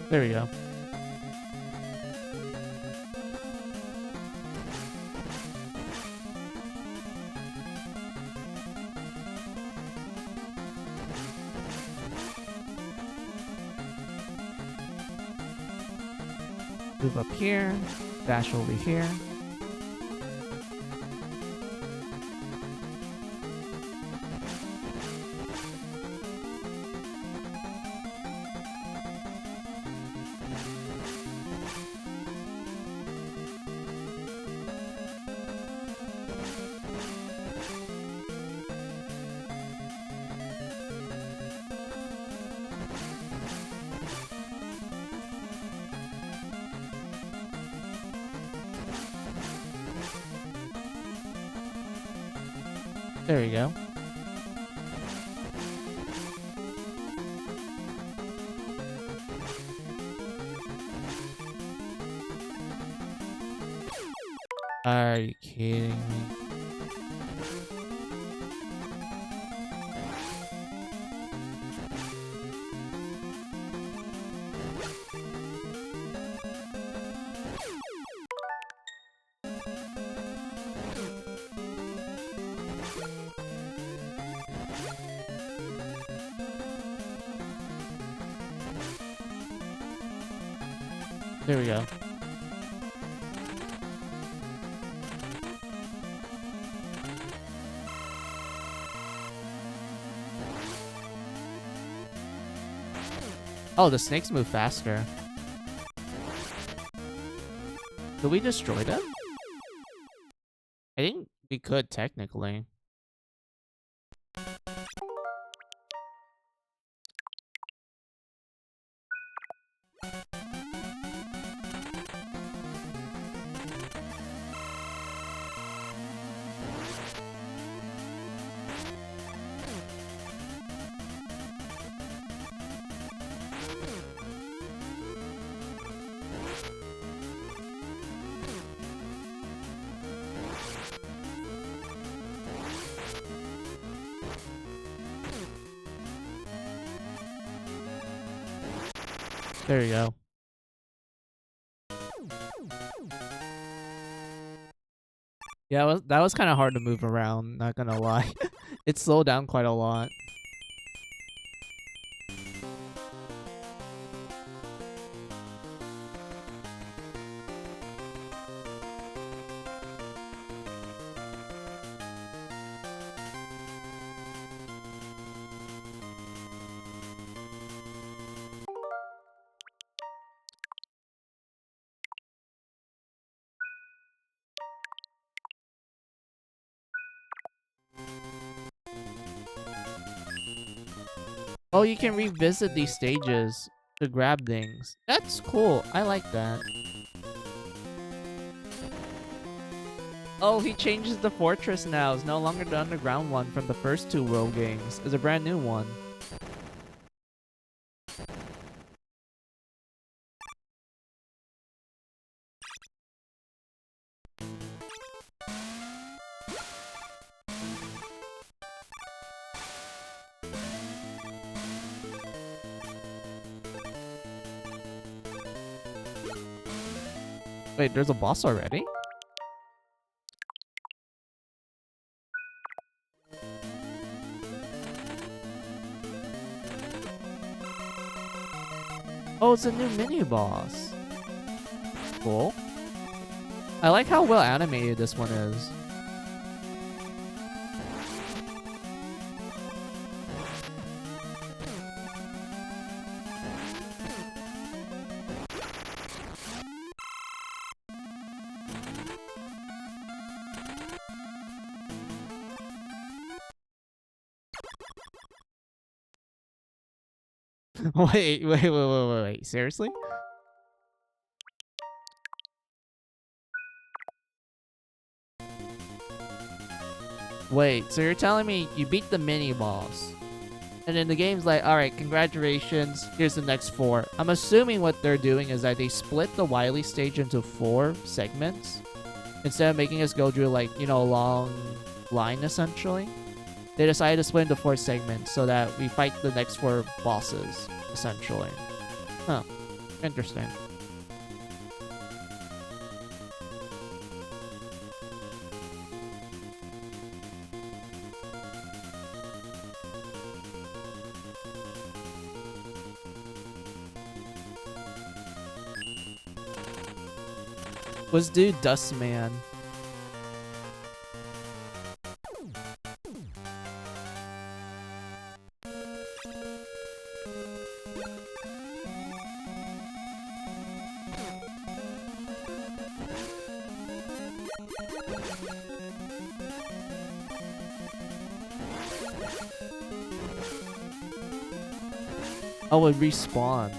There we go. Move up here, dash over here. There we go. Are you kidding me? There we go. Oh, the snakes move faster. Could we destroy them? I think we could, technically. There you go. Yeah, that was kind of hard to move around, not gonna lie. It slowed down quite a lot. Oh, you can revisit these stages to grab things. That's cool. I like that. Oh, he changes the fortress now. It's no longer the underground one from the first two World games. It's a brand new one. Wait, there's a boss already? Oh, it's a new mini-boss. Cool. I like how well animated this one is. Wait. Seriously? Wait, so you're telling me you beat the mini-boss, and then the game's like, alright, congratulations, here's the next 4. I'm assuming what they're doing is that they split the Wily stage into 4 segments, instead of making us go through, like, you know, a long line, essentially. They decided to split into 4 segments so that we fight the next 4 bosses, essentially. Huh. Interesting. Let's do Dustman. Oh, it respawns.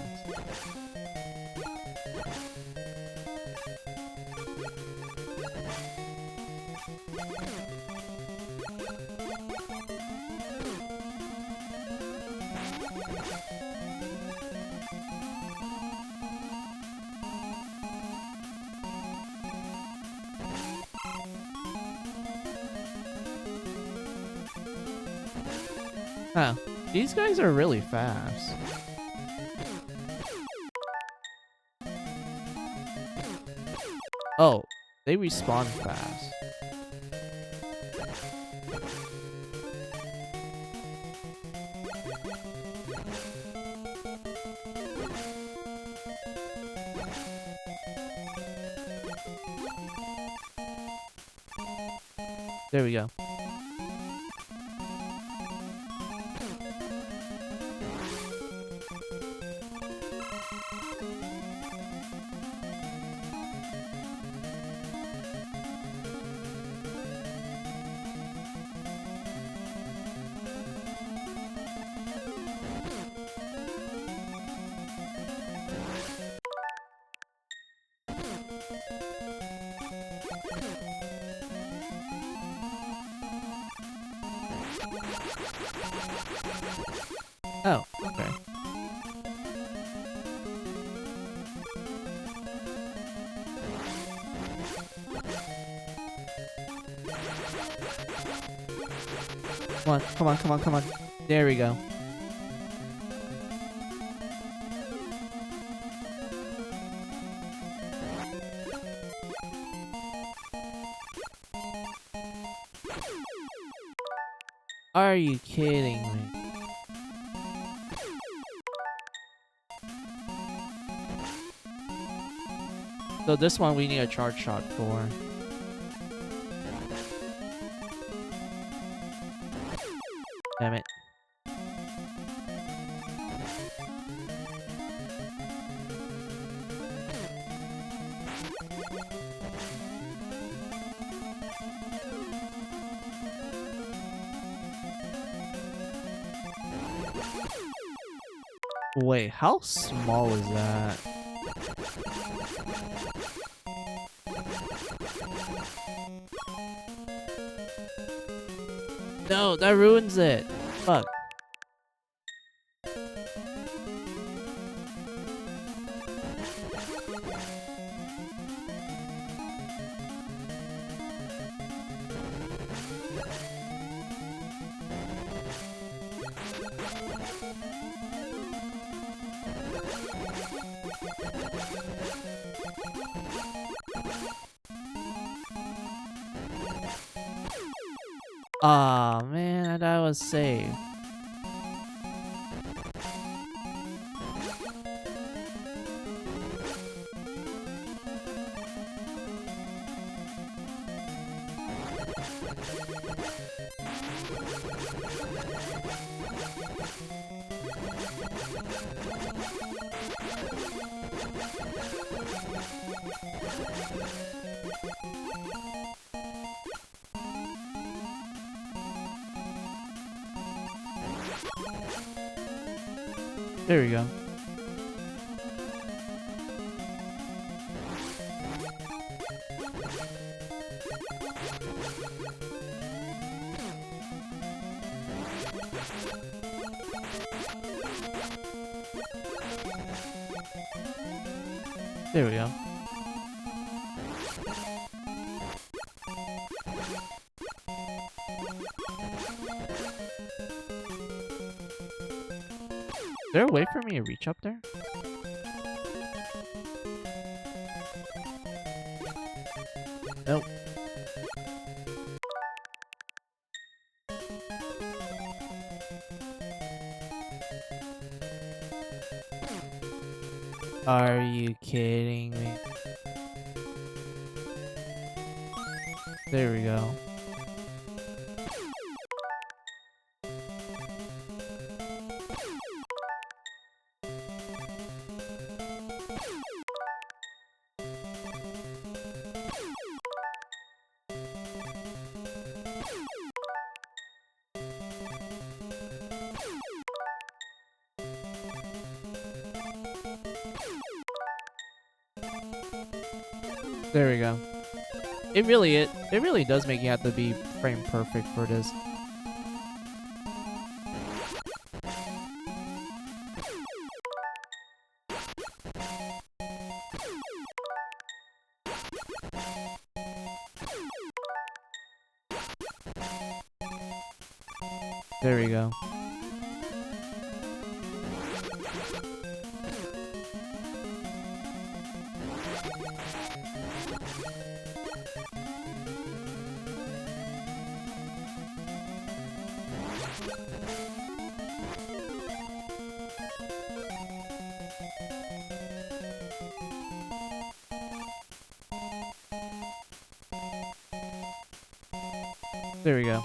Huh. These guys are really fast. Oh, they respawn fast. There we go. Oh, okay. Come on, come on, come on, come on. There we go. Are you kidding me? So this one we need a charge shot for. Damn it. Wait, how small is that? No, that ruins it. Fuck. Aw, man, that was safe. There we go. There we go. Is there a way for me to reach up there? Nope. Are you kidding me? There we go. There we go. It really does make you have to be frame perfect for this. There we go. There we go.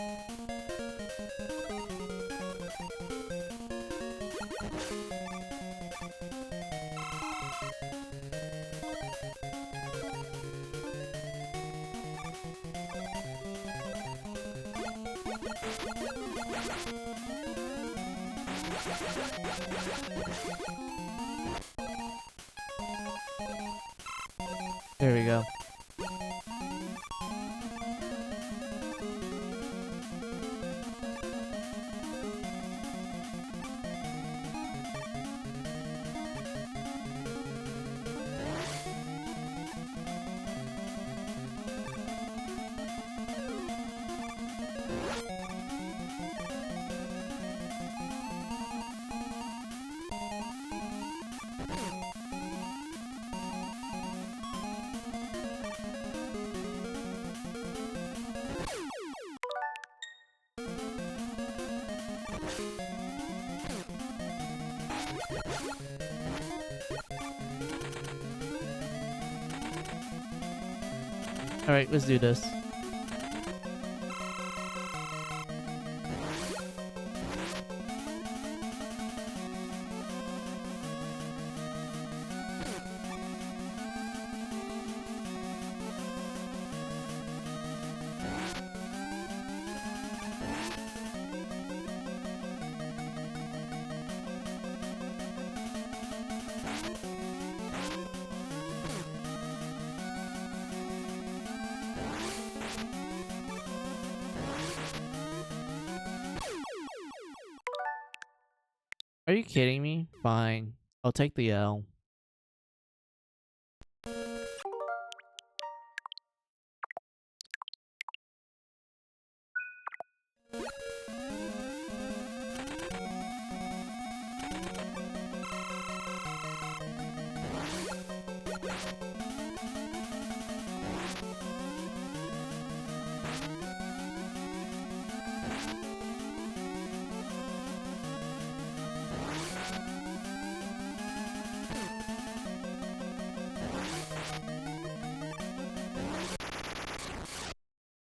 There we go. Alright, let's do this. Are you kidding me? Fine. I'll take the L.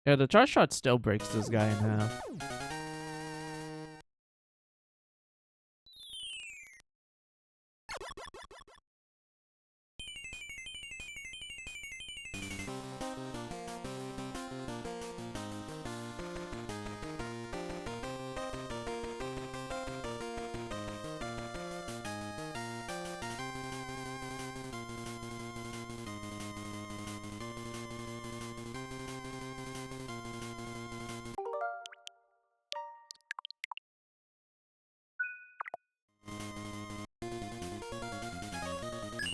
Yeah, the charge shot still breaks this guy in half.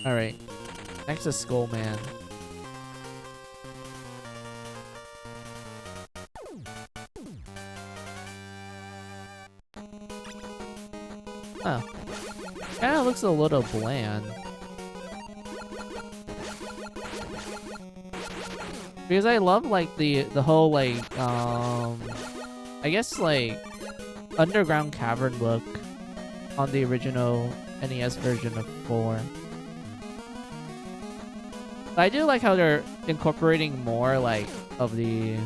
Alright. Next is Skull Man. Huh. Kinda looks a little bland. Because I love like the whole like I guess like underground cavern look on the original NES version of 4. But I do like how they're incorporating more like of the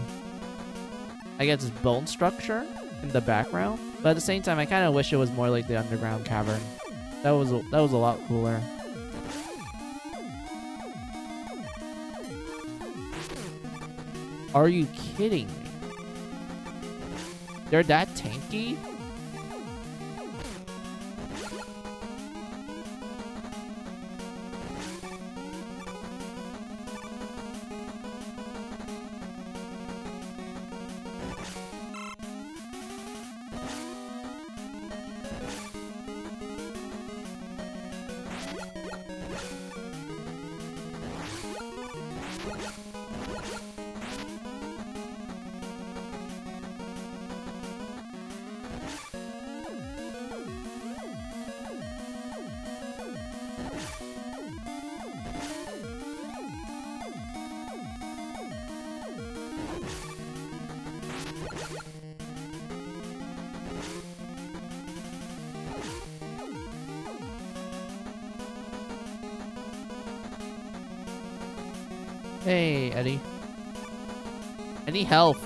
I guess bone structure in the background. But at the same time I kinda wish it was more like the underground cavern. That was a lot cooler. Are you kidding me? They're that tanky? Hey, Eddie. Any help?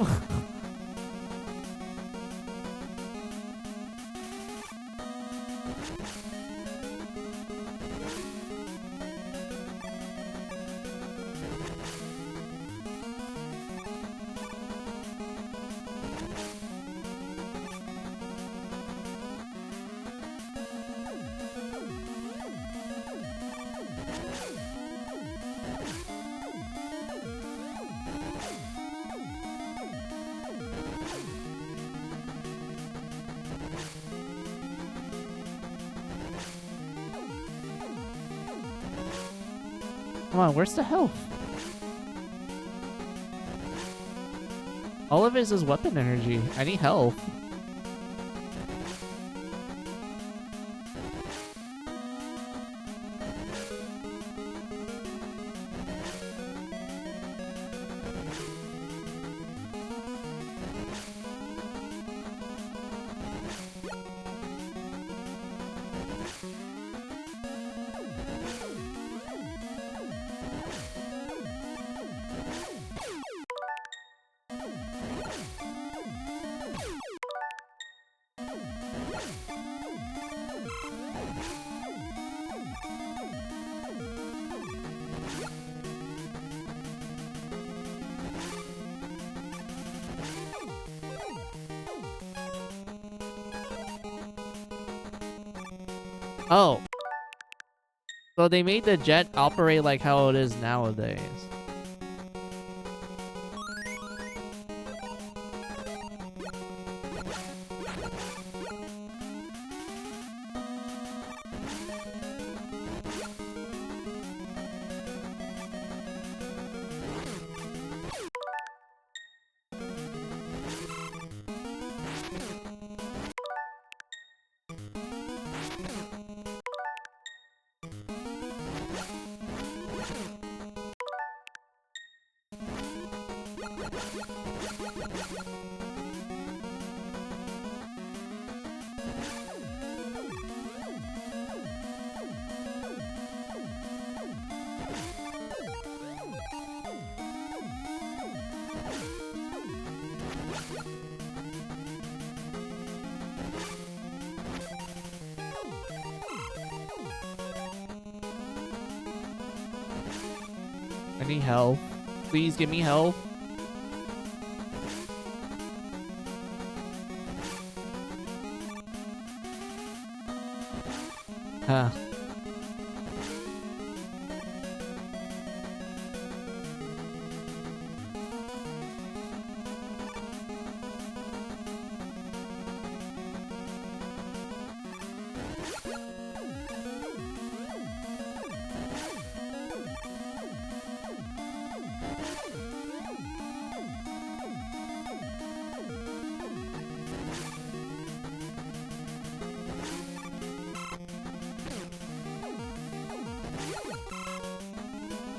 Come on, where's the health? All of it is weapon energy. I need health. Oh. So they made the jet operate like how it is nowadays. I need help. Please give me help. Huh.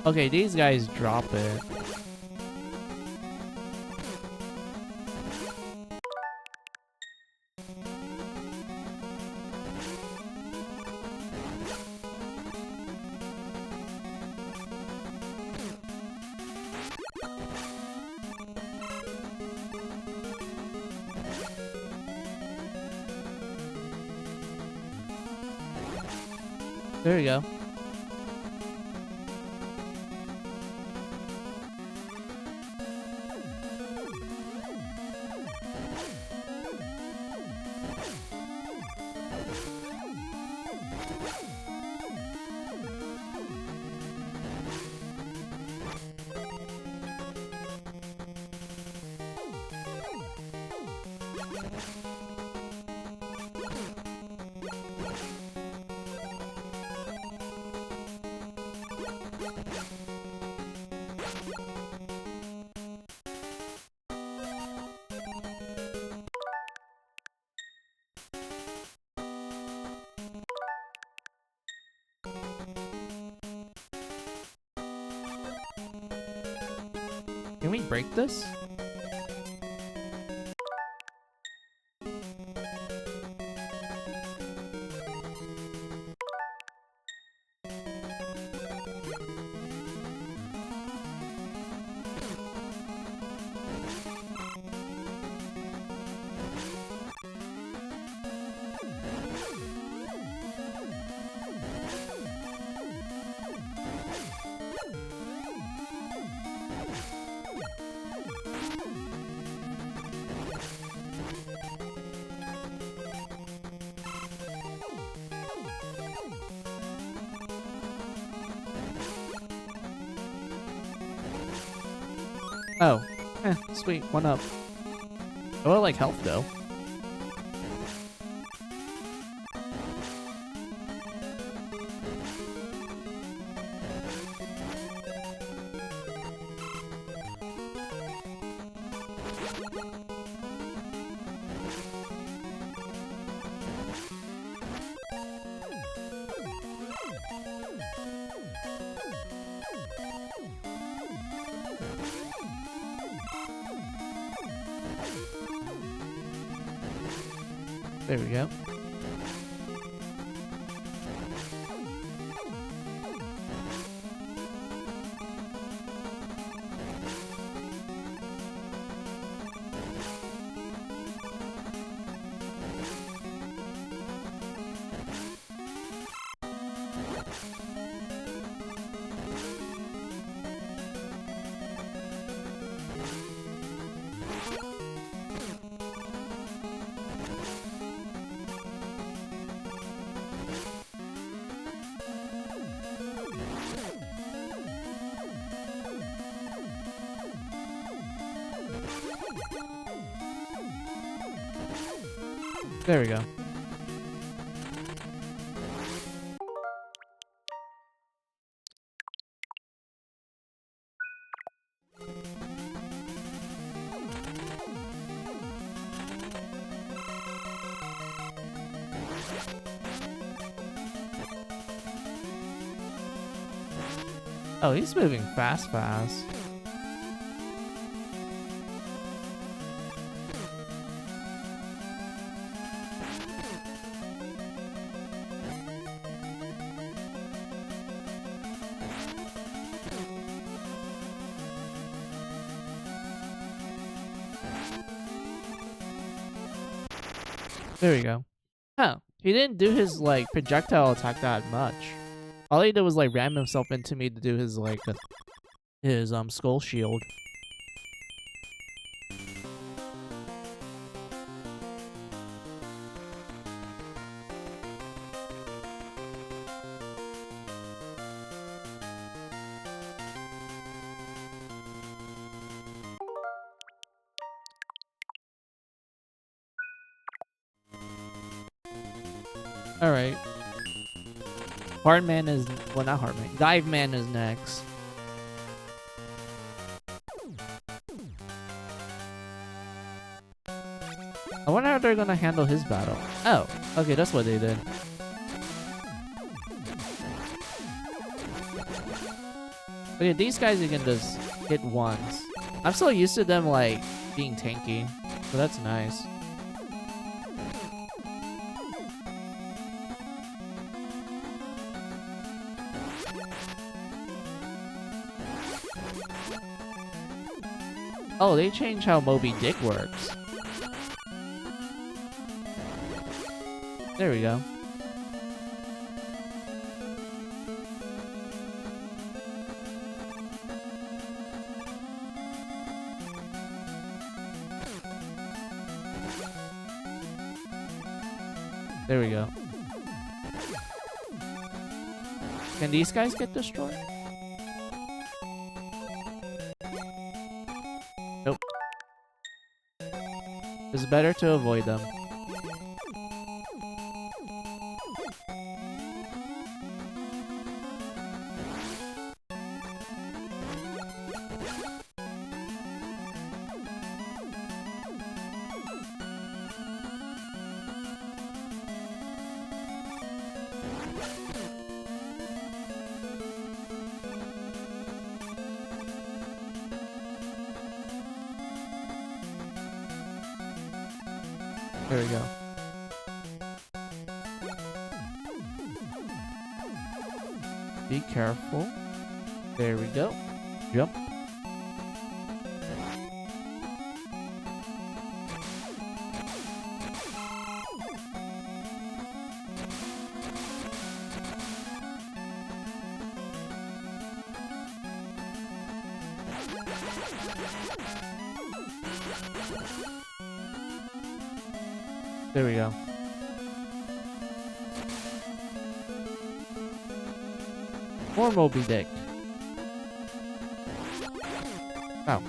Okay, these guys drop it. There you go. Can we break this? Oh. Sweet. One up. Oh, I like health, though. There we go. There we go. Oh, he's moving fast. There we go. Huh. He didn't do his, like, projectile attack that much. All he did was, like, ram himself into me to do his, like, his, skull shield. Alright. Hardman is... Well, not Hardman. Dive Man is next. I wonder how they're gonna handle his battle. Oh, okay, that's what they did. Okay, these guys you can just hit once. I'm so used to them, like, being tanky. So that's nice. Oh, they changed how Moby Dick works. There we go. There we go. Can these guys get destroyed? Nope. It's better to avoid them. There we go. Be careful. There we go. Jump. There we go. More Moby Dick. Oh.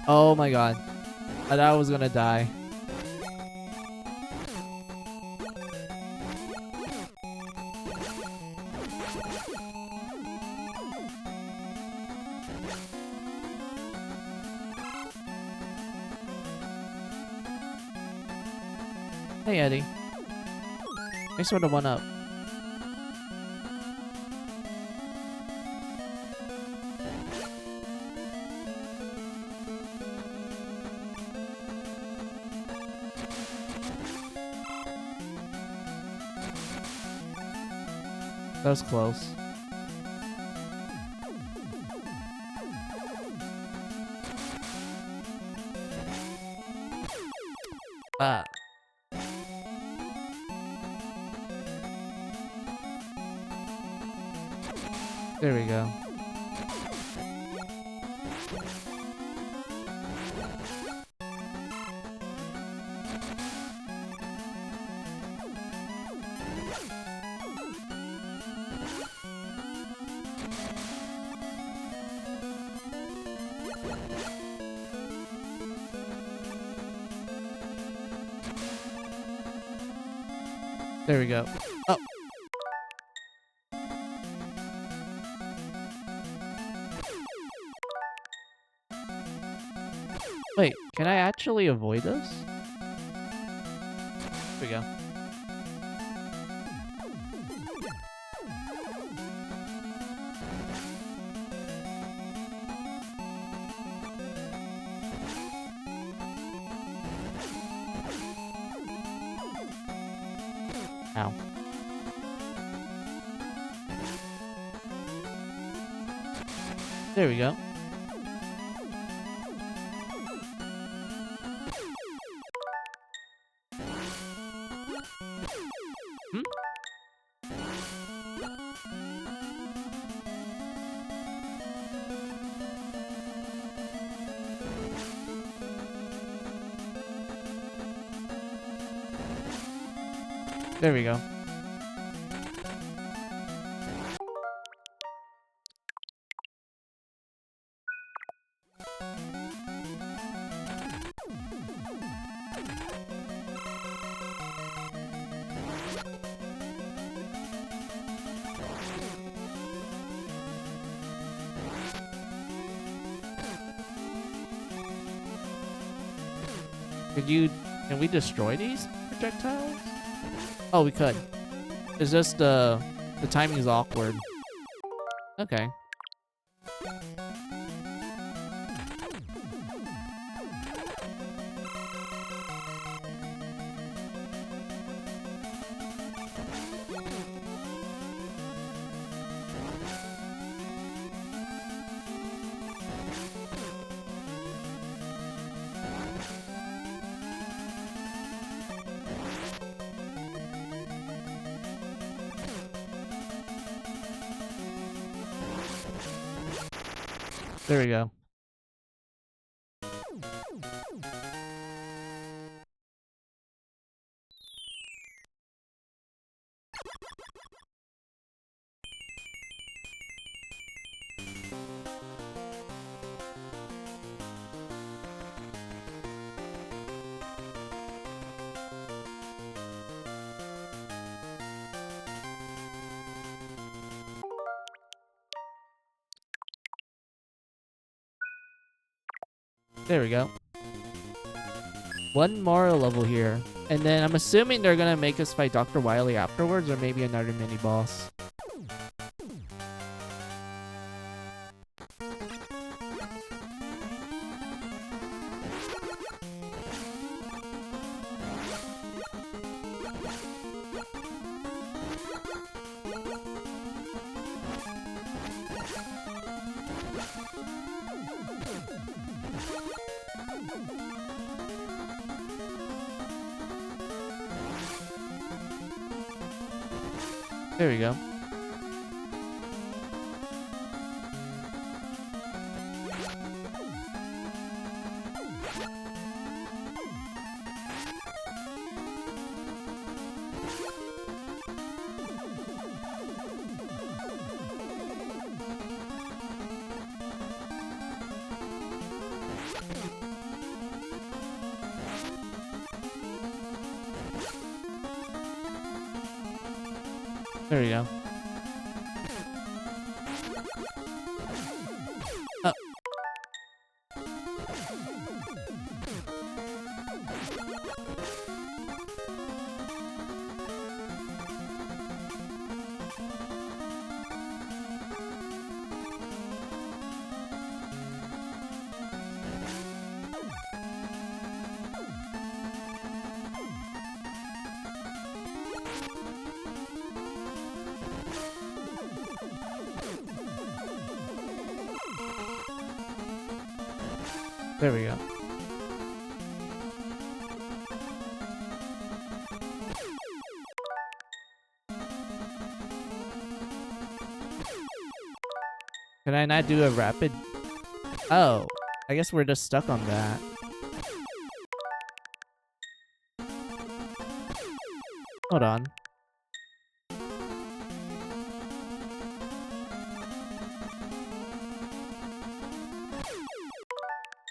Oh my god. I thought I was gonna die. Hey, Eddie. Thanks for the 1-up. That was close. Ah. There we go. There we go. Oh. Wait, can I actually avoid this? There we go. Ow. There we go. Hmm? There we go. Can we destroy these projectiles? Oh, we could. It's just the timing is awkward. Okay. There we go. There we go. One more level here. And then I'm assuming they're gonna make us fight Dr. Wily afterwards, or maybe another mini-boss. There we go. There we go. Oh. There we go. Can I not do a rapid? Oh, I guess we're just stuck on that. Hold on.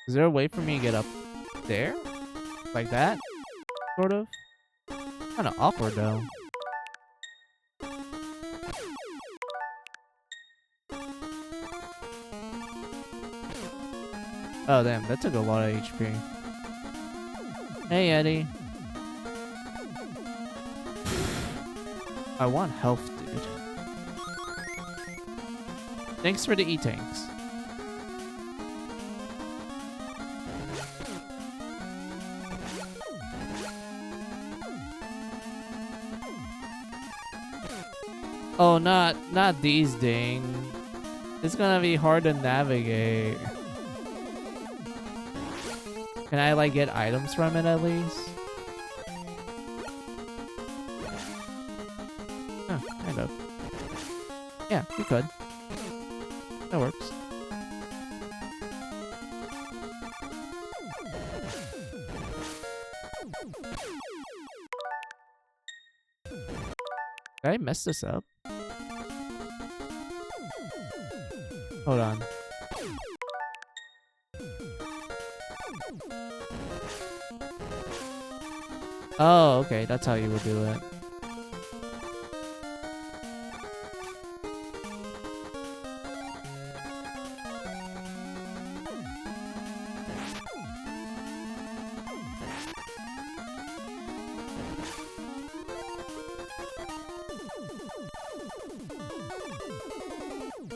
Is there a way for me to get up there? Like that? Sort of? Kinda awkward though. Oh, damn. That took a lot of HP. Hey, Eddie. I want health, dude. Thanks for the E-tanks. Oh, not these ding. It's gonna be hard to navigate. Can I like get items from it at least? Oh, kind of. Yeah, we could. That works. Did I mess this up? Hold on. Oh, okay. That's how you would do it.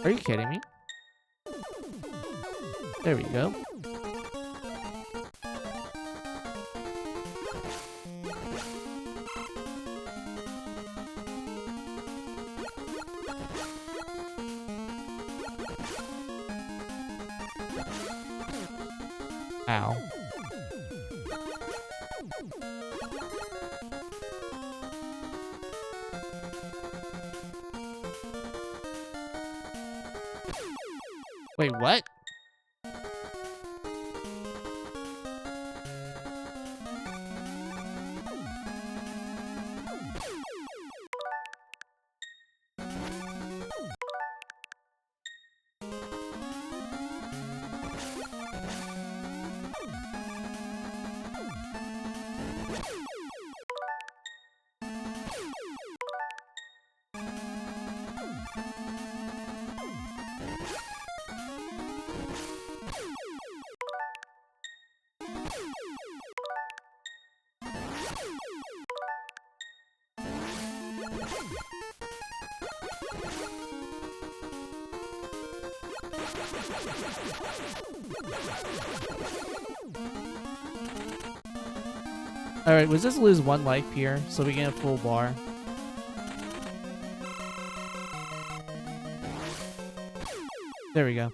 Are you kidding me? There we go. Ow. Wait, what? Alright, let's just lose one life here so we get a full bar. There we go.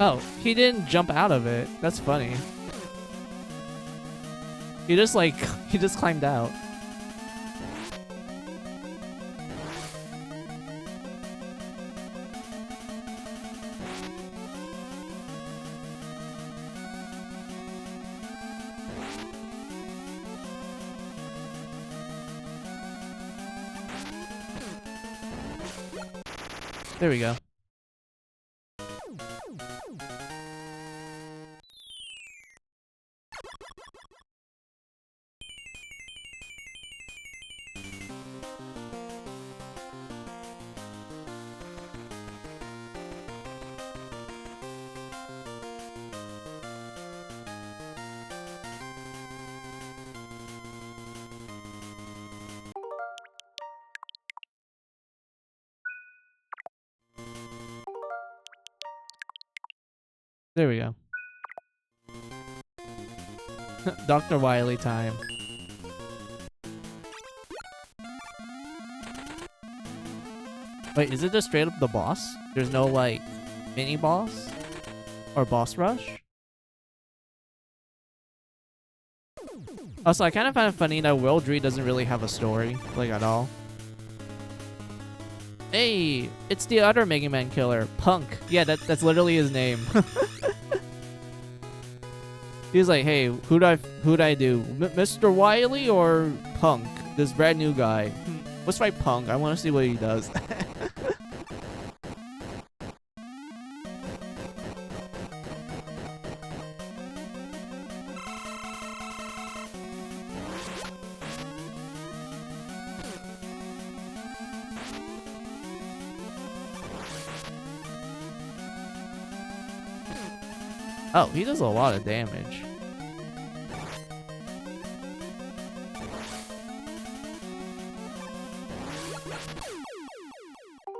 Oh, he didn't jump out of it. That's funny. He just like, he just climbed out. There we go. There we go. Dr. Wily time. Wait, is it just straight up the boss? There's no, like, mini-boss? Or boss rush? Also, I kind of find it funny that World 3 doesn't really have a story, like, at all. Hey, it's the other Mega Man killer, Punk. Yeah, that's literally his name. He's like, hey, who'd I do? Mr. Wily or Punk? This brand new guy. Let's try Punk. I want to see what he does. Oh, he does a lot of damage.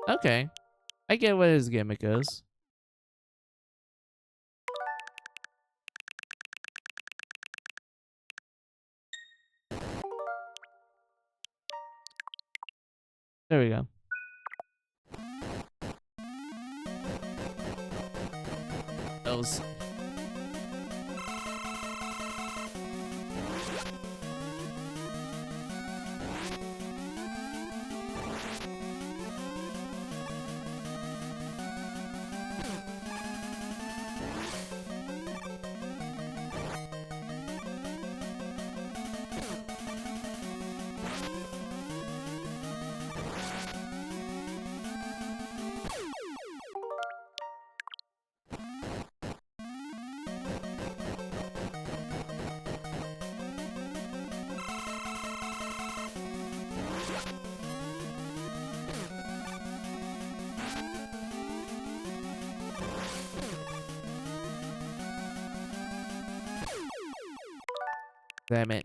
Okay. I get what his gimmick is. There we go. Those. Damn it.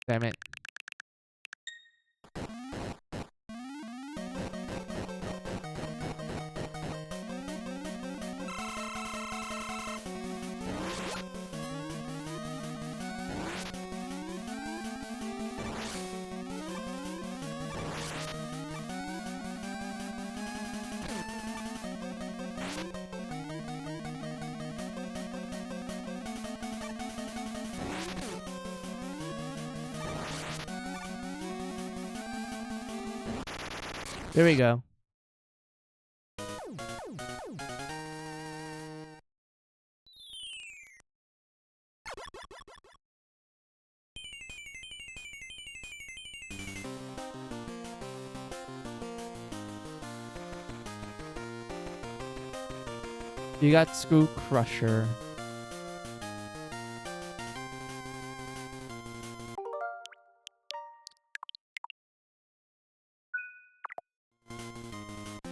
Damn it. There we go. You got Screw Crusher.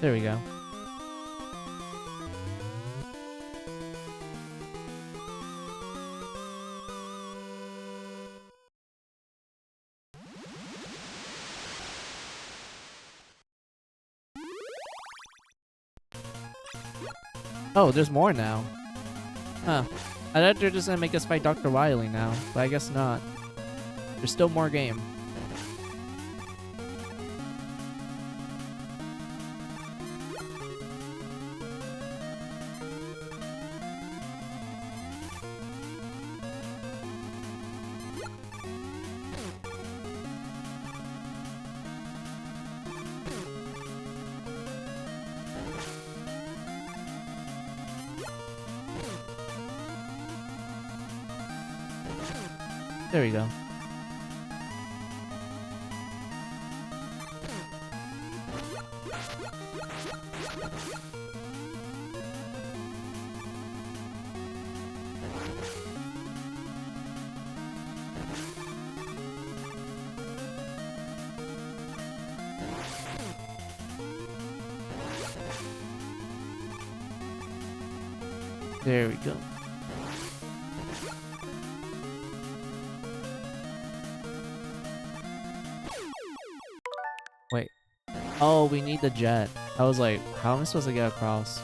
There we go. Oh, there's more now. Huh. I thought they're just gonna make us fight Dr. Wily now, but I guess not. There's still more game. There we go. There we go. Oh, we need the jet. I was like, how am I supposed to get across?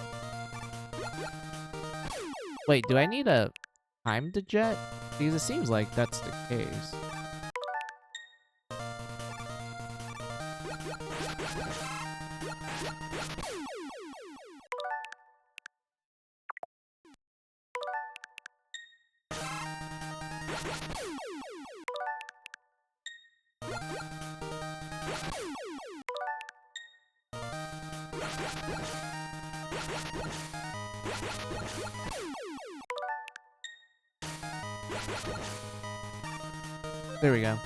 Wait, do I need a time the jet? Because it seems like that's the case. There we go.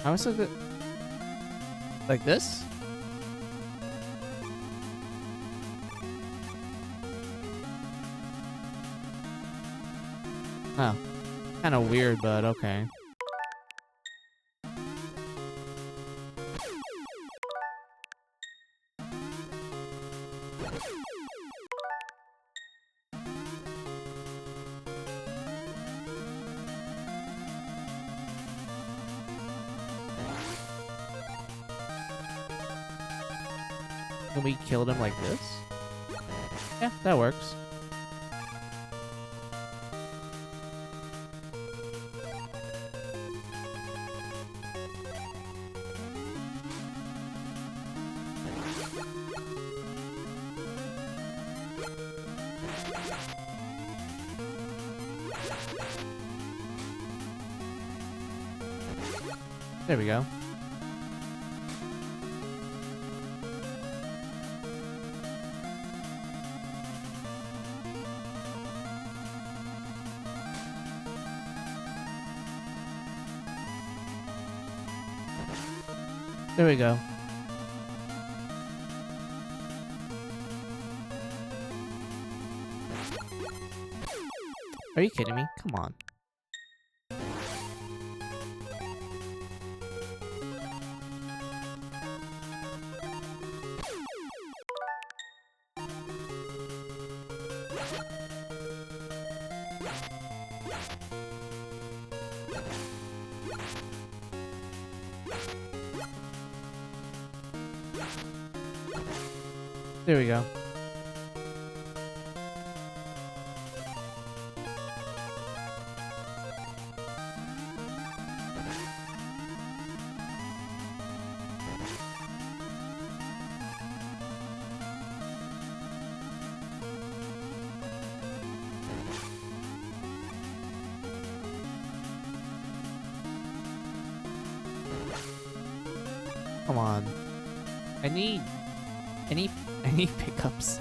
How am I supposed to... Like this? Oh. Kind of weird, but okay. Can we kill them like this? Yeah, that works. There we go. There we go. Are you kidding me? Come on. There we go. Come on. I need pickups.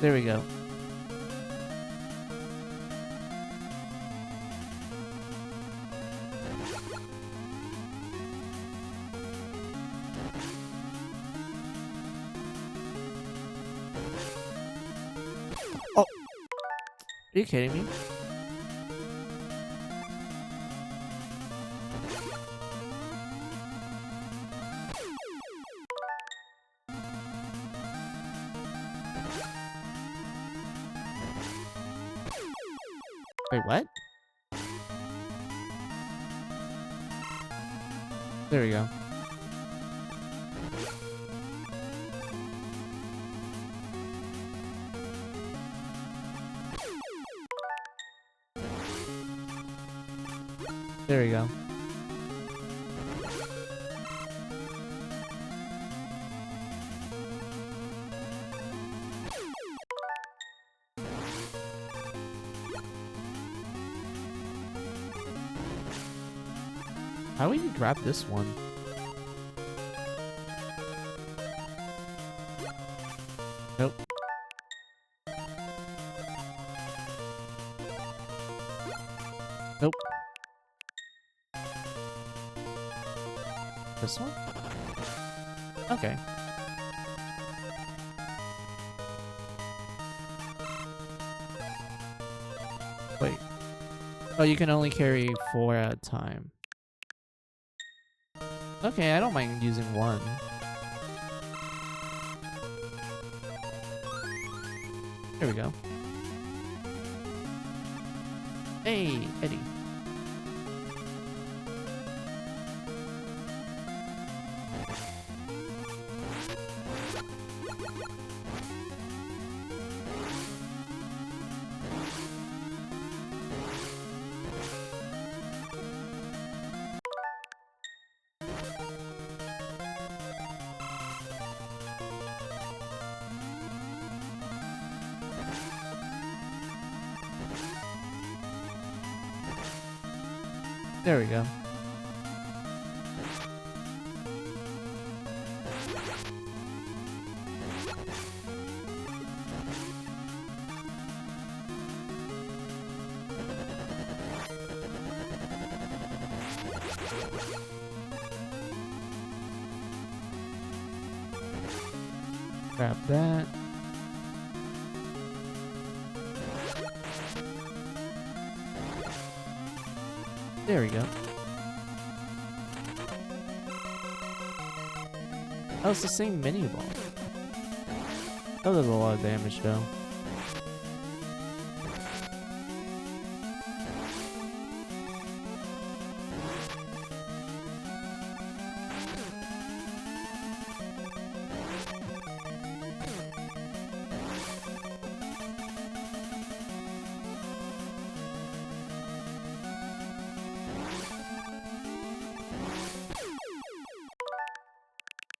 There we go. Oh! Are you kidding me? Wait, what? There we go. There we go. How do we grab this one? Nope. Nope. This one? Okay. Wait. Oh, you can only carry 4 at a time. Okay, I don't mind using 1. There we go. Hey, Eddie. There we go. Grab that. There we go. Oh, it's the same mini ball. That does a lot of damage though.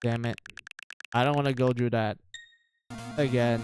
Damn it. I don't want to go through that again.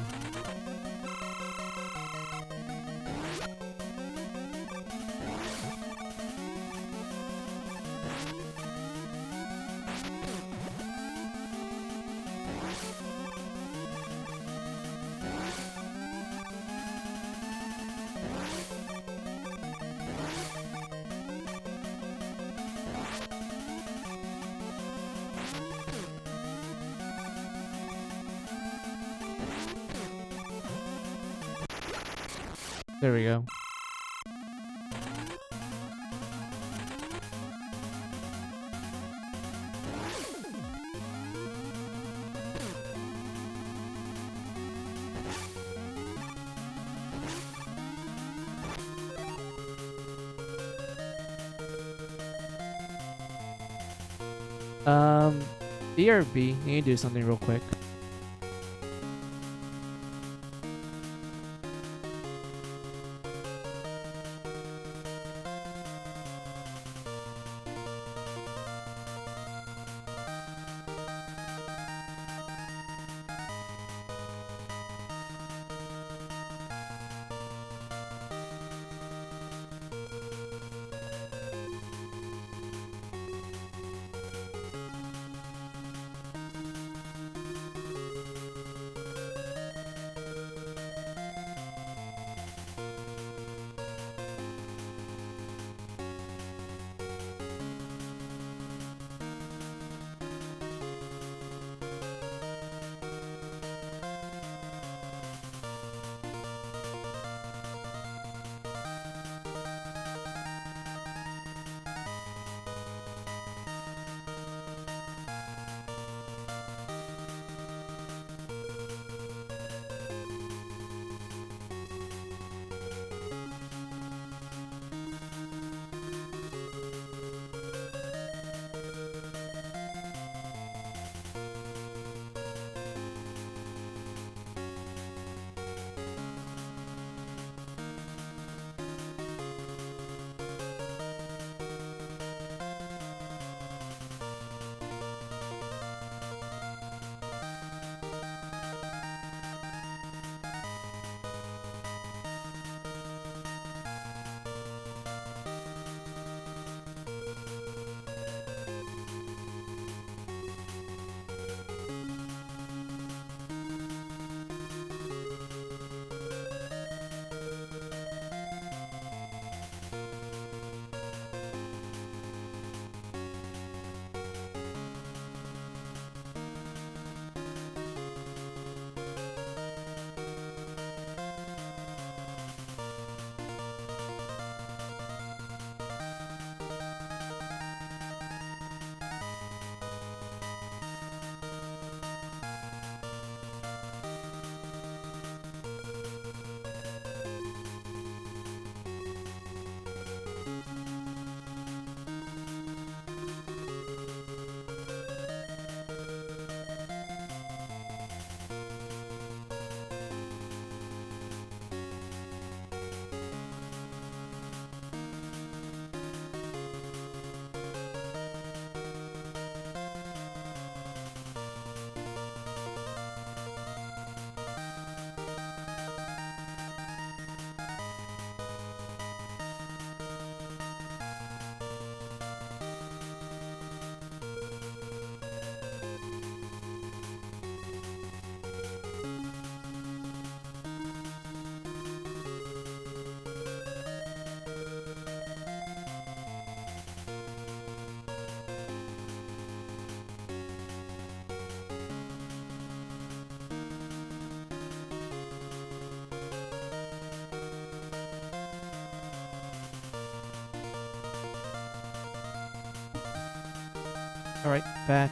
There we go. D or B? Need to do something real quick. Alright, back.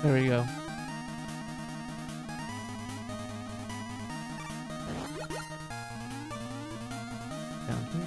There we go. Down here.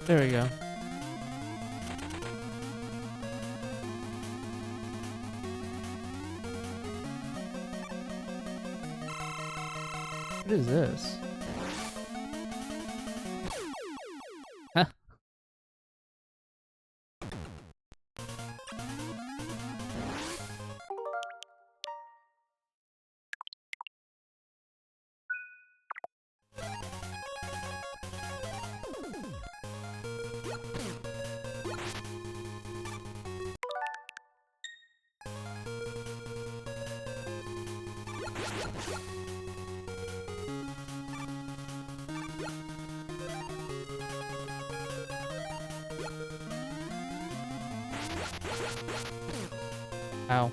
There we go. What is this? Huh? Ow.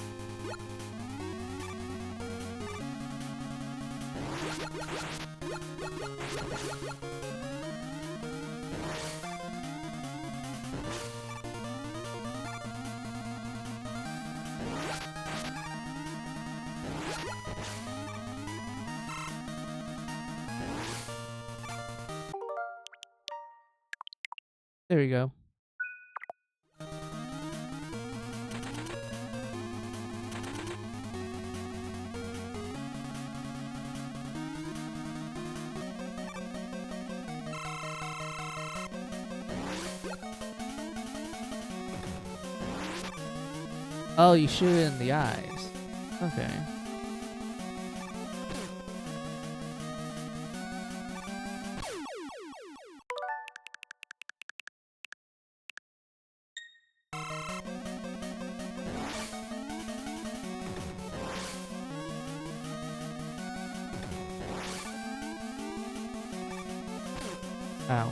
There we go. Oh, you shoot it in the eyes. Okay. Ow.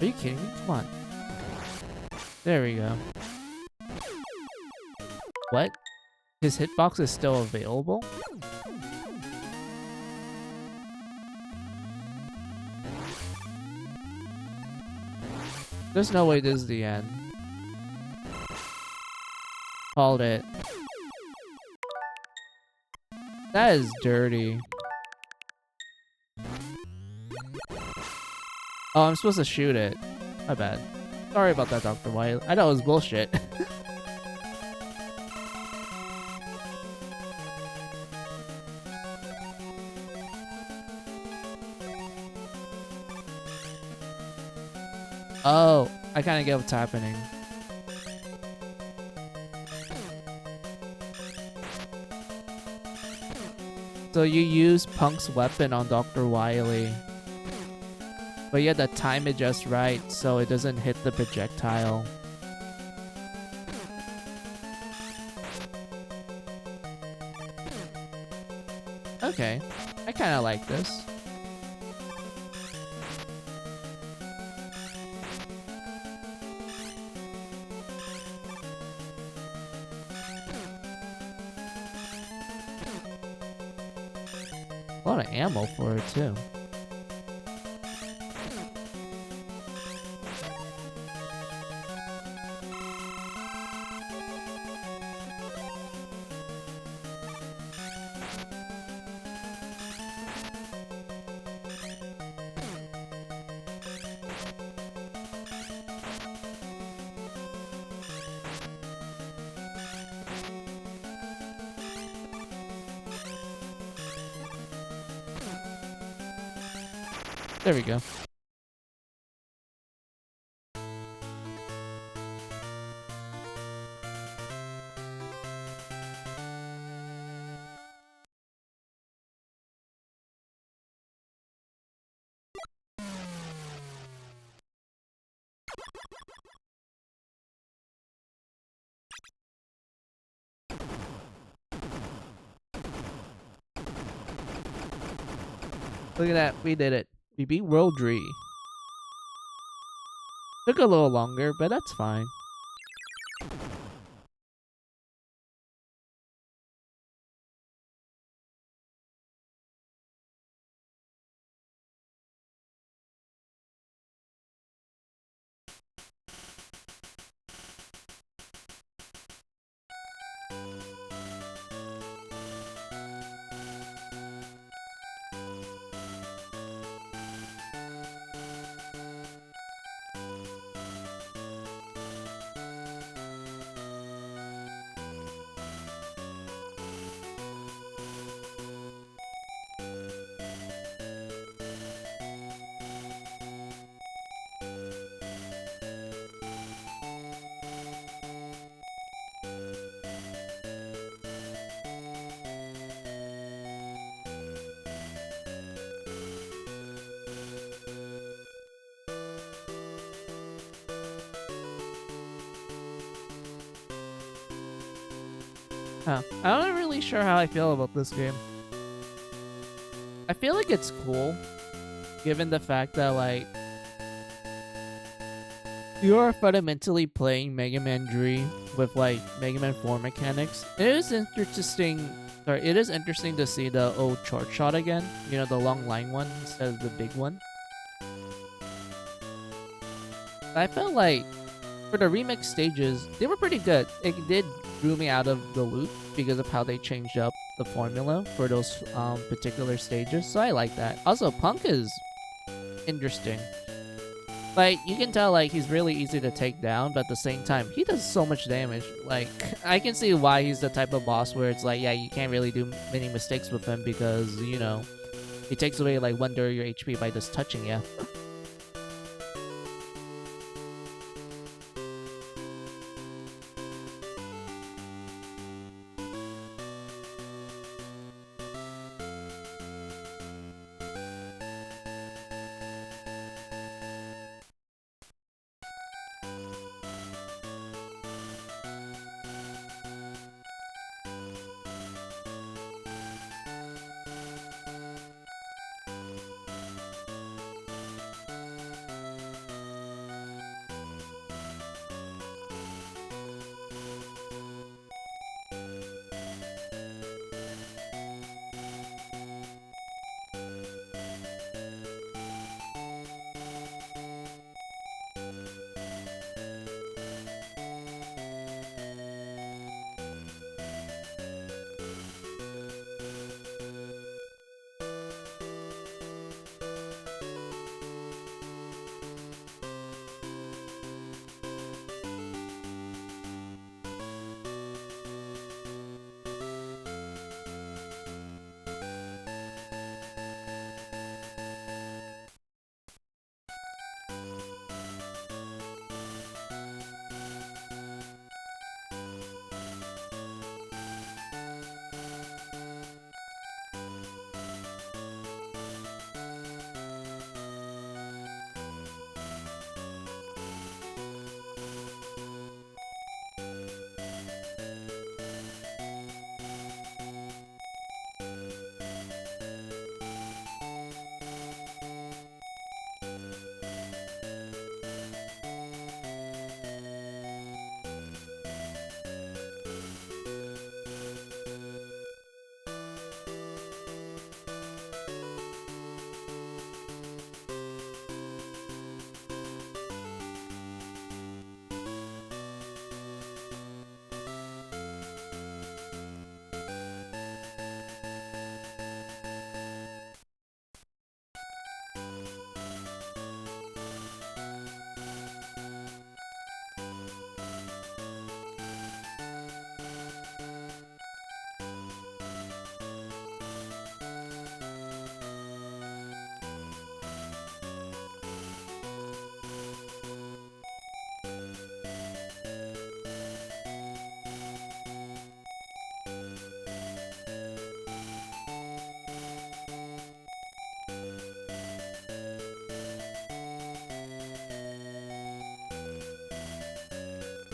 Are you kidding me? Come on. There we go. What? His hitbox is still available? There's no way this is the end. Called it. That is dirty. Oh, I'm supposed to shoot it. My bad. Sorry about that, Dr. White. I know it was bullshit. Oh, I kind of get what's happening. So you use Punk's weapon on Dr. Wily. But you have to time it just right so it doesn't hit the projectile. Okay, I kind of like this. A lot of ammo for it too. There we go. Look at that, we did it. We beat Worldry. Took a little longer, but that's fine. Huh. I'm not really sure how I feel about this game. I feel like it's cool, given the fact that, like, you are fundamentally playing Mega Man Dream with, like, Mega Man 4 mechanics. It is interesting. Sorry, it is interesting to see the old chart shot again. You know, the long line one instead of the big one. I felt like for the remix stages, they were pretty good. It did drew me out of the loop because of how they changed up the formula for those particular stages. So I like that. Also, Punk is interesting. Like, you can tell, like, he's really easy to take down, but at the same time, he does so much damage. Like, I can see why he's the type of boss where it's like, yeah, you can't really do many mistakes with him because, you know, he takes away, like, 1/3 of your HP by just touching you.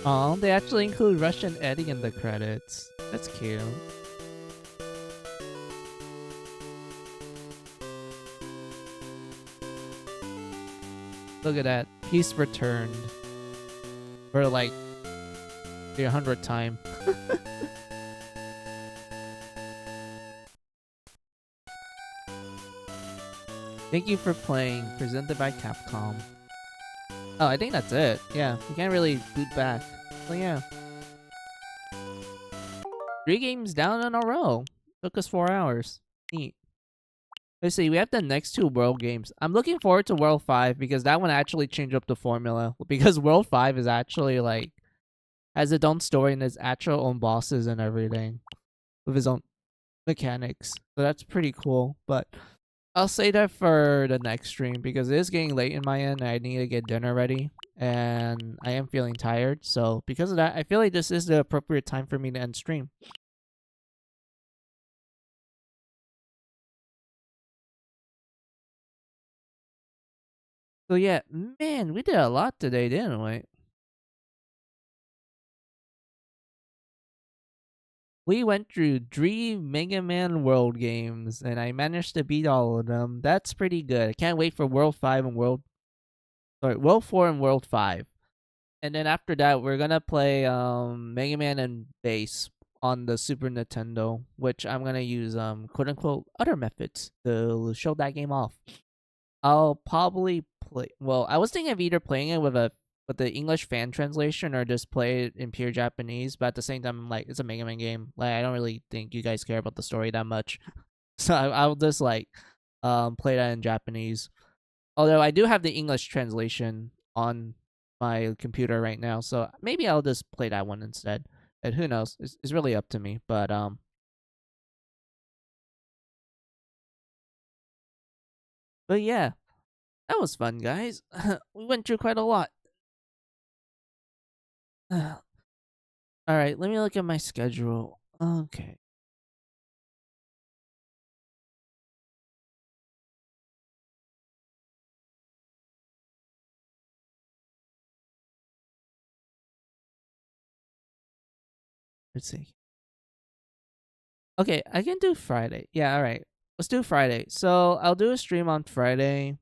Oh, they actually include Russian Eddie in the credits. That's cute. Look at that. He's returned for like the 100th time. Thank you for playing. Presented by Capcom. Oh, I think that's it. Yeah, you can't really boot back. So yeah. 3 games down in a row. Took us 4 hours. Neat. Let's see, we have the next 2 World games. I'm looking forward to World 5 because that one actually changed up the formula. Because World 5 is actually like has its own story and its actual own bosses and everything. With his own mechanics. So that's pretty cool. But I'll say that for the next stream because it is getting late in my end and I need to get dinner ready. And I am feeling tired. So because of that, I feel like this is the appropriate time for me to end stream. So yeah, man, we did a lot today, didn't we? We went through 3 Mega Man World games, and I managed to beat all of them. That's pretty good. I can't wait for World 5 and World 4 and World 5. And then after that, we're gonna play Mega Man and Bass on the Super Nintendo, which I'm gonna use quote unquote other methods to show that game off. I'll probably play. Well, I was thinking of either playing it with the English fan translation or just play it in pure Japanese. But at the same time, I'm like, it's a Mega Man game. Like, I don't really think you guys care about the story that much, so I'll just like play that in Japanese. Although I do have the English translation on my computer right now, so maybe I'll just play that one instead. And who knows? It's really up to me. But yeah, that was fun, guys. We went through quite a lot. All right, let me look at my schedule. Okay. Let's see. Okay, I can do Friday. Yeah, all right. Let's do Friday. So I'll do a stream on Friday.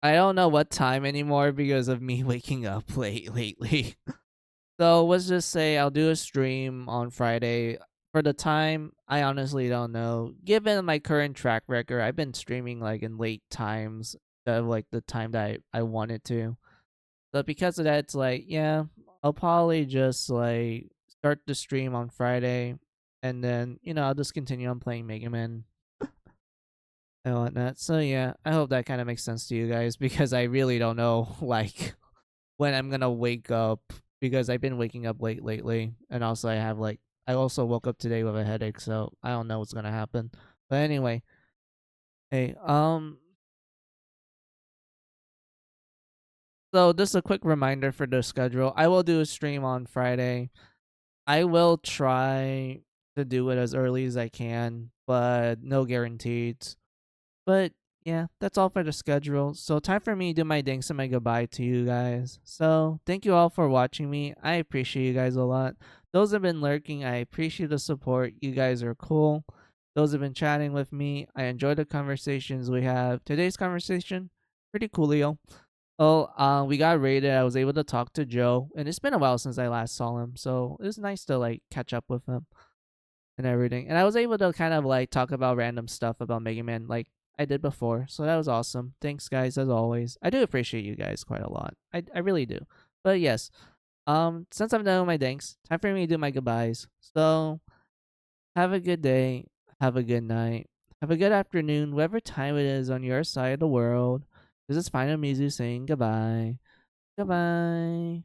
I don't know what time anymore because of me waking up late lately. So let's just say I'll do a stream on Friday. For the time, I honestly don't know. Given my current track record, I've been streaming like in late times of like the time that I wanted to. But because of that, it's like, yeah, I'll probably just like start the stream on Friday and then, I'll just continue on playing Mega Man and whatnot. So yeah, I hope that kind of makes sense to you guys because I really don't know like when I'm gonna wake up because I've been waking up late lately, and also I also woke up today with a headache, so I don't know what's gonna happen. But anyway, hey, so just a quick reminder for the schedule. I will do a stream on Friday. I will try to do it as early as I can, but no guarantees. But yeah, that's all for the schedule. So time for me to do my thanks and my goodbye to you guys. So thank you all for watching me. I appreciate you guys a lot. Those have been lurking, I appreciate the support. You guys are cool. Those have been chatting with me. I enjoy the conversations we have. Today's conversation, pretty coolio. Oh, we got raided. I was able to talk to Joe, and it's been a while since I last saw him, so it was nice to like catch up with him and everything. And I was able to kind of like talk about random stuff about Mega Man like I did before. So that was awesome. Thanks guys as always. I do appreciate you guys quite a lot. I really do. But yes, since I'm done with my thanks, time for me to do my goodbyes. So have a good day, have a good night, have a good afternoon, whatever time it is on your side of the world. This is Final Mizu saying goodbye. Goodbye.